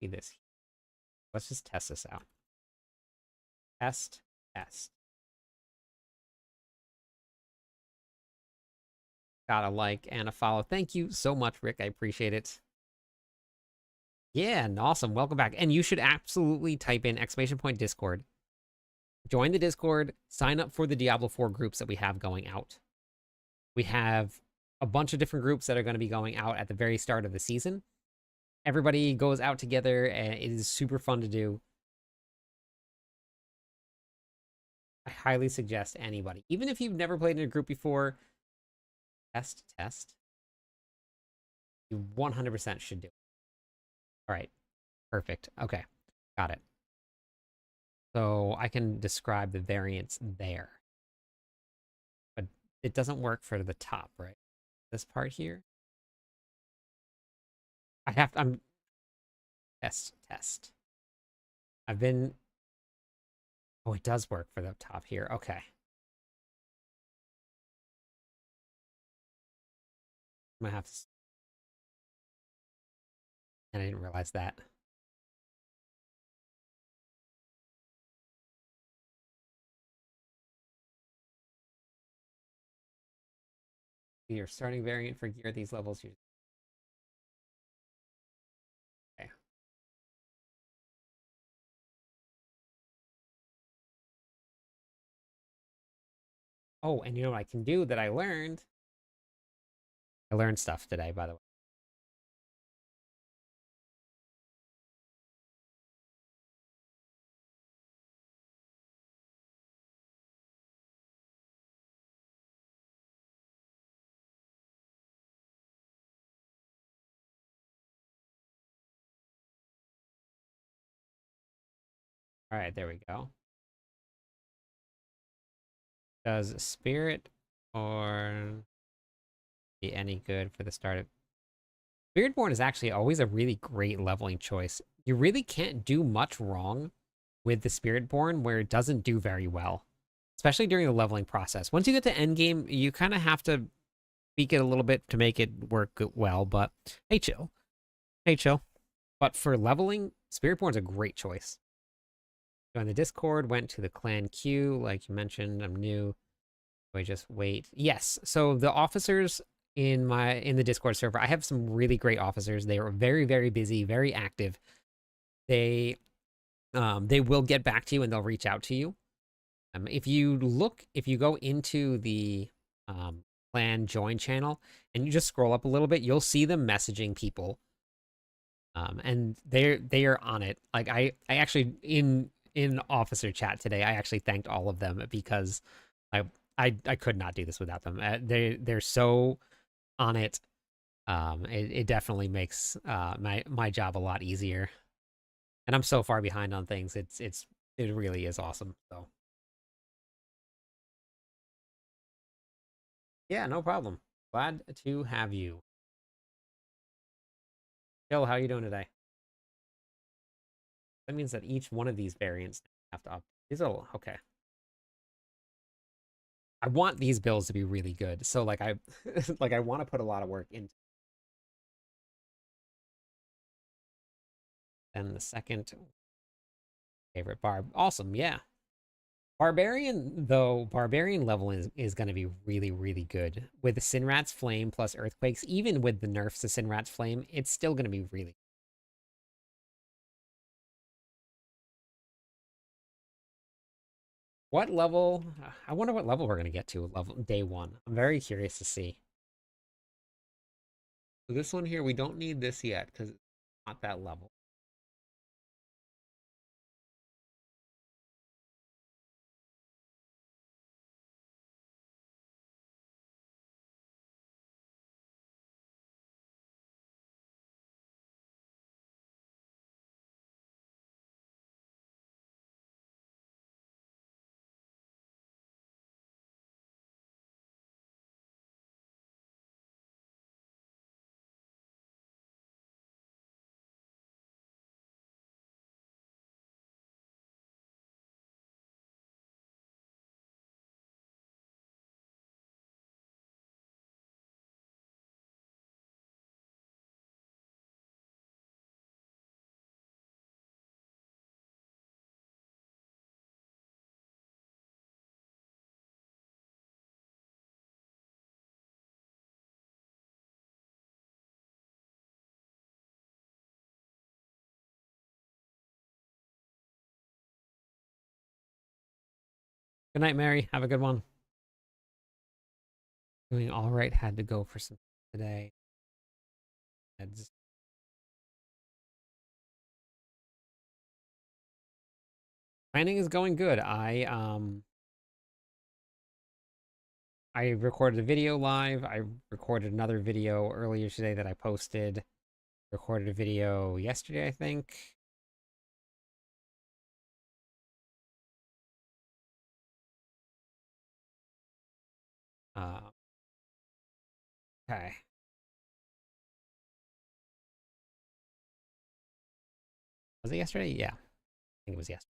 See this. Let's just test this out. Test. Got a like and a follow. Thank you so much, Rick. I appreciate it. Yeah, and awesome. Welcome back. And you should absolutely type in !Discord. Join the Discord. Sign up for the Diablo 4 groups that we have going out. We have a bunch of different groups that are going to be going out at the very start of the season. Everybody goes out together, and it is super fun to do. I highly suggest anybody, even if you've never played in a group before, test. You 100% should do it. All right, perfect. Okay, got it. So I can describe the variants there, but it doesn't work for the top, right? This part here. I'm test. I've been, oh, it does work for the top here. Okay. I'm gonna have to, and I didn't realize that. Your starting variant for gear at these levels. Okay. Oh, and you know what I can do that I learned? I learned stuff today, by the way. All right, there we go. Does Spirit or be any good for the start of... Spiritborn is actually always a really great leveling choice. You really can't do much wrong with the Spiritborn where it doesn't do very well, especially during the leveling process. Once you get to endgame, you kind of have to tweak it a little bit to make it work well, but hey, chill. Hey, chill. But for leveling, Spiritborn's a great choice. Join the Discord, went to the clan queue, like you mentioned. I'm new. Do I just wait? Yes. So the officers in the Discord server, I have some really great officers. They are very, very busy, very active. They will get back to you and they'll reach out to you. If you go into the clan join channel and you just scroll up a little bit, you'll see them messaging people. And they are on it. Like I actually in officer chat today, I actually thanked all of them because I could not do this without them. They're so on it. It definitely makes my job a lot easier. And I'm so far behind on things. It really is awesome. So yeah, no problem. Glad to have you. Jill, how are you doing today? That means that each one of these variants have to up. These are okay. I want these builds to be really good. So like I like I want to put a lot of work into. And the second favorite barb. Awesome, yeah. Barbarian level is going to be really, really good. With the Sinrat's Flame plus Earthquakes, even with the nerfs to Sinrat's Flame, it's still going to be really... What level? I wonder what level we're going to get to level day 1. I'm very curious to see. So this one here, we don't need this yet because it's not that level. Good night, Mary. Have a good one. Doing all right, had to go for some today. Planning is going good. I recorded a video live. I recorded another video earlier today that I posted. Recorded a video yesterday, I think. Okay. Was it yesterday? Yeah, I think it was yesterday.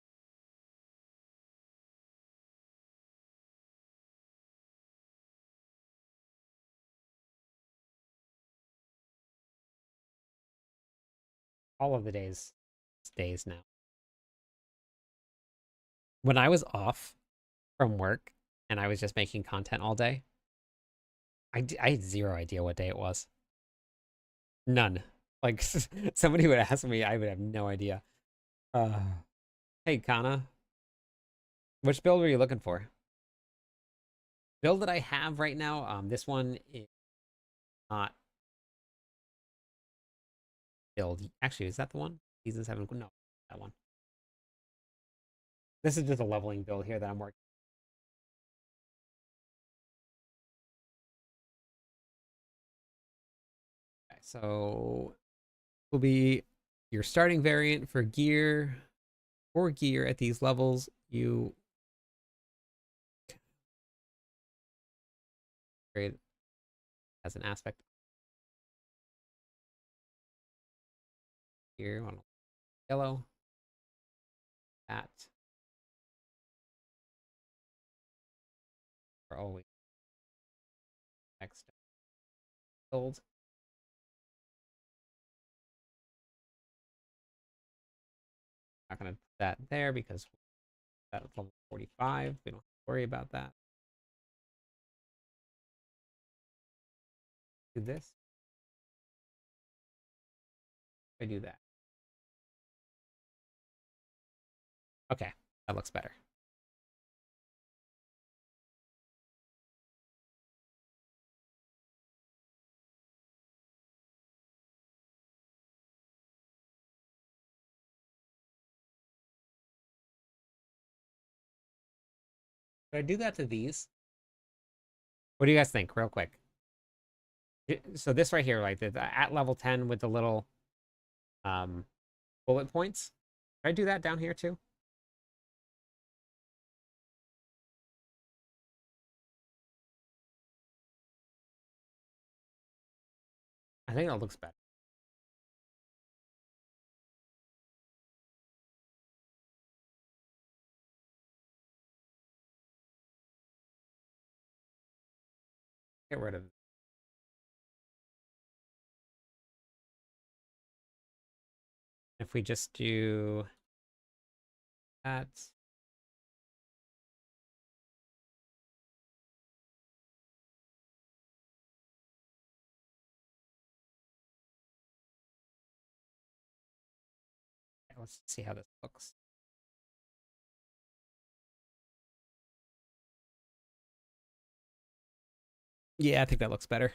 All of the days now. When I was off from work and I was just making content all day, I had zero idea what day it was. None. Like, somebody would ask me, I would have no idea. Uh, hey, Kana. Which build were you looking for? Build that I have right now, this one is not build. Actually, is that the one? Season 7? No, that one. This is just a leveling build here that I'm working. Okay, so will be your starting variant for gear. For gear at these levels, you create as an aspect here on yellow. That are always next build. Not gonna put that there because that's level 45. We don't have to worry about that. Do this. I do that. Okay, that looks better. Should I do that to these? What do you guys think, real quick? So this right here, like at level 10 with the little bullet points. Should I do that down here too? I think that looks better. Get rid of it. If we just do that. Let's see how this looks. Yeah, I think that looks better.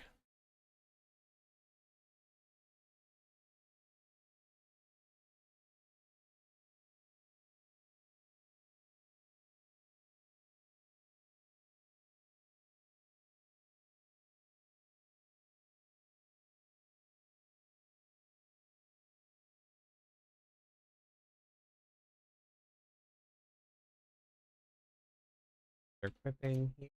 They're equipping here.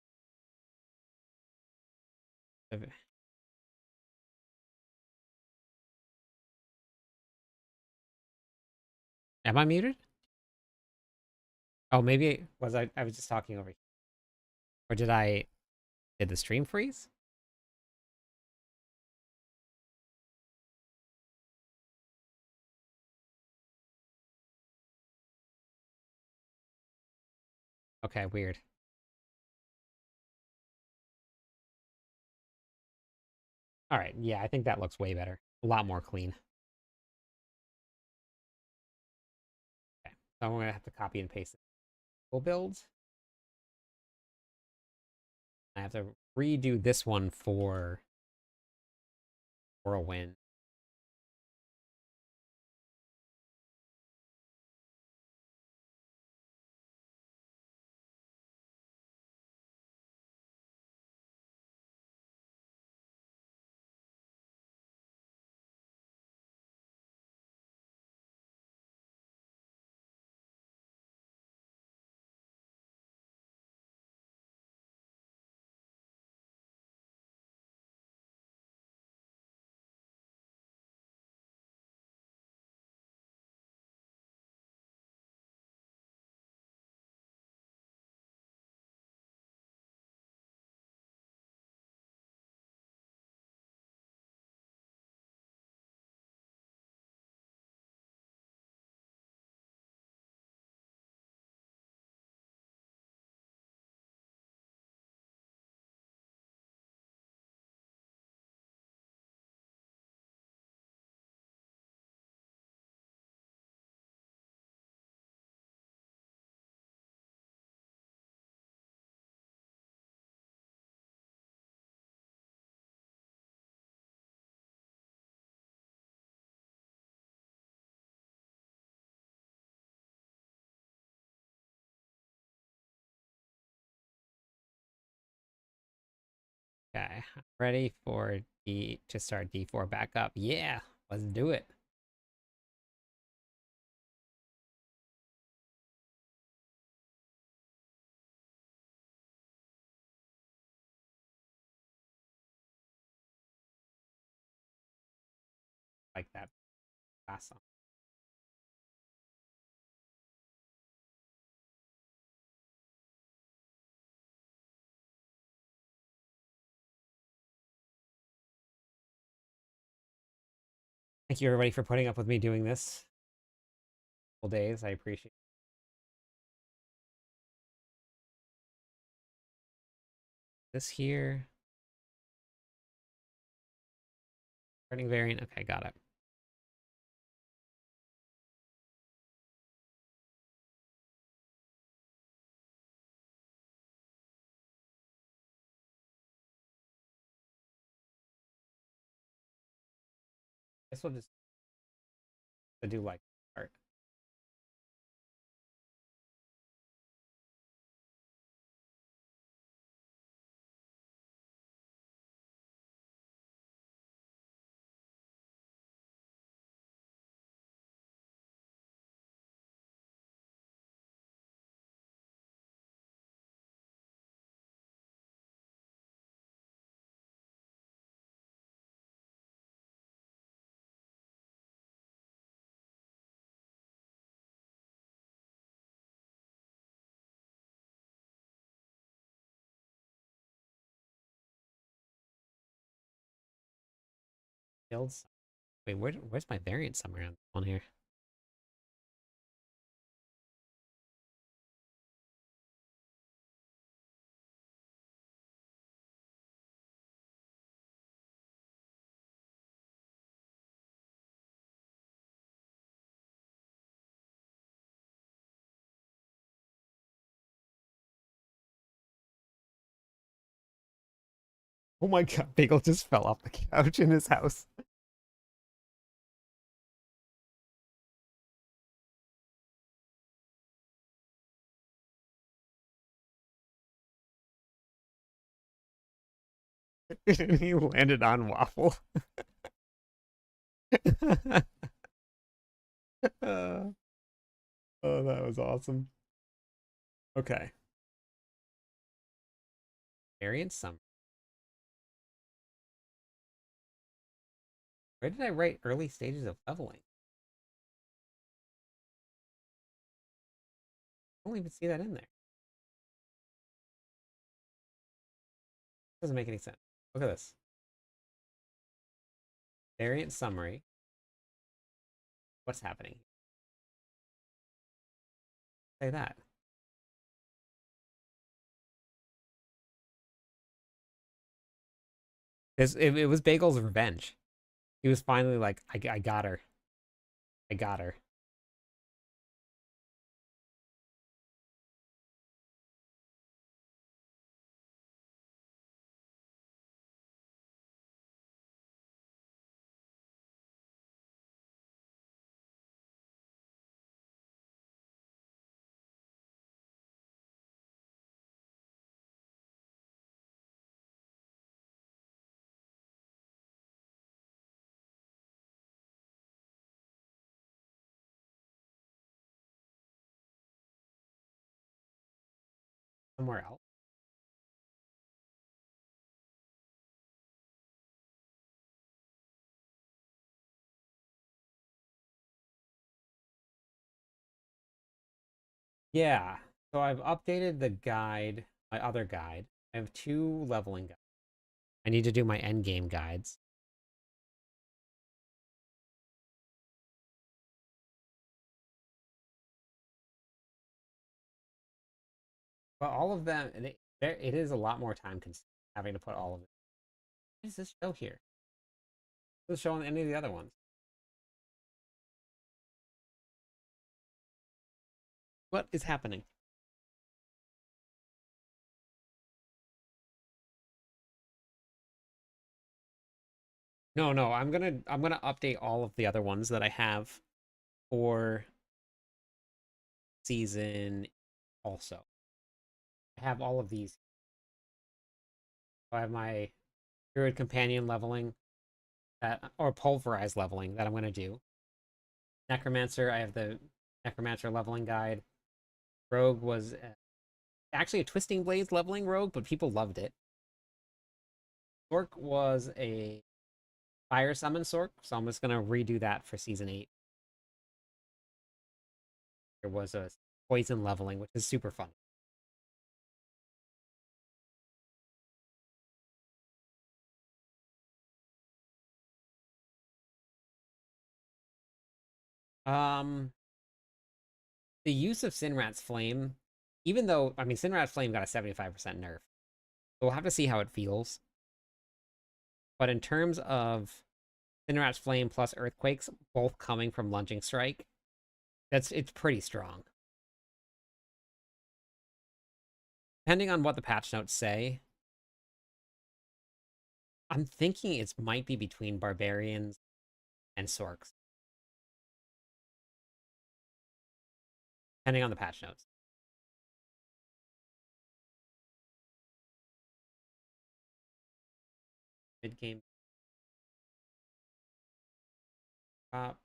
Am I muted? Oh, maybe was I was just talking over here. Or did the stream freeze? Okay, weird. All right, yeah, I think that looks way better. A lot more clean. Okay, so I'm gonna have to copy and paste it. Full build. I have to redo this one for a win. Okay, ready for to start D4 back up. Yeah, let's do it. Like that. Awesome. Thank you everybody for putting up with me doing this. Full days, I appreciate it. This here. Starting variant. Okay, got it. Guess we'll just do like art. Builds. Wait, where's my variant somewhere on here? Oh my god, Bagel just fell off the couch in his house. And he landed on Waffle. Oh, that was awesome. Okay. Variant sum. Where did I write early stages of leveling? I don't even see that in there. Doesn't make any sense. Look at this. Variant summary. What's happening? Say that. It was Bagel's revenge. He was finally like, I got her. I got her. somewhere else. Yeah, so I've updated the guide, my other guide. I have 2 leveling guides. I need to do my end game guides. But all of them, it is a lot more time consuming having to put all of it. What does this show here? Does it show on any of the other ones? What is happening? No, no, I'm gonna update all of the other ones that I have for season also. I have all of these. I have my Druid Companion leveling or Pulverized leveling that I'm gonna do. Necromancer, I have the Necromancer leveling guide. Rogue was actually a Twisting Blades leveling rogue, but people loved it. Sork was a Fire Summon Sork, so I'm just gonna redo that for season 8. There was a Poison leveling, which is super fun. The use of Sinrat's Flame, even though, I mean, Sinrat's Flame got a 75% nerf. So we'll have to see how it feels. But in terms of Sinrat's Flame plus Earthquakes, both coming from Lunging Strike, it's pretty strong. Depending on what the patch notes say, I'm thinking it might be between Barbarians and Sorks. Depending on the patch notes. Mid-game. Top.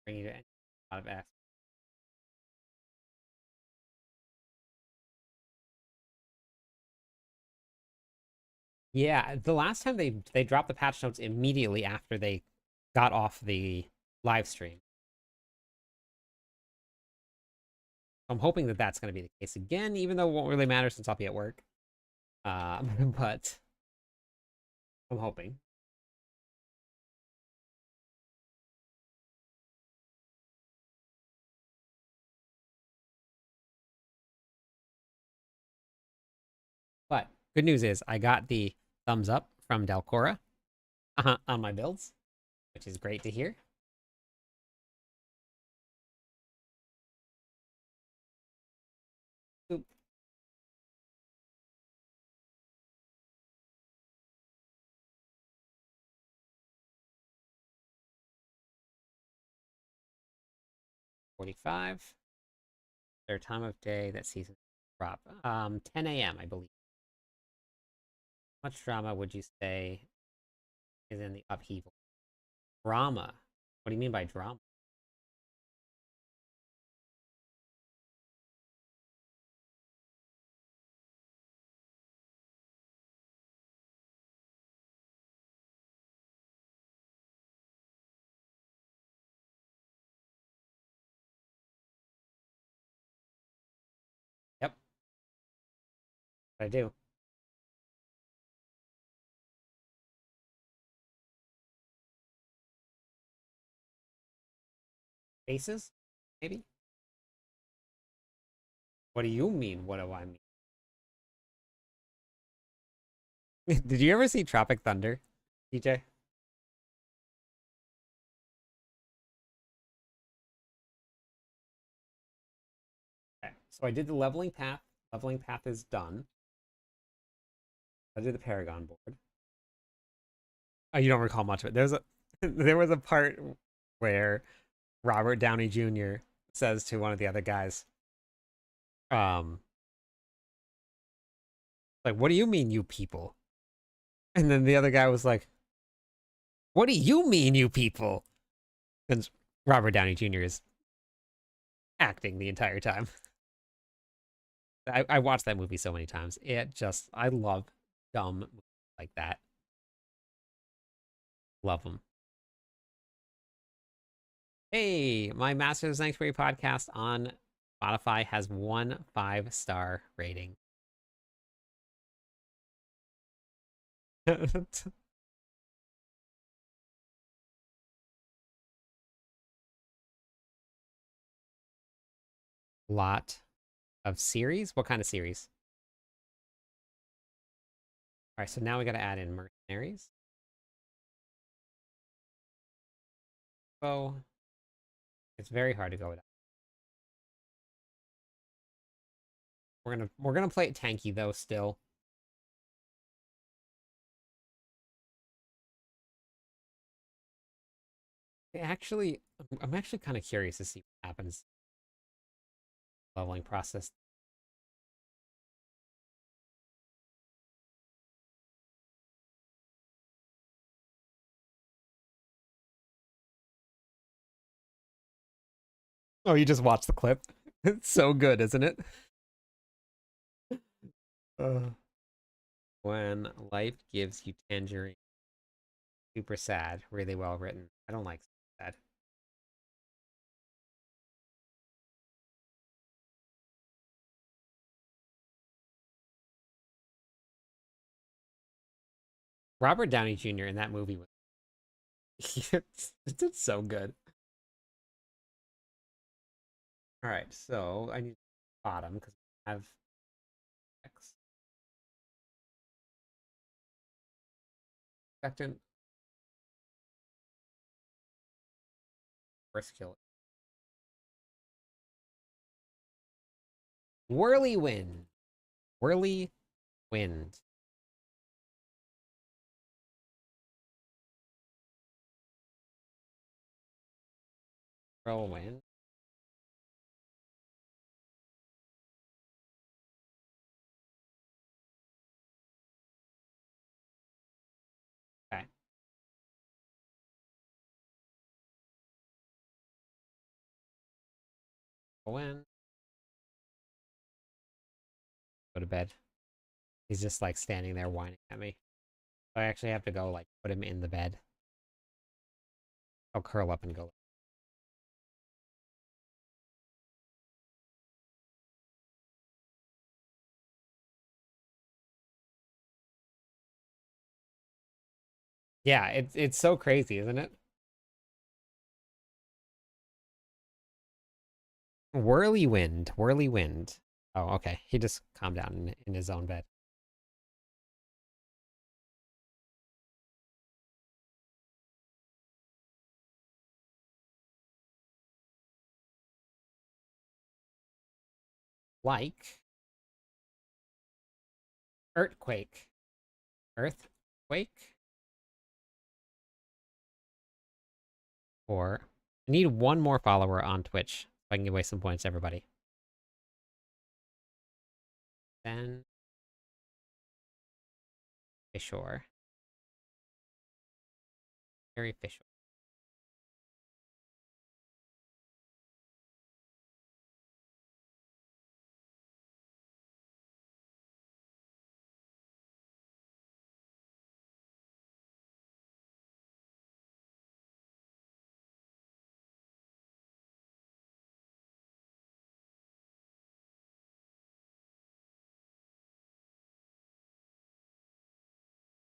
Bring you to a lot of F. Yeah, the last time they dropped the patch notes immediately after they got off the live stream. I'm hoping that that's going to be the case again, even though it won't really matter since I'll be at work. But I'm hoping. But good news is I got the thumbs up from Delcora on my builds, which is great to hear. Oop. $45. Their time of day that season drop. 10 a.m. I believe. How much drama would you say is in the upheaval? Drama. What do you mean by drama? Yep. I do. Faces? Maybe? What do you mean? What do I mean? Did you ever see Tropic Thunder, DJ? Okay, so I did the leveling path. Leveling path is done. I did the Paragon board. Oh, you don't recall much of it. There was a part where Robert Downey Jr. says to one of the other guys, like, what do you mean, you people? And then the other guy was like, What do you mean, you people? Since Robert Downey Jr. is acting the entire time. I watched that movie so many times. I love dumb movies like that. Love them. Hey, my Masters of Sanctuary podcast on Spotify has 1 5-star rating. Lot of series? What kind of series? All right, so now we got to add in mercenaries. Oh, it's very hard to go without. We're gonna play it tanky though still. Actually, I'm actually kind of curious to see what happens. Leveling process. Oh, you just watched the clip. It's so good, isn't it? When life gives you tangerine. Super sad. Really well written. I don't like sad. Robert Downey Jr. in that movie was it's so good. All right, so I need bottom because I have X. Expectant. First kill. Whirly wind. Whirly wind. Whirlwind. Okay. Whirlwind. Go to bed. He's just like standing there whining at me. So I actually have to go like put him in the bed. I'll curl up and go. Yeah, it's so crazy, isn't it? Whirly wind, whirly wind. Oh, okay. He just calmed down in his own bed. Like earthquake, earthquake, or I need one more follower on Twitch so I can give away some points to everybody. Then Fishore, very Fishore.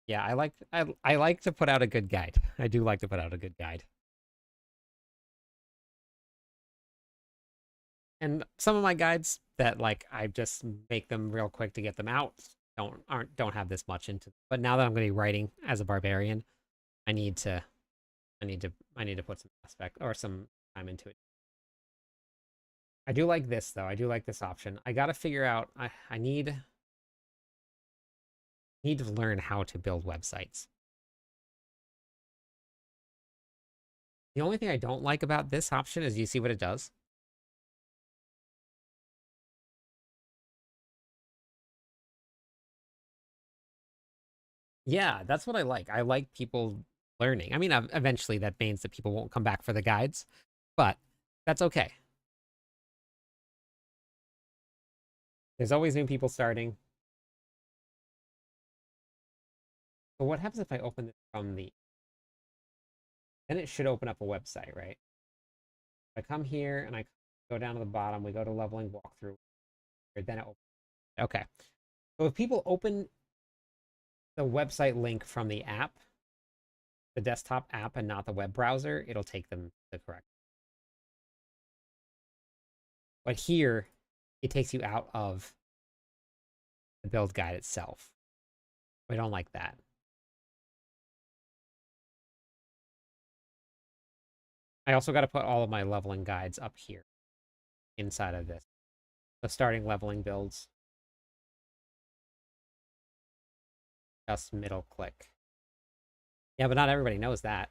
Yeah, I like to put out a good guide. I do like to put out a good guide. And some of my guides that like I just make them real quick to get them out don't have this much into. But now that I'm going to be writing as a barbarian, I need to I need to put some aspect or some time into it. I do like this though. I do like this option. I got to figure out I need to learn how to build websites. The only thing I don't like about this option is you see what it does. Yeah, that's what I like. I like people learning. I mean, eventually that means that people won't come back for the guides, but that's okay. There's always new people starting. But what happens if I open this from the... Then it should open up a website, right? I come here and I go down to the bottom, we go to leveling walkthrough, then it opens. Okay. So if people open the website link from the app, the desktop app and not the web browser, it'll take them the correct. But here, it takes you out of the build guide itself. I don't like that. I also got to put all of my leveling guides up here inside of this. The starting leveling builds. Just middle click. Yeah, but not everybody knows that.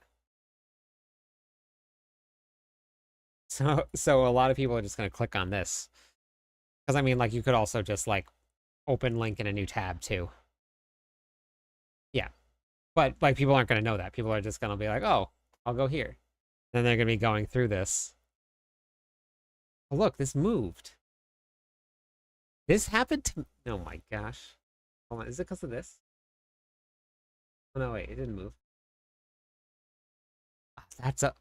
So a lot of people are just going to click on this. Because, I mean, like, you could also just, like, open link in a new tab, too. Yeah. But, like, people aren't going to know that. People are just going to be like, oh, I'll go here. Then they're going to be going through this. Oh, look, this moved. This happened to... Oh, my gosh. Hold on, is it because of this? Oh, no, wait, it didn't move. Oh, that's a...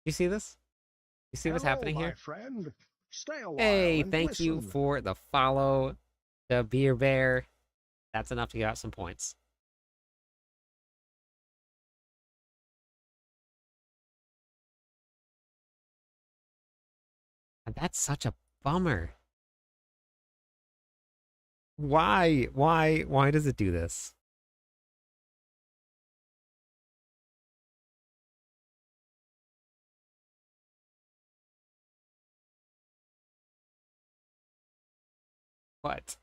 You see this? You see what's happening here? My friend. Stay a while Hey, and thank you listen. for the follow, the beer bear. That's enough to get out some points. And that's such a bummer. Why? Why does it do this? What?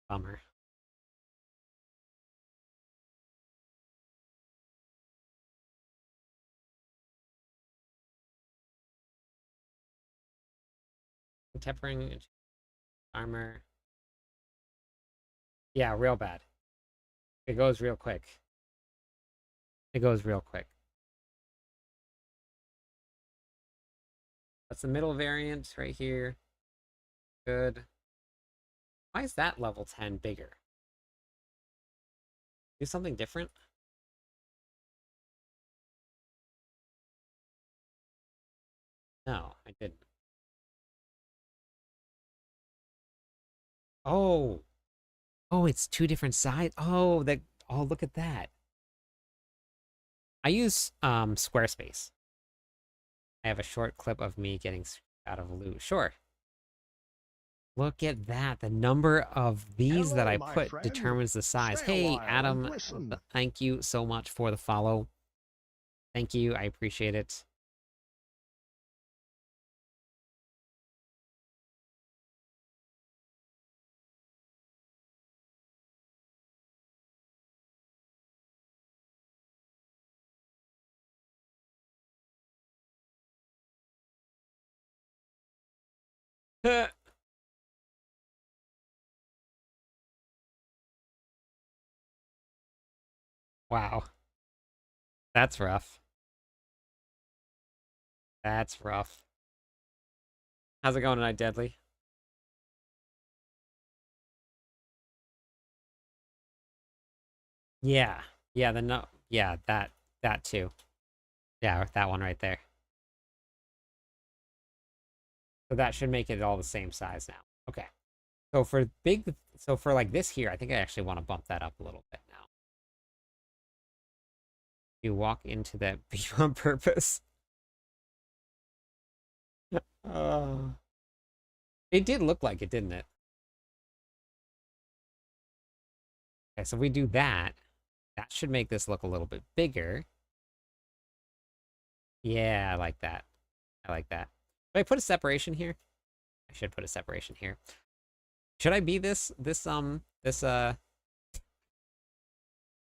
Bummer. Tempering armor. Yeah, real bad. It goes real quick. It goes real quick. That's the middle variant right here. Good. Why is that level 10 bigger? Do something different? No, I didn't. Oh. Oh, it's two different sides. Oh, that. Oh, look at that. I use Squarespace. I have a short clip of me getting out of loot. Sure. Look at that. The number of these that Hello, I my put friend. determines the size. Stay a Hey, while and Adam, listen. thank you so much for the follow. Thank you. I appreciate it. Wow. That's rough. That's rough. How's it going tonight, Deadly? Yeah. Yeah, yeah, that too. Yeah, that one right there. So that should make it all the same size now. Okay. So for like this here, I think I actually want to bump that up a little bit now. You walk into that beam on purpose. It did look like it, didn't it? Okay, so if we do that, that should make this look a little bit bigger. Yeah, I like that. I like that. Should I put a separation here? I should put a separation here. Should I be this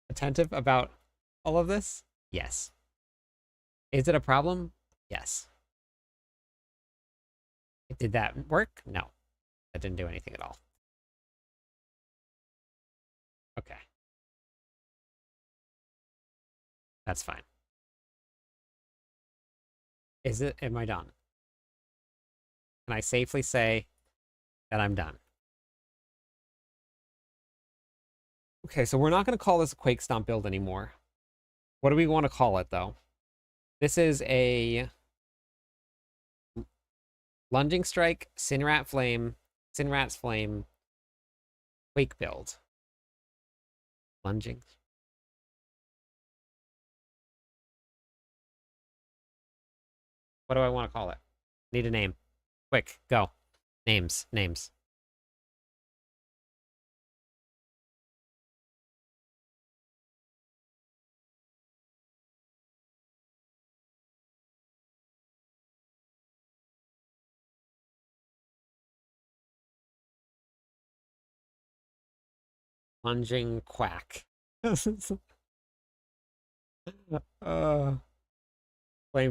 attentive about all of this? Yes. Is it a problem? Yes. Did that work? No. That didn't do anything at all. Okay. That's fine. Is it? Am I done? Can I safely say that I'm done? Okay, so we're not going to call this a Quake Stomp build anymore. What do we want to call it, though? This is a Lunging Strike, Sinrat's Flame, Quake build. Lunging. What do I want to call it? Need a name. Quick, go. Names. Lunging Quack. Flame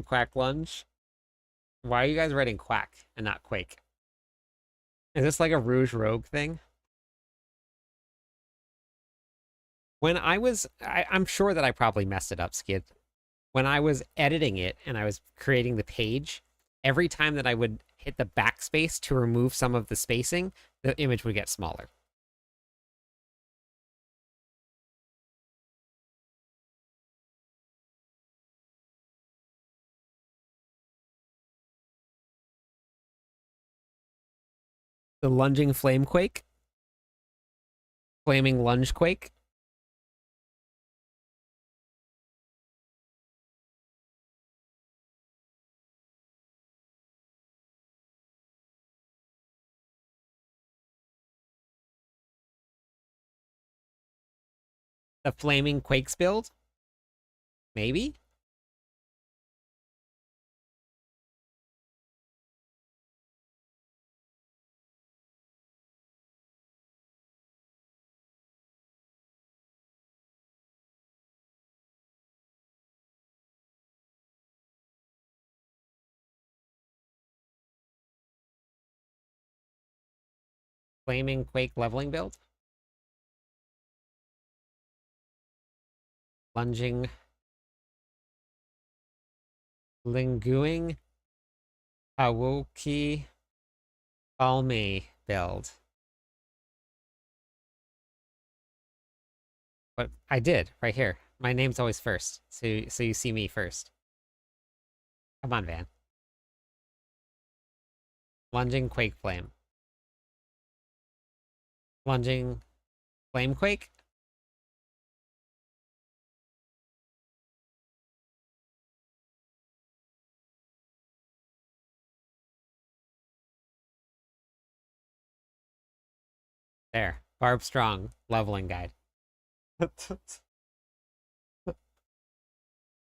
Quack Lunge. Why are you guys writing Quack and not Quake? Is this like a Rouge Rogue thing? When I'm sure that I probably messed it up, Skid. When I was editing it and I was creating the page, every time that I would hit the backspace to remove some of the spacing, the image would get smaller. The Lunging Flame Quake. Flaming Lunge Quake. The Flaming Quakes build? Maybe? Flaming Quake leveling build? Lunging. Linguing. Awoki. Balmy build. But I did, right here. My name's always first, so you see me first. Come on, Van. Lunging Quake Flame. Lunging Flame Quake? There. Barbstrong leveling guide.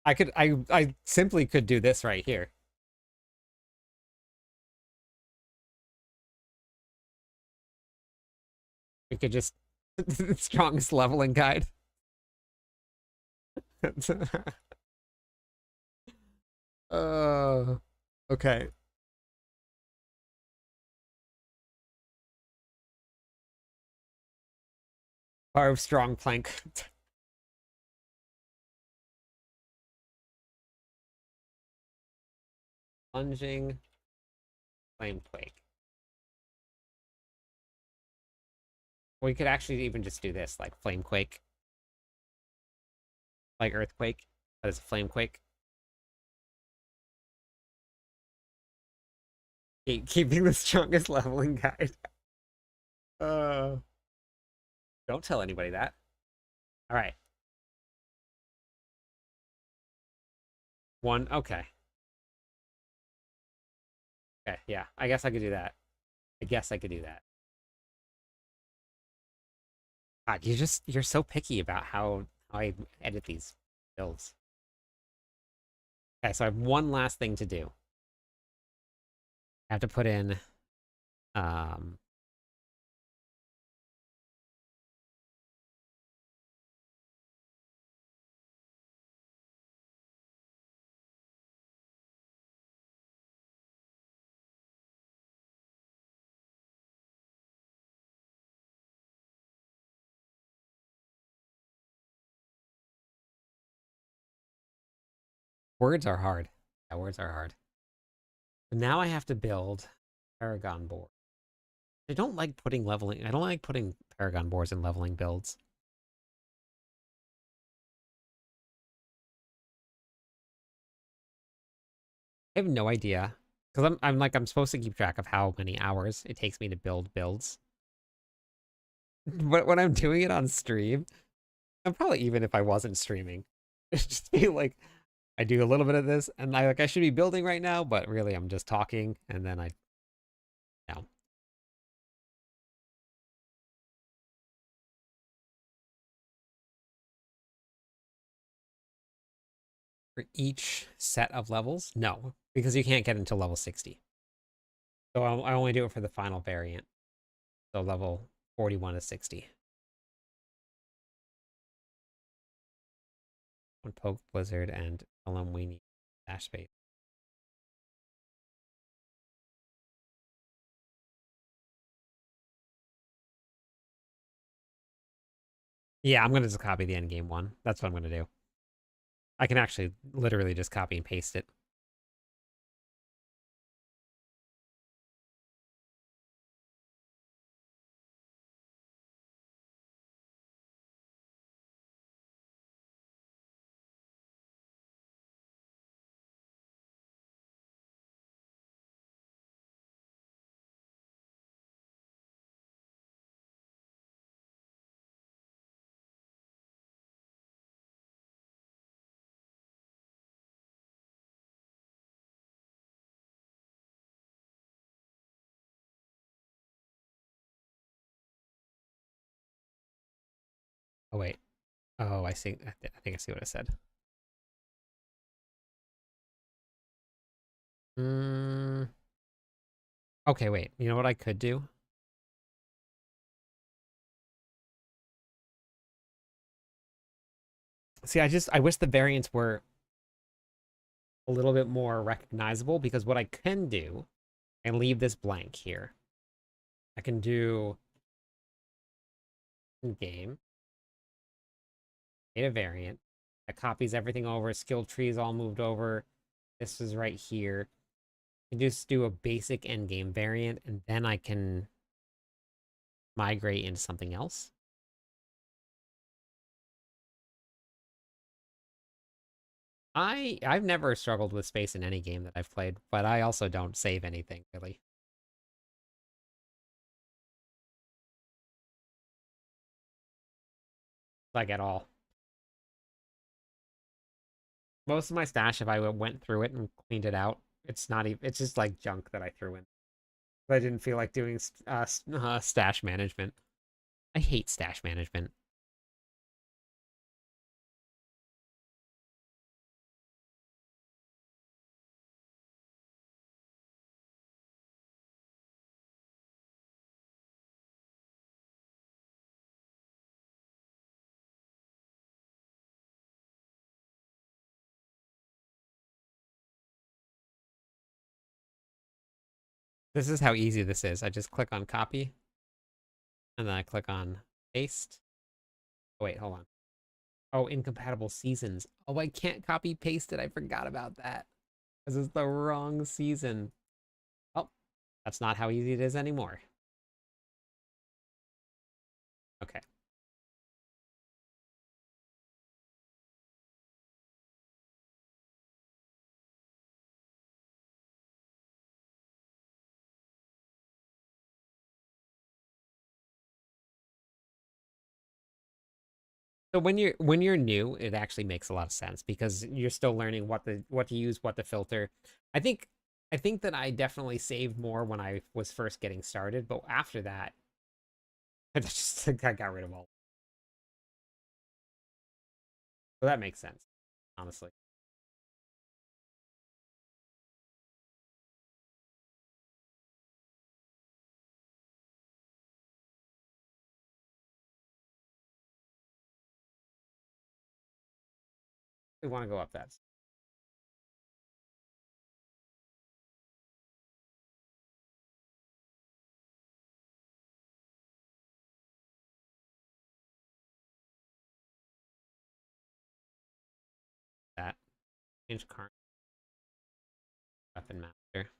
I simply could do this right here. We could just strongest leveling guide. Okay. Barb strong plank. Plunging flame quake. We could actually even just do this, like flame quake. Like earthquake, but it's a flame quake. Keeping the strongest leveling guide. Uh, don't tell anybody that. All right. One. Okay. Okay. Yeah. I guess I could do that. I guess I could do that. God, you're so picky about how I edit these builds. Okay, so I have one last thing to do. I have to put in um Words are hard. Yeah, words are hard. But now I have to build Paragon board. I don't like putting leveling. I don't like putting Paragon boards in leveling builds. I have no idea because I'm supposed to keep track of how many hours it takes me to build builds. But when I'm doing it on stream, I'm probably even if I wasn't streaming, it's just be like I do a little bit of this and I should be building right now, but really I'm just talking and then I no. For each set of levels, no, because you can't get into level 60. So I only do it for the final variant. So level 41 to 60. One poke blizzard and tell them we need dash space. Yeah, I'm gonna just copy the endgame one. That's what I'm gonna do. I can actually literally just copy and paste it. Oh wait. Oh, I see. I think I see what I said. Mm, okay, wait. You know what I could do? See, I wish the variants were a little bit more recognizable because what I can do and leave this blank here. I can do game, create a variant that copies everything over. Skill trees all moved over. This is right here. I can just do a basic endgame variant, and then I can migrate into something else. I've never struggled with space in any game that I've played, but I also don't save anything really. Like at all. Most of my stash, if I went through it and cleaned it out, it's not even, it's just like junk that I threw in. I didn't feel like doing stash management. I hate stash management. This is how easy this is. I just click on copy, and then I click on paste. Oh, wait, hold on. Oh, incompatible seasons. Oh, I can't copy paste it. I forgot about that. This is the wrong season. Oh, that's not how easy it is anymore. Okay. So when you're new, it actually makes a lot of sense because you're still learning what to use, what to filter. I think I think that I definitely saved more when I was first getting started, but after that, I got rid of all. So that makes sense, honestly. We want to go up that. Change current weapon master.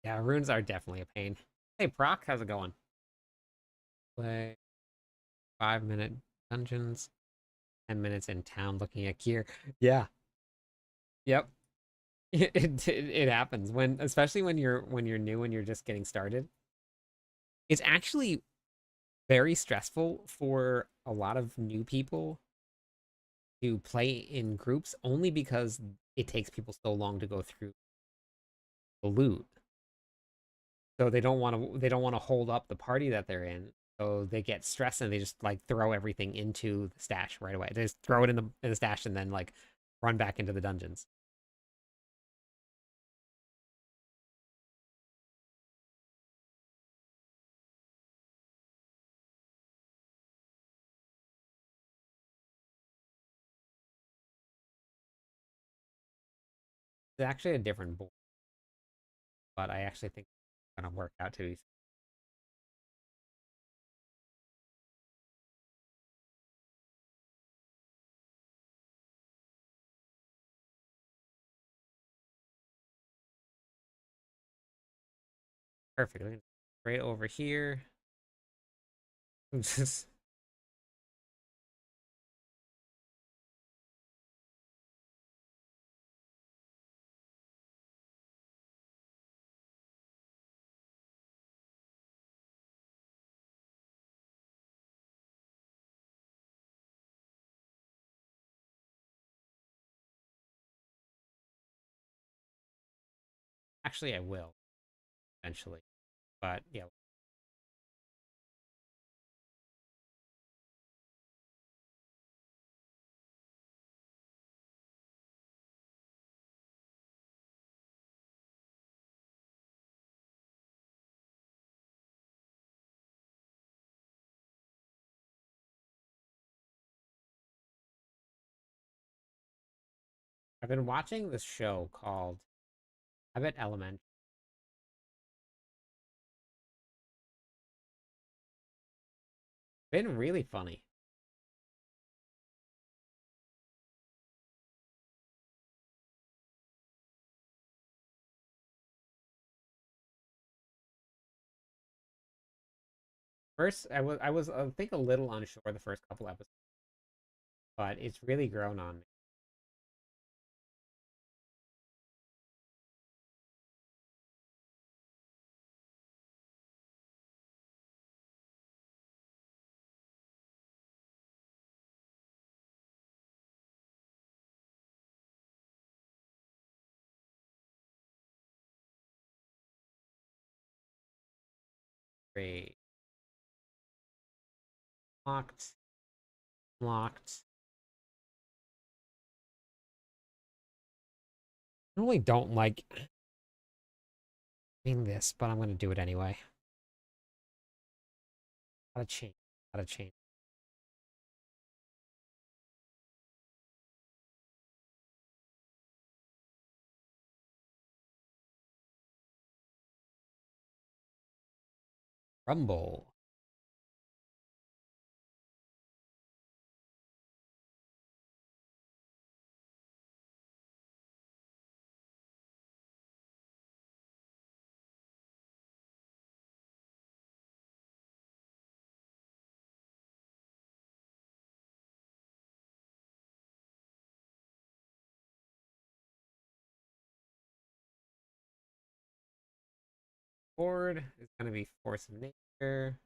Yeah, runes are definitely a pain. Hey, Proc, how's it going? Play 5-minute dungeons, 10 minutes in town looking at gear. Yeah. Yep. It happens when, especially when you're new and you're just getting started. It's actually very stressful for a lot of new people to play in groups only because it takes people so long to go through the loot. So they don't want to hold up the party that they're in. So they get stressed and they just like throw everything into the stash right away. They just throw it in the stash and then like run back into the dungeons. It's actually a different board, but I actually think it's gonna work out to be perfect. Right over here. Just actually I will eventually. But yeah, I've been watching this show called I bet Element. Been really funny. First, I was I think a little unsure the first couple episodes, but it's really grown on me. Great. Locked. Locked. I normally don't like doing this, but I'm gonna do it anyway. Gotta change. Gotta change. Rumble. Board is gonna be Force of Nature.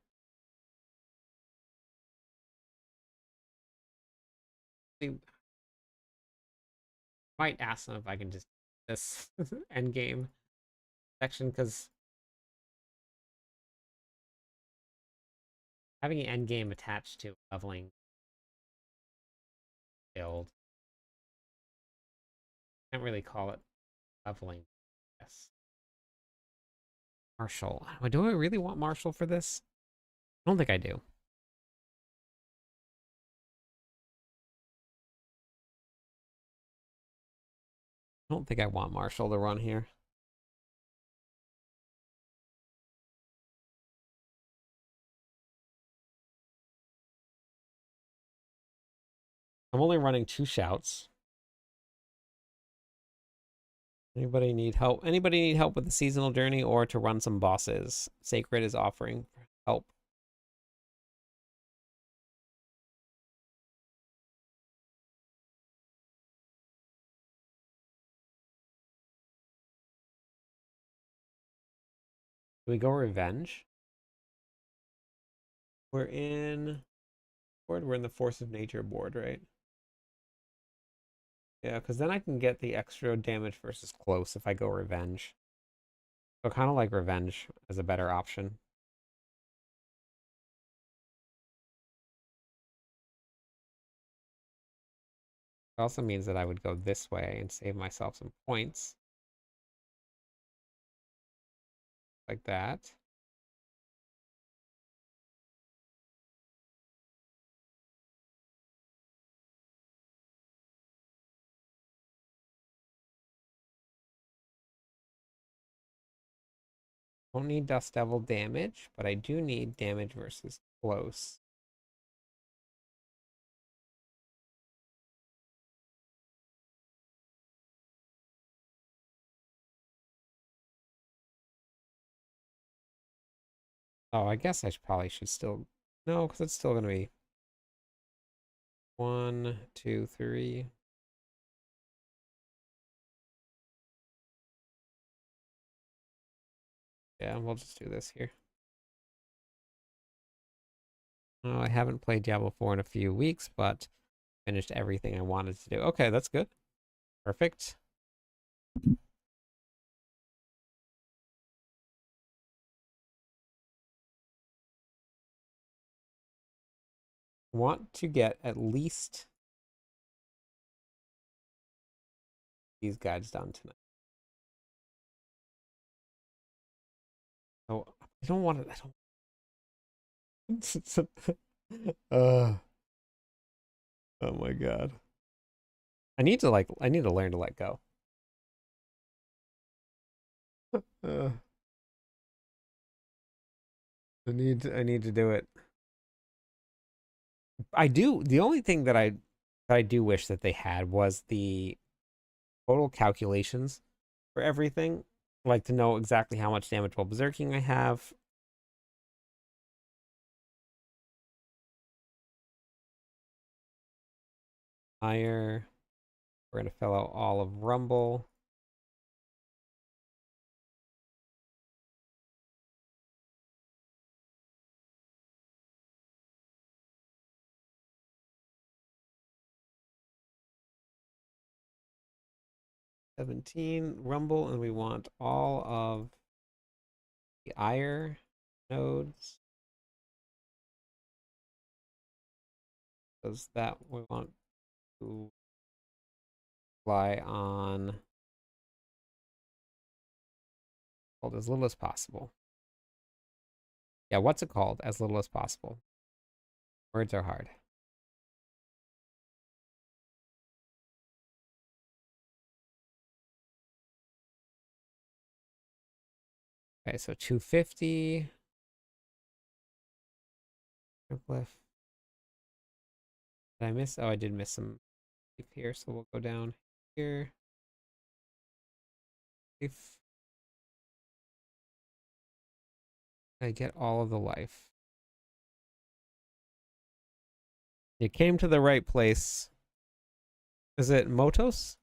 I might ask them if I can just this end game section because having an end game attached to leveling build, can't really call it leveling. Yes. Marshall. Do I really want Marshall for this? I don't think I do. I don't think I want Marshall to run here. I'm only running 2 shouts. Anybody need help? Anybody need help with the seasonal journey or to run some bosses? Sacred is offering help. Do we go revenge? We're in board. We're in the force of nature board, right? Yeah, because then I can get the extra damage versus close if I go revenge. So kind of like revenge as a better option. It also means that I would go this way and save myself some points. Like that. Don't need Dust Devil damage, but I do need damage versus close. Oh, I guess I probably should still... No, because it's still going to be 1, 2, 3. Yeah, we'll just do this here. Oh, I haven't played Diablo 4 in a few weeks, but finished everything I wanted to do. Okay, that's good. Perfect. Want to get at least these guides done tonight. Oh, I don't want to... I don't... oh my god. I need to learn to let go. Uh, I need to do it. I do. The only thing that I do wish that they had was the total calculations for everything. Like to know exactly how much damage while berserking I have. Fire. We're gonna fill out all of Rumble. Rumble, and we want all of the Ire nodes. Because that we want to fly on called as little as possible. Yeah, what's it called? As little as possible. Words are hard. Okay, so 250. Did I miss? Oh, I did miss some here, so we'll go down here. If I get all of the life. You came to the right place. Is it Motos?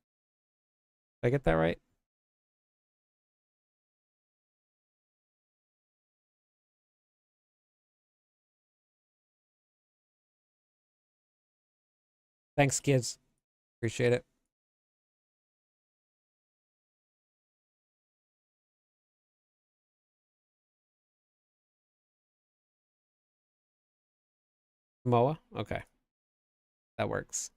Did I get that right? Thanks, kids. Appreciate it. Moa? Okay. That works.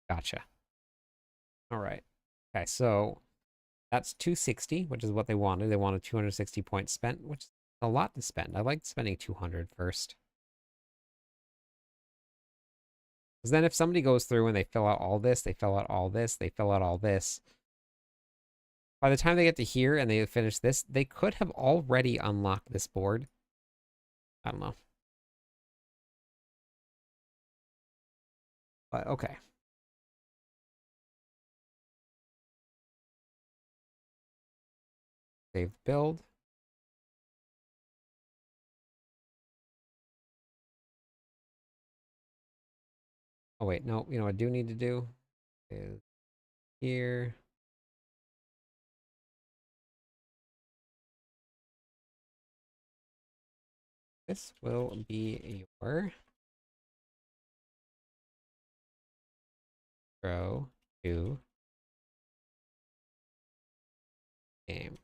Gotcha. All right. Okay, so that's 260, which is what they wanted. They wanted 260 points spent, which is a lot to spend. I like spending 200 first. Because then if somebody goes through and they fill out all this, they fill out all this, they fill out all this, by the time they get to here and they finish this, they could have already unlocked this board. I don't know. But okay. Save build. Oh wait, no, you know what I do need to do is here. This will be your row 2 game.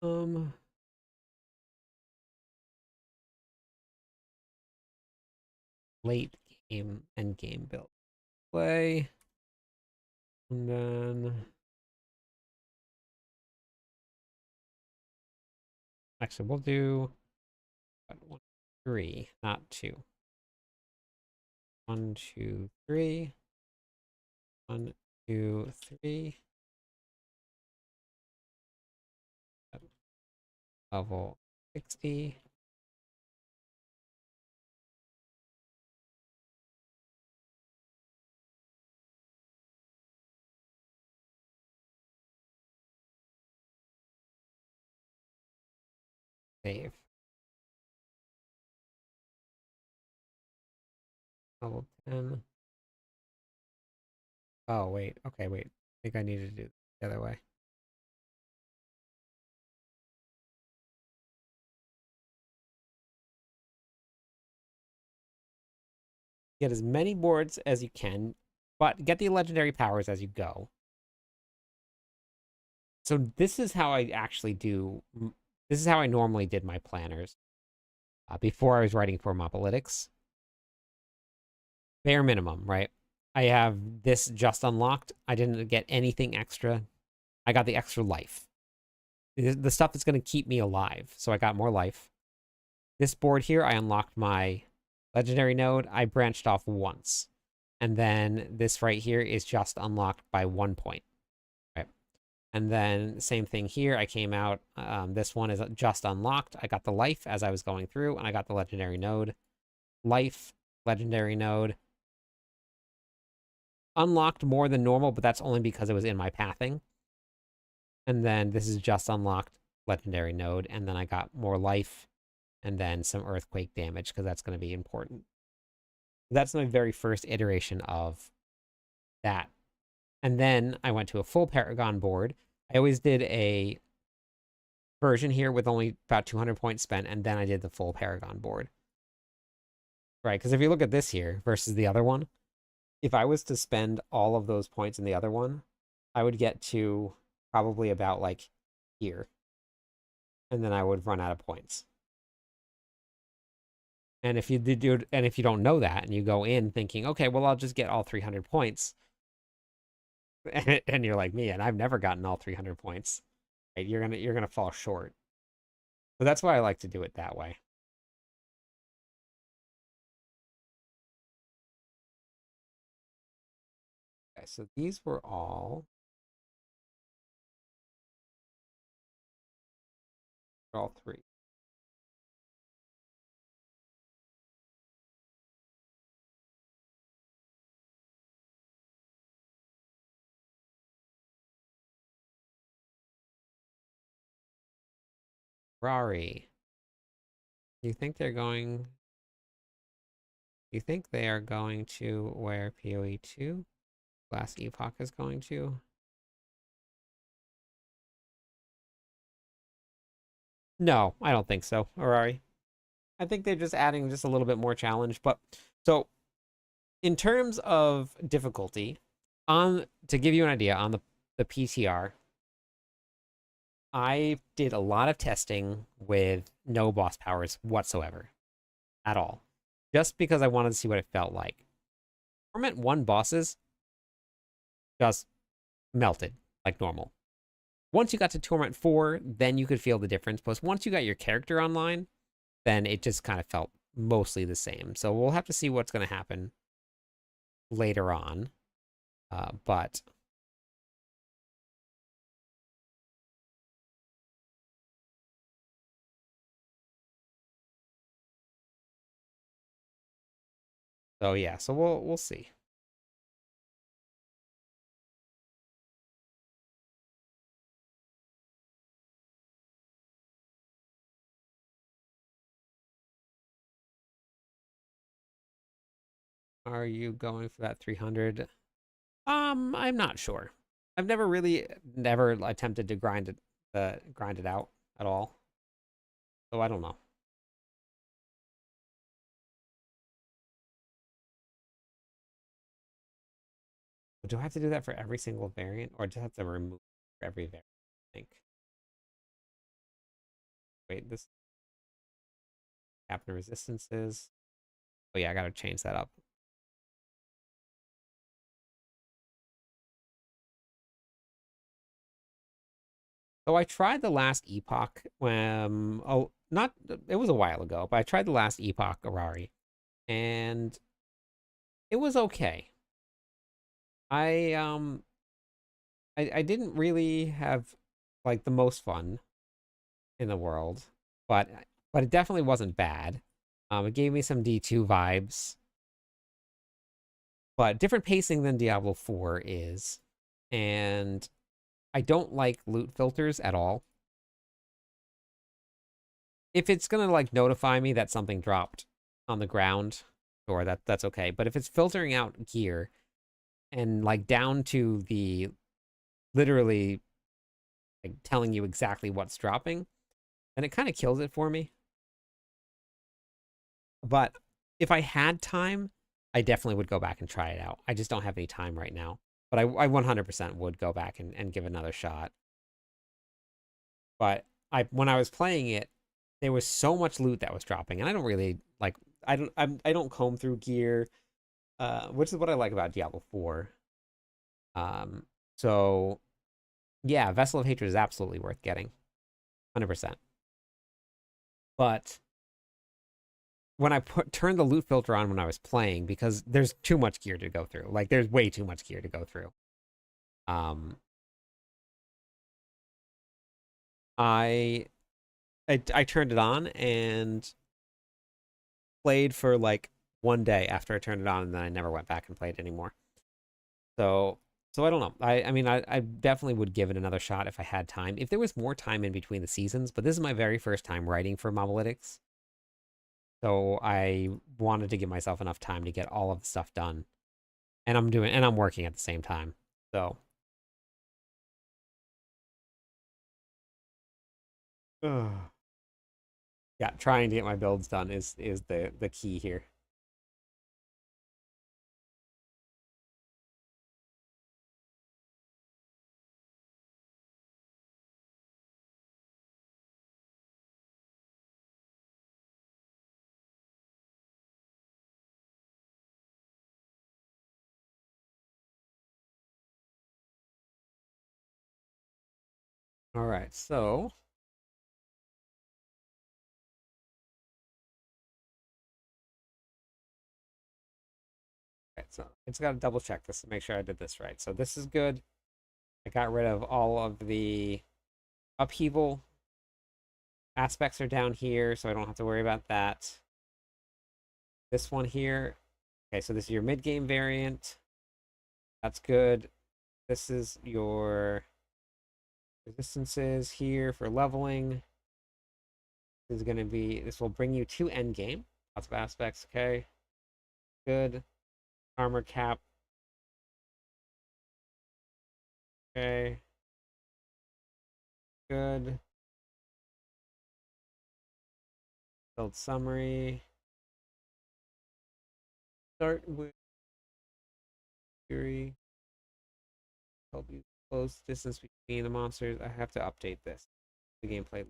Um, late game and game build. Play. And then actually we'll do 1, 3, not 2. 1, 2, 3. 1, 2, 3. Level 60. Save. Level 10. Oh, wait. Okay, wait. I think I need to do it the other way. Get as many boards as you can, but get the legendary powers as you go. So this is how I actually do. This is how I normally did my planners before I was writing for Mopolytics. Bare minimum, right? I have this just unlocked. I didn't get anything extra. I got the extra life. The stuff that's going to keep me alive. So I got more life. This board here, I unlocked my legendary node. I branched off once. And then this right here is just unlocked by 1 point. Right. And then same thing here. I came out. This one is just unlocked. I got the life as I was going through, and I got the legendary node. Life, legendary node. Unlocked more than normal, but that's only because it was in my pathing. And then this is just unlocked legendary node. And then I got more life and then some earthquake damage because that's going to be important. That's my very first iteration of that. And then I went to a full Paragon board. I always did a version here with only about 200 points spent, and then I did the full Paragon board. Right, because if you look at this here versus the other one, if I was to spend all of those points in the other one, I would get to probably about like here. And then I would run out of points. And if you do, and if you don't know that, and you go in thinking, okay, well, I'll just get all 300 points, and you're like me, and I've never gotten all 300 points, right? You're gonna fall short. So that's why I like to do it that way. Okay, so these were all 3. Requery. You think they're going? You think they are going to where PoE 2 Last Epoch is going to? No, I don't think so, Orari. I think they're just adding just a little bit more challenge. But so in terms of difficulty, to give you an idea on the PTR, I did a lot of testing with no boss powers whatsoever at all, just because I wanted to see what it felt like. Torment 1 bosses just melted like normal. Once you got to Torment 4, then you could feel the difference. But once you got your character online, then it just kind of felt mostly the same. So we'll have to see what's going to happen later on. But so yeah, so we'll see. Are you going for that 300? I'm not sure. I've never attempted to grind it out at all. So I don't know. Do I have to do that for every single variant, or do I have to remove every variant? I think. Wait, this happen resistances. Oh yeah, I gotta change that up. So I tried the last epoch when not it was a while ago, but I tried the last epoch Arari, and it was okay. I I didn't really have like the most fun in the world, but it definitely wasn't bad. It gave me some D2 vibes, but different pacing than Diablo 4 is, and I don't like loot filters at all. If it's gonna like notify me that something dropped on the ground, or that's okay. But if it's filtering out gear and like down to the literally like telling you exactly what's dropping, then it kind of kills it for me. But if I had time, I definitely would go back and try it out. I just don't have any time right now. But I 100% would go back and give another shot. But when I was playing it, there was so much loot that was dropping, and I don't really like. I don't comb through gear, which is what I like about Diablo 4. Um, so yeah, Vessel of Hatred is absolutely worth getting, 100%. But when I turned the loot filter on when I was playing, because there's too much gear to go through. Like there's way too much gear to go through. Um, I I turned it on and played for like 1 day after I turned it on, and then I never went back and played anymore. So I don't know. I mean I definitely would give it another shot if I had time. If there was more time in between the seasons, but this is my very first time writing for Mobalytics. So I wanted to give myself enough time to get all of the stuff done. And I'm working at the same time. So ugh. Yeah, trying to get my builds done is the key here. All right, so it's got to double check this to make sure I did this right. So this is good. I got rid of all of the upheaval aspects are down here, so I don't have to worry about that. This one here. Okay, so this is your mid-game variant. That's good. This is your resistances here for leveling. This will bring you to end game. Lots of aspects, okay. Good. Armor cap. Okay. Good. Build summary. Start with Fury. Help you close distance between the monsters. I have to update this. The gameplay.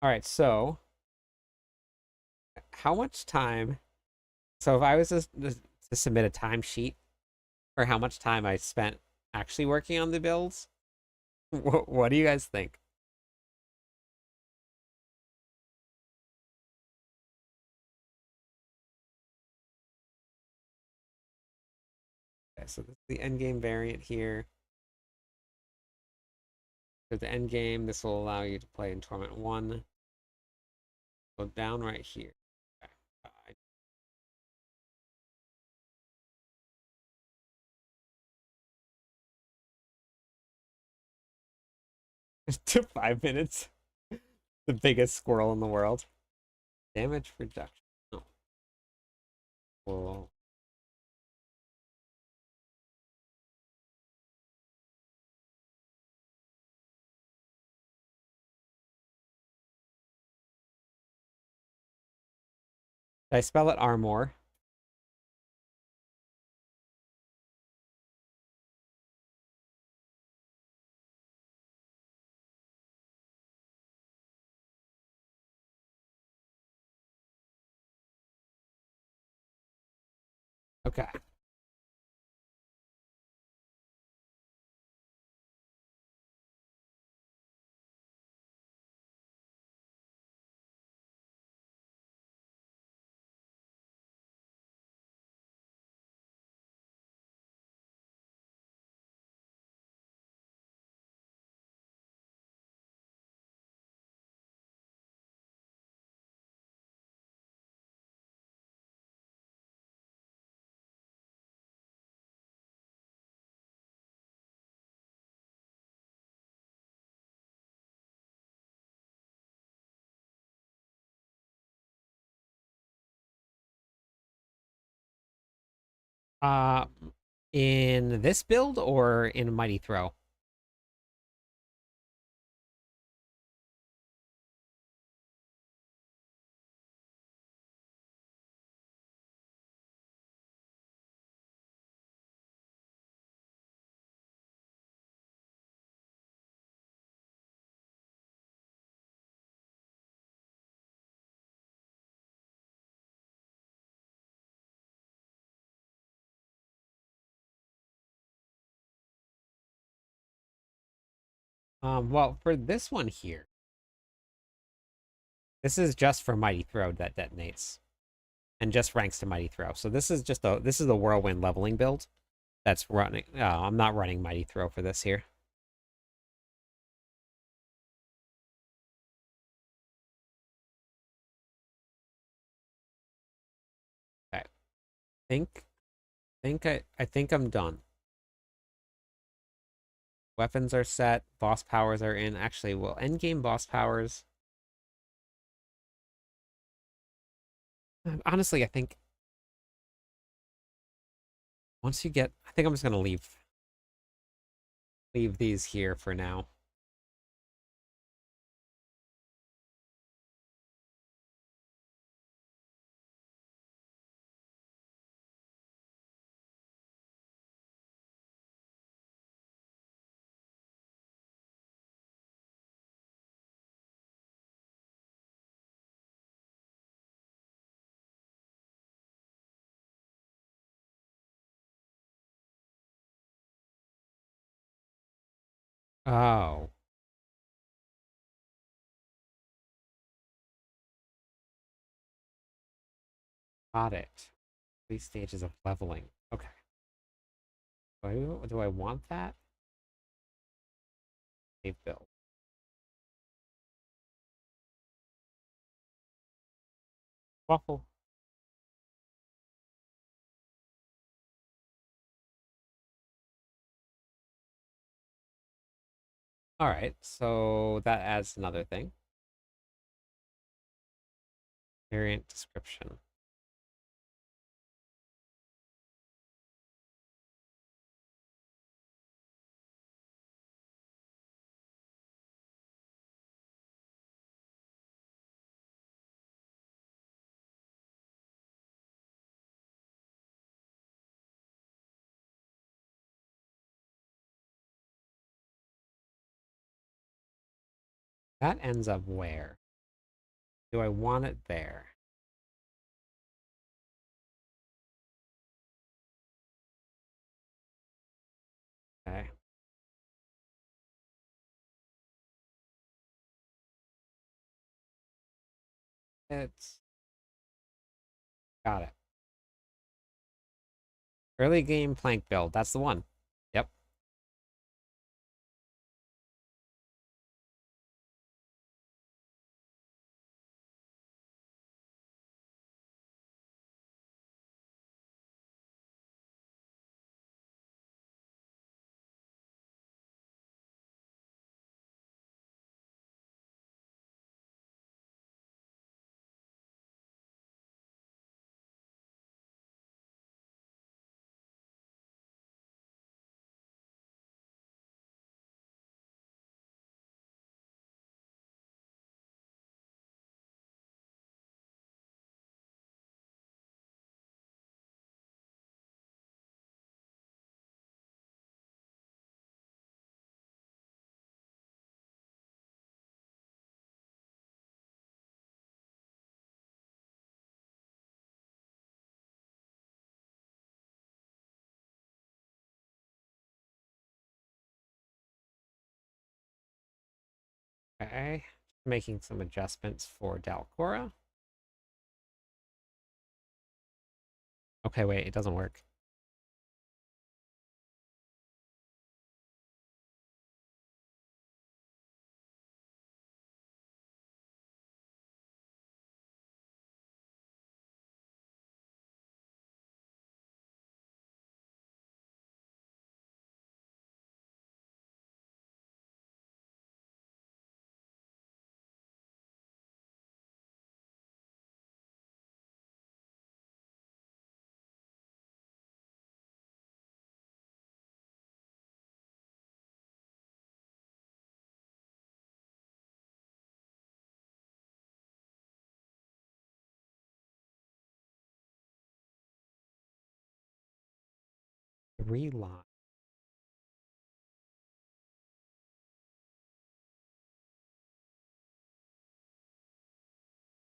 All right, so how much time? So if I was to submit a timesheet for how much time I spent actually working on the builds, what do you guys think? Okay, so this is the end game variant here. For the end game, this will allow you to play in Torment 1. Go down right here. Okay. To 5 minutes. The biggest squirrel in the world. Damage reduction. Oh. Whoa. Did I spell it armor? Okay. Uh, in this build or in Mighty Throw? Well, for this one here, this is just for Mighty Throw that detonates, and just ranks to Mighty Throw. So this is the Whirlwind leveling build that's running. I'm not running Mighty Throw for this here. Okay, think, I think I'm done. Weapons are set. Boss powers are in. Actually, well, end game boss powers. Honestly, I think once you get, I think I'm just gonna leave these here for now. Oh, got it. These stages of leveling. Okay. Do I want that? Save build. Waffle. All right, so that adds another thing. Variant description. That ends up where? Do I want it there? Okay. It's got it. Early game plank build. That's the one. Yep. Okay. Making some adjustments for Dalcora. Okay, wait, it doesn't work. Relock.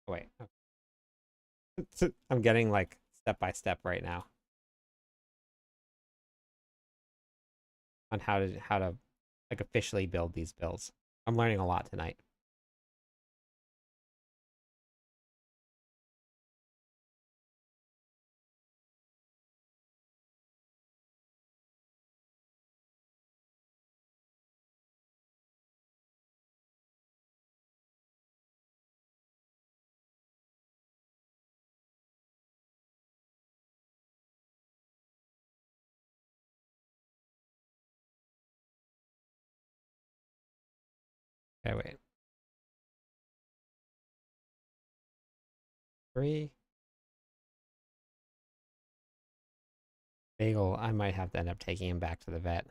Wait. Okay. I'm getting like step by step right now on how to like officially build these builds. I'm learning a lot tonight. Okay, wait. 3. Bagel, I might have to end up taking him back to the vet.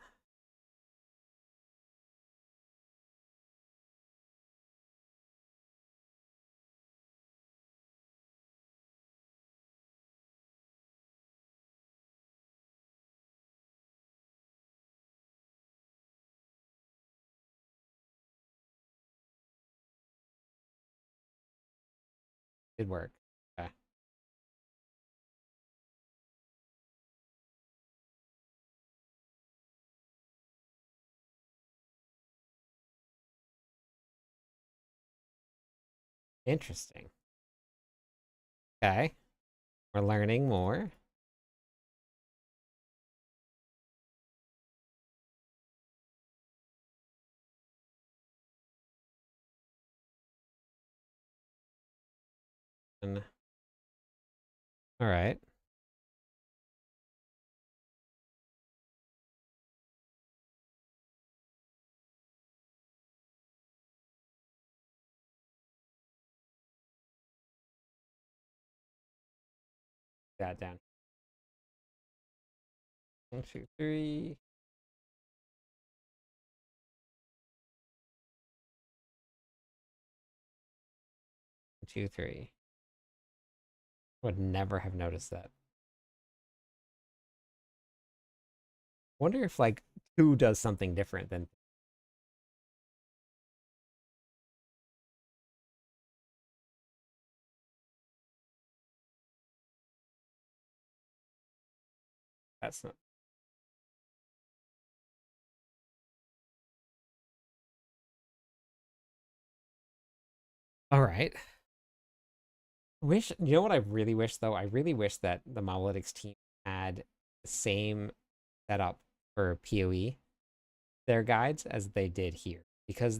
Did work. Okay. Interesting. Okay. We're learning more. And all right. That down. 1, 2, 3. 1, 2, 3. Would never have noticed that. Wonder if like 2 does something different than That's not. All right. You know what I really wish though? I really wish that the Monolithics team had the same setup for PoE, their guides, as they did here. Because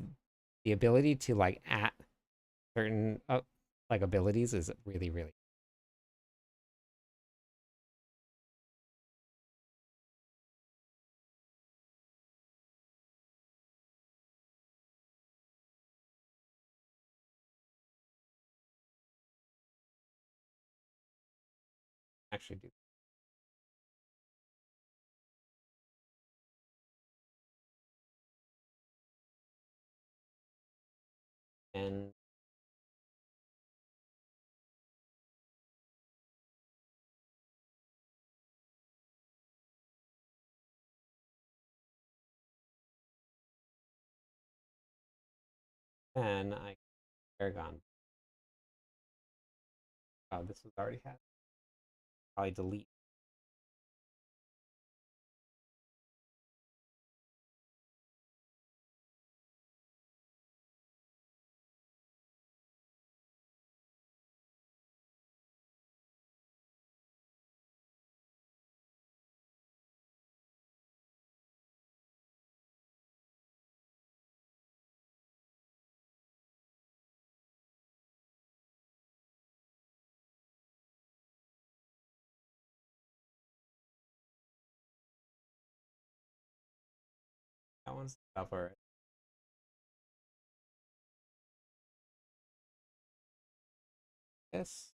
the ability to like add certain like abilities is really, really actually do. And then I Paragon. Oh, this was already had. Probably delete. That one's up already. Yes.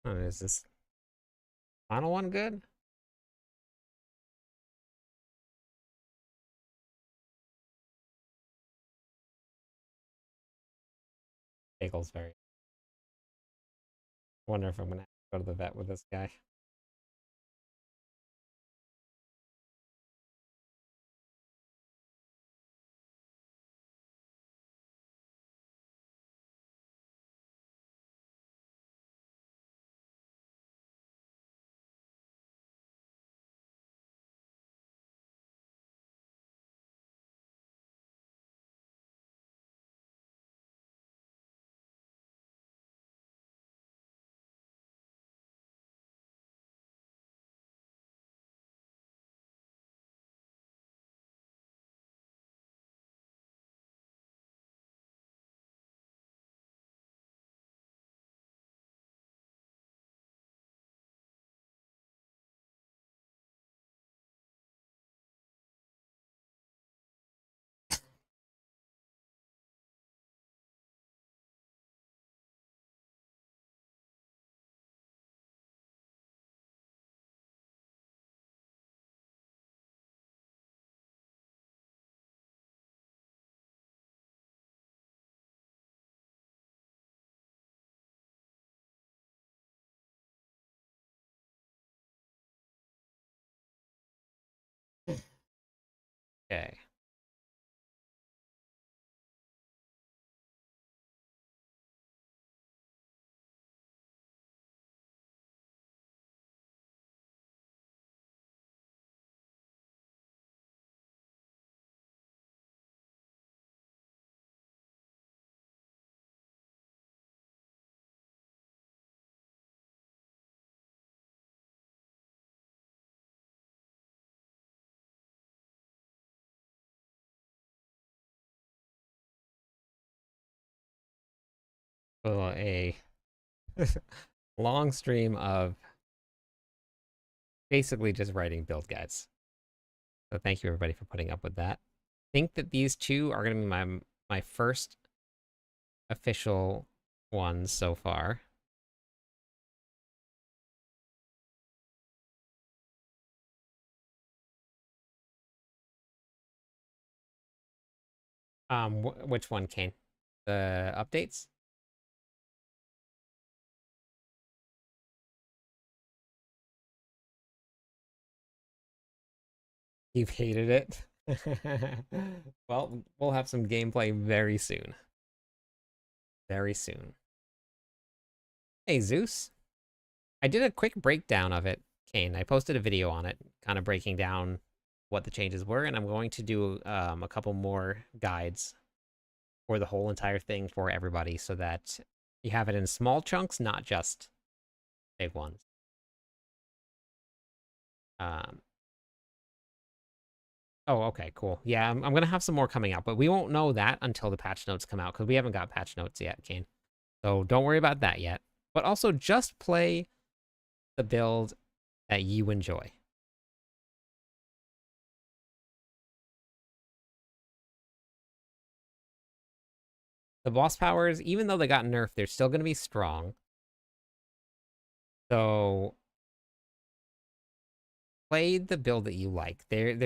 Oh, is this final one good? Bagel's very. Wonder if I'm gonna go to the vet with this guy. Okay. So a long stream of basically just writing build guides. So thank you everybody for putting up with that. I think that these two are going to be my first official ones so far. Which one, Kane? The updates? You've hated it. Well, we'll have some gameplay very soon. Very soon. Hey, Zeus. I did a quick breakdown of it, Kane. I posted a video on it, kind of breaking down what the changes were, and I'm going to do a couple more guides for the whole entire thing for everybody so that you have it in small chunks, not just big ones. Oh, okay, cool. Yeah, I'm gonna have some more coming out, but we won't know that until the patch notes come out because we haven't got patch notes yet, Kane. So don't worry about that yet. But also just play the build that you enjoy. The boss powers, even though they got nerfed, they're still gonna be strong. So play the build that you like. They've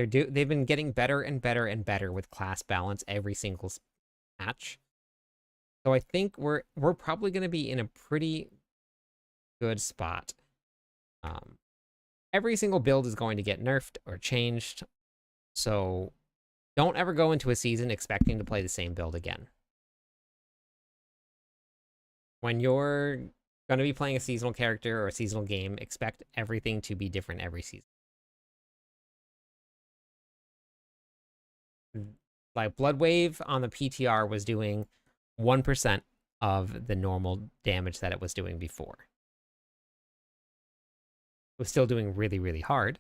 been getting better and better and better with class balance every single patch. So I think we're probably going to be in a pretty good spot. Every single build is going to get nerfed or changed. So don't ever go into a season expecting to play the same build again. When you're going to be playing a seasonal character or a seasonal game, expect everything to be different every season. Like Blood Wave on the PTR was doing 1% of the normal damage that it was doing before. It was still doing really, really hard.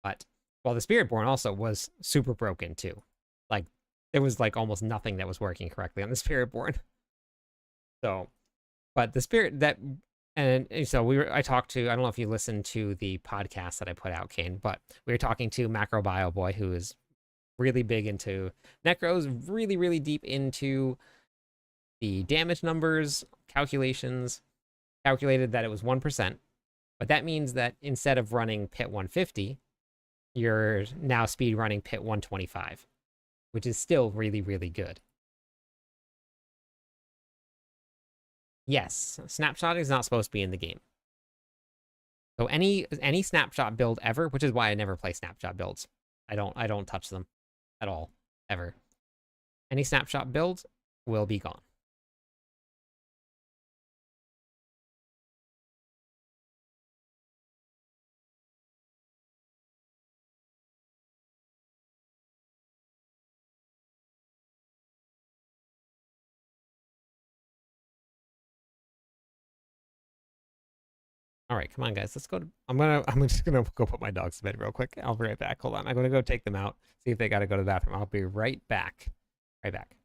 But while the Spiritborn also was super broken too. Like there was like almost nothing that was working correctly on the Spiritborn. So, but the spirit that and so I talked to, I don't know if you listened to the podcast that I put out, Kane, but we were talking to Macrobio Boy, who is really big into Necros, really, really deep into the damage numbers, calculations, calculated that it was 1%. But that means that instead of running pit 150, you're now speed running pit 125, which is still really, really good. Yes, snapshot is not supposed to be in the game. So any snapshot build ever, which is why I never play snapshot builds. I don't touch them at all, ever. Any snapshot build will be gone. All right, come on, guys. Let's go. I'm just gonna go put my dogs to bed real quick. I'll be right back. Hold on. I'm gonna go take them out, see if they gotta go to the bathroom. I'll be right back. Right back.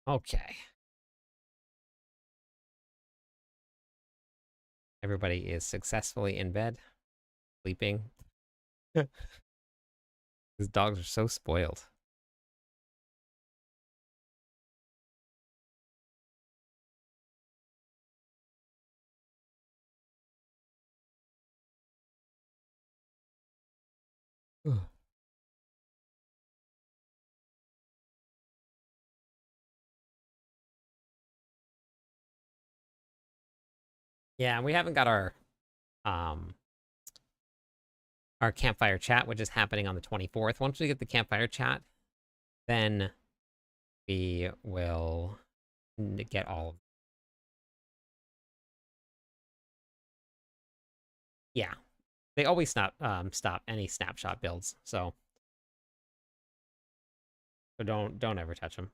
Okay. Everybody is successfully in bed, sleeping. These dogs are so spoiled. Yeah, we haven't got um our campfire chat, which is happening on the 24th. Once we get the campfire chat, then we will get all of them. Yeah. They always stop any snapshot builds, so don't ever touch them.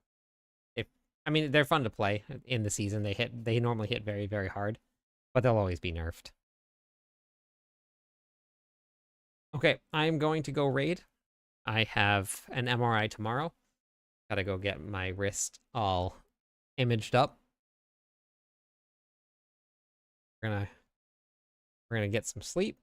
If I mean they're fun to play in the season. They normally hit very, very hard, but they'll always be nerfed. Okay, I'm going to go raid. I have an MRI tomorrow. Gotta go get my wrist all imaged up. We're gonna get some sleep.